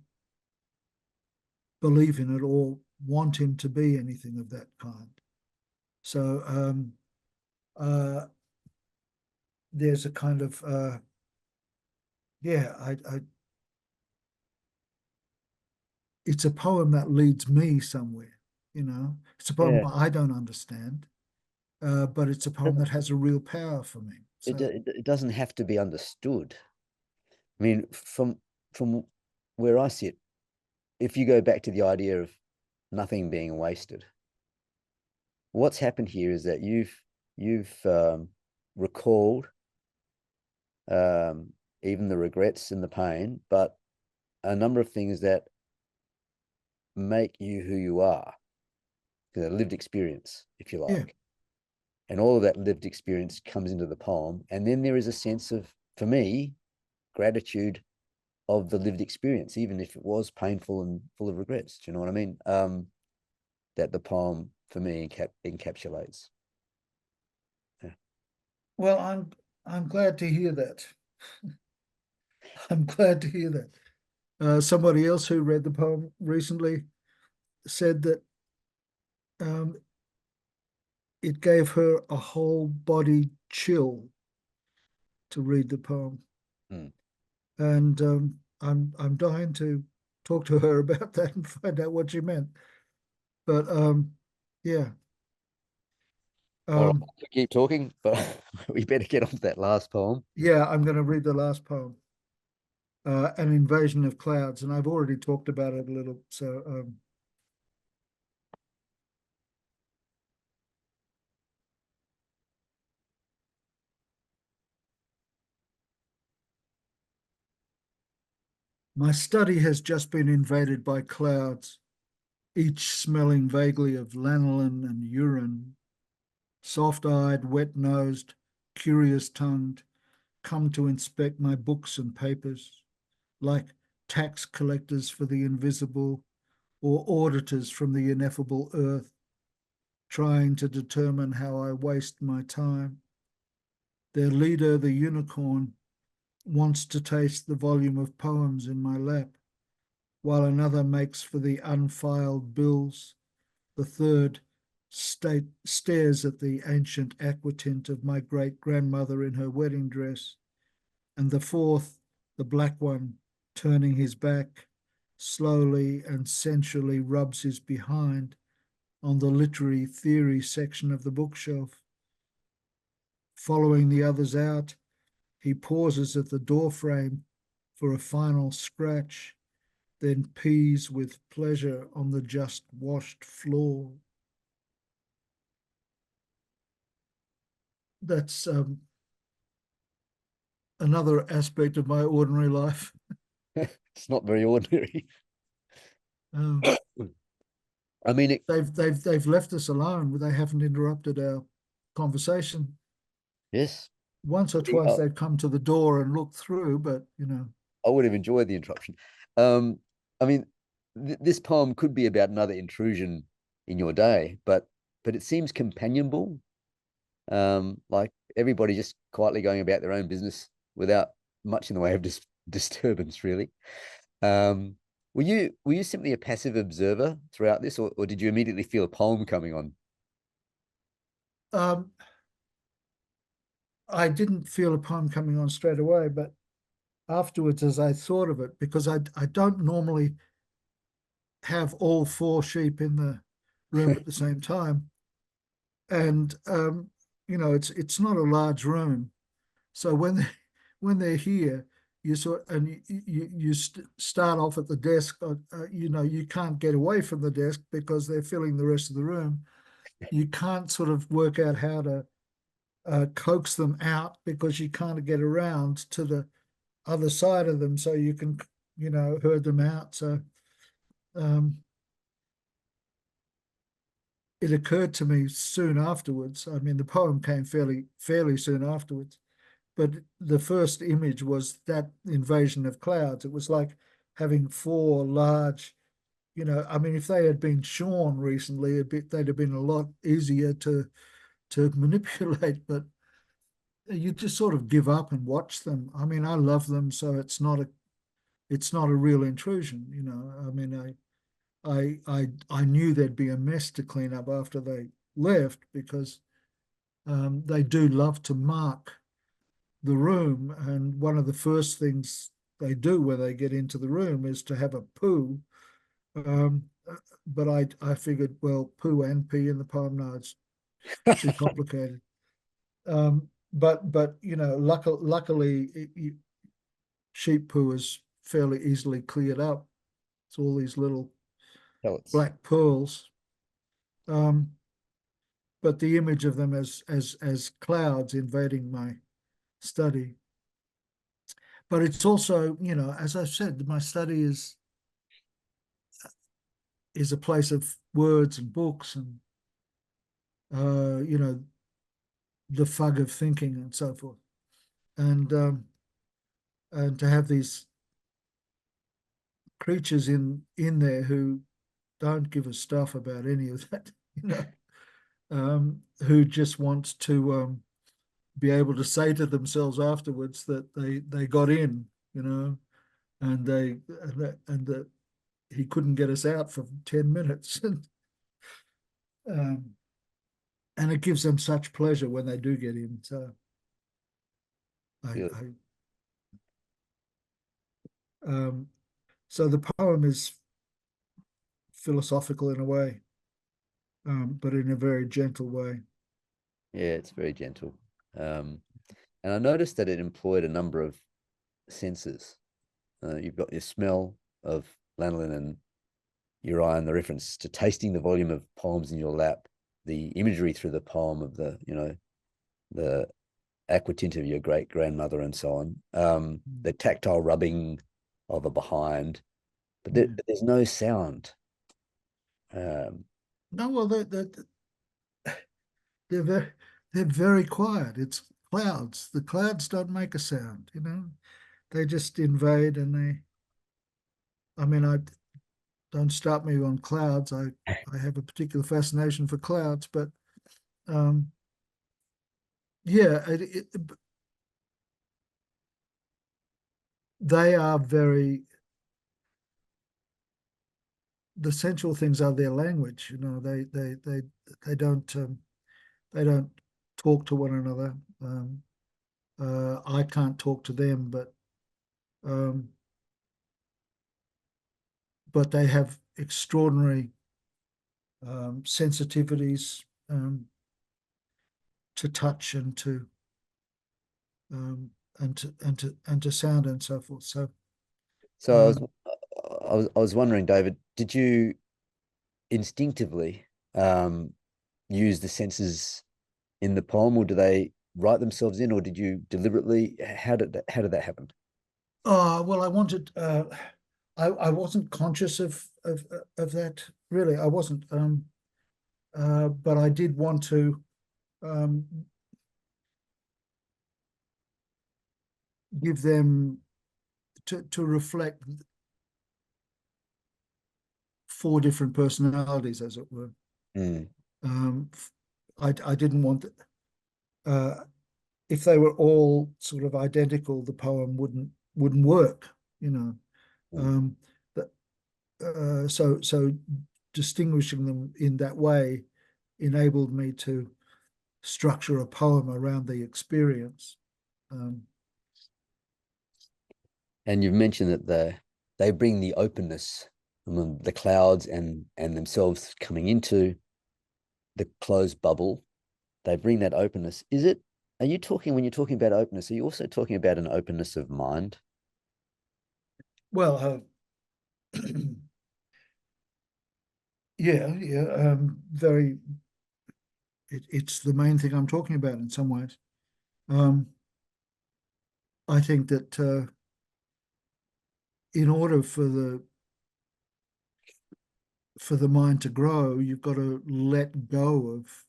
believe in it or want him to be anything of that kind. So there's a kind of it's a poem that leads me somewhere. You know, it's a poem I don't understand, but it's a poem that has a real power for me. So, it doesn't have to be understood. I mean, from where I sit, if you go back to the idea of nothing being wasted, what's happened here is that you've recalled even the regrets and the pain, but a number of things that make you who you are, the lived experience, if you like. yeah. And all of that lived experience comes into the poem. And then there is a sense of, for me, gratitude of the lived experience, even if it was painful and full of regrets. Do you know what I mean? That the poem, for me, encapsulates. Yeah. Well, I'm glad to hear that. I'm glad to hear that. Somebody else who read the poem recently said that it gave her a whole body chill to read the poem. And I'm dying to talk to her about that and find out what she meant. But yeah. All right, keep talking, but we better get on to that last poem. Yeah, I'm going to read the last poem, An Invasion of Clouds, and I've already talked about it a little. So my study has just been invaded by clouds, each smelling vaguely of lanolin and urine. Soft-eyed, wet-nosed, curious-tongued, come to inspect my books and papers, like tax collectors for the invisible or auditors from the ineffable earth, trying to determine how I waste my time. Their leader, the unicorn, wants to taste the volume of poems in my lap, while another makes for the unfiled bills. The third stares at the ancient aquatint of my great-grandmother in her wedding dress, and the fourth, the black one, turning his back, slowly and sensually rubs his behind on the literary theory section of the bookshelf. Following the others out, he pauses at the doorframe for a final scratch, then pees with pleasure on the just washed floor. That's another aspect of my ordinary life. It's not very ordinary. Um, I mean, they've left us alone. They haven't interrupted our conversation. yes. Once or twice they've come to the door and looked through, but I would have enjoyed the interruption. Um, I mean, this poem could be about another intrusion in your day, but it seems companionable. Like everybody just quietly going about their own business without much in the way of disturbance, really. Um, were you simply a passive observer throughout this, or did you immediately feel a poem coming on? um, I didn't feel a poem coming on straight away, but afterwards, as I thought of it, because I don't normally have all four sheep in the room at the same time, and it's not a large room, so when they're here, you sort and you start off at the desk. You can't get away from the desk because they're filling the rest of the room. You can't sort of work out how to coax them out because you can't get around to the other side of them so you can herd them out. So um, it occurred to me soon afterwards. I mean, the poem came fairly soon afterwards, but the first image was that invasion of clouds. It was like having four large, I mean, if they had been shorn recently, they'd have been a lot easier to manipulate, but you just sort of give up and watch them. I mean, I love them, so it's not a real intrusion. I mean, I knew there'd be a mess to clean up after they left because they do love to mark the room, and one of the first things they do when they get into the room is to have a poo. Um, but I figured, well, poo and pee in the poem, no, it's too complicated. But luckily, sheep poo is fairly easily cleared up. It's all these little Pellets. black pearls. Um, but the image of them as clouds invading my study. But it's also, as I said, my study is a place of words and books and the fug of thinking and so forth. And to have these creatures in there who don't give a stuff about any of that, who just want to be able to say to themselves afterwards that they got in, and that he couldn't get us out for 10 minutes. um, and it gives them such pleasure when they do get in. So I, Yeah. I so the poem is philosophical in a way, but in a very gentle way. Yeah, it's very gentle. Um, and I noticed that it employed a number of senses. You've got your smell of lanolin and uriah, and the reference to tasting the volume of poems in your lap, the imagery through the poem of the aquatint of your great grandmother and so on, the tactile rubbing of a behind, but there's no sound. No, well, they're very they're very quiet. It's clouds. The clouds don't make a sound. They just invade, and I mean, I don't start me on clouds. I have a particular fascination for clouds, but um, yeah, they are very. The central things are their language. They don't talk to one another. I can't talk to them, um, but they have extraordinary sensitivities to touch um, and to sound and so forth. So Um, I was wondering, David, did you instinctively use the senses in the poem, or do they write themselves in, or did you deliberately? How did that happen? Well, I wasn't conscious of that, really. I wasn't. But I did want to give them to reflect four different personalities, as it were. I didn't want if they were all sort of identical, the poem wouldn't work, you know. So distinguishing them in that way enabled me to structure a poem around the experience. And you've mentioned that they bring the openness, the clouds and themselves coming into the closed bubble. They bring that openness. Are you talking, when you're talking about openness, are you also talking about an openness of mind? Well, yeah, very. It's the main thing I'm talking about in some ways. I think that in order for the mind to grow, you've got to let go of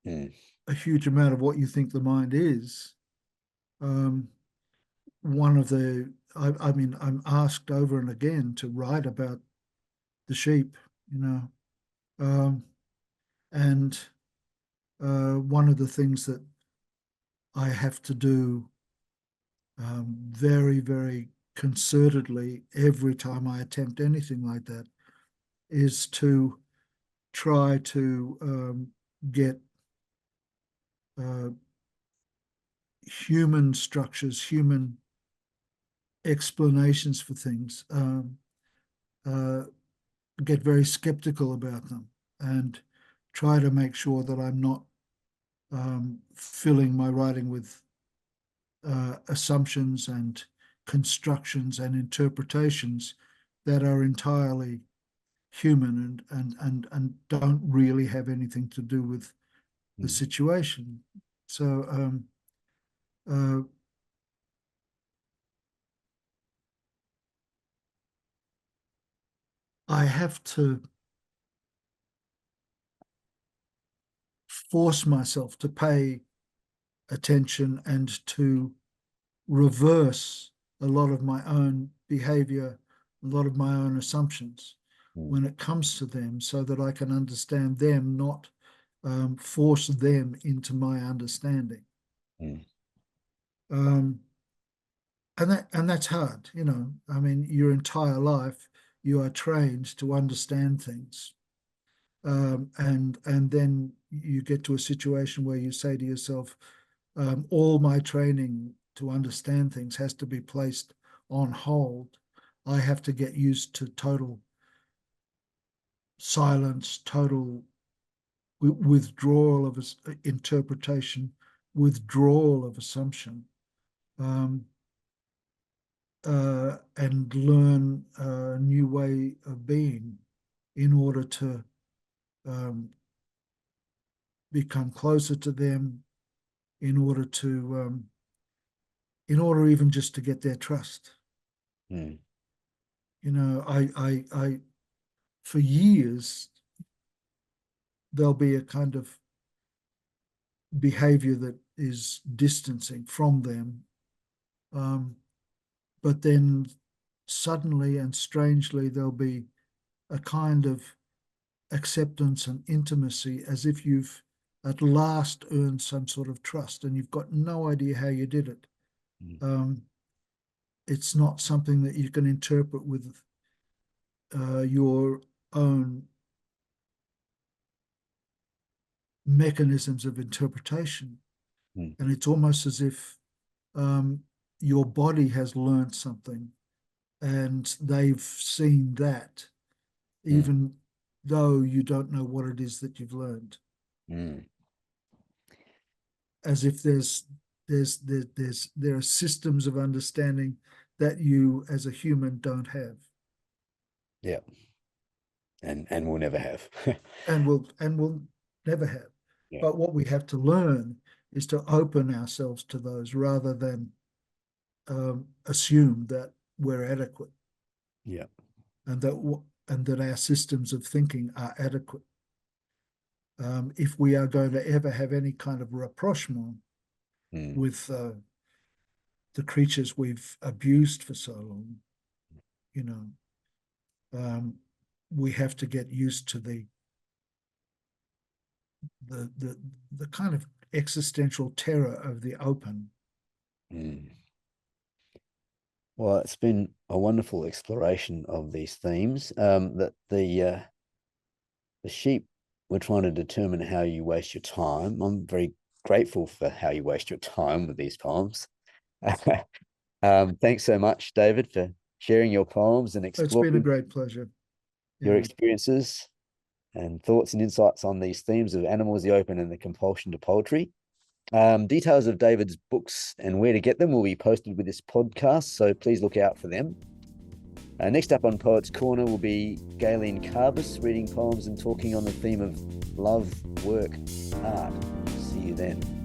a huge amount of what you think the mind is. One of the, I mean, I'm asked over and again to write about the sheep, you know, and one of the things that I have to do very, very concertedly every time I attempt anything like that is to try to get human structures, human explanations for things, get very skeptical about them, and try to make sure that I'm not filling my writing with assumptions and constructions and interpretations that are entirely human and don't really have anything to do with the situation. So I have to force myself to pay attention and to reverse a lot of my own behavior, a lot of my own assumptions when it comes to them, so that I can understand them, not force them into my understanding. And that's hard, you know. I mean, your entire life you are trained to understand things, and then you get to a situation where you say to yourself, all my training to understand things has to be placed on hold. I have to get used to total silence, total withdrawal of interpretation, withdrawal of assumption, and learn a new way of being in order to become closer to them, in order even just to get their trust. You know, I for years there'll be a kind of behavior that is distancing from them, but then suddenly and strangely there'll be a kind of acceptance and intimacy, as if you've at last earned some sort of trust, and you've got no idea how you did it. It's not something that you can interpret with your own mechanisms of interpretation. And it's almost as if your body has learned something and they've seen that, even though you don't know what it is that you've learned. As if there are systems of understanding that you as a human don't have. Yeah. And we'll never have. and we'll never have. Yeah. But what we have to learn is to open ourselves to those rather than assume that we're adequate. Yeah. And that our systems of thinking are adequate. If we are going to ever have any kind of rapprochement with the creatures we've abused for so long, we have to get used to the kind of existential terror of the open. Well, it's been a wonderful exploration of these themes. That the sheep, we're trying to determine how you waste your time. I'm very grateful for how you waste your time with these poems. Thanks so much, David, for sharing your poems and exploring. It's been a great pleasure. Your experiences and thoughts and insights on these themes of animals, the open, and the compulsion to poetry. Details of David's books and where to get them will be posted with this podcast, so please look out for them. Next up on Poets Corner will be Galen Carbis reading poems and talking on the theme of love, work, art. See you then.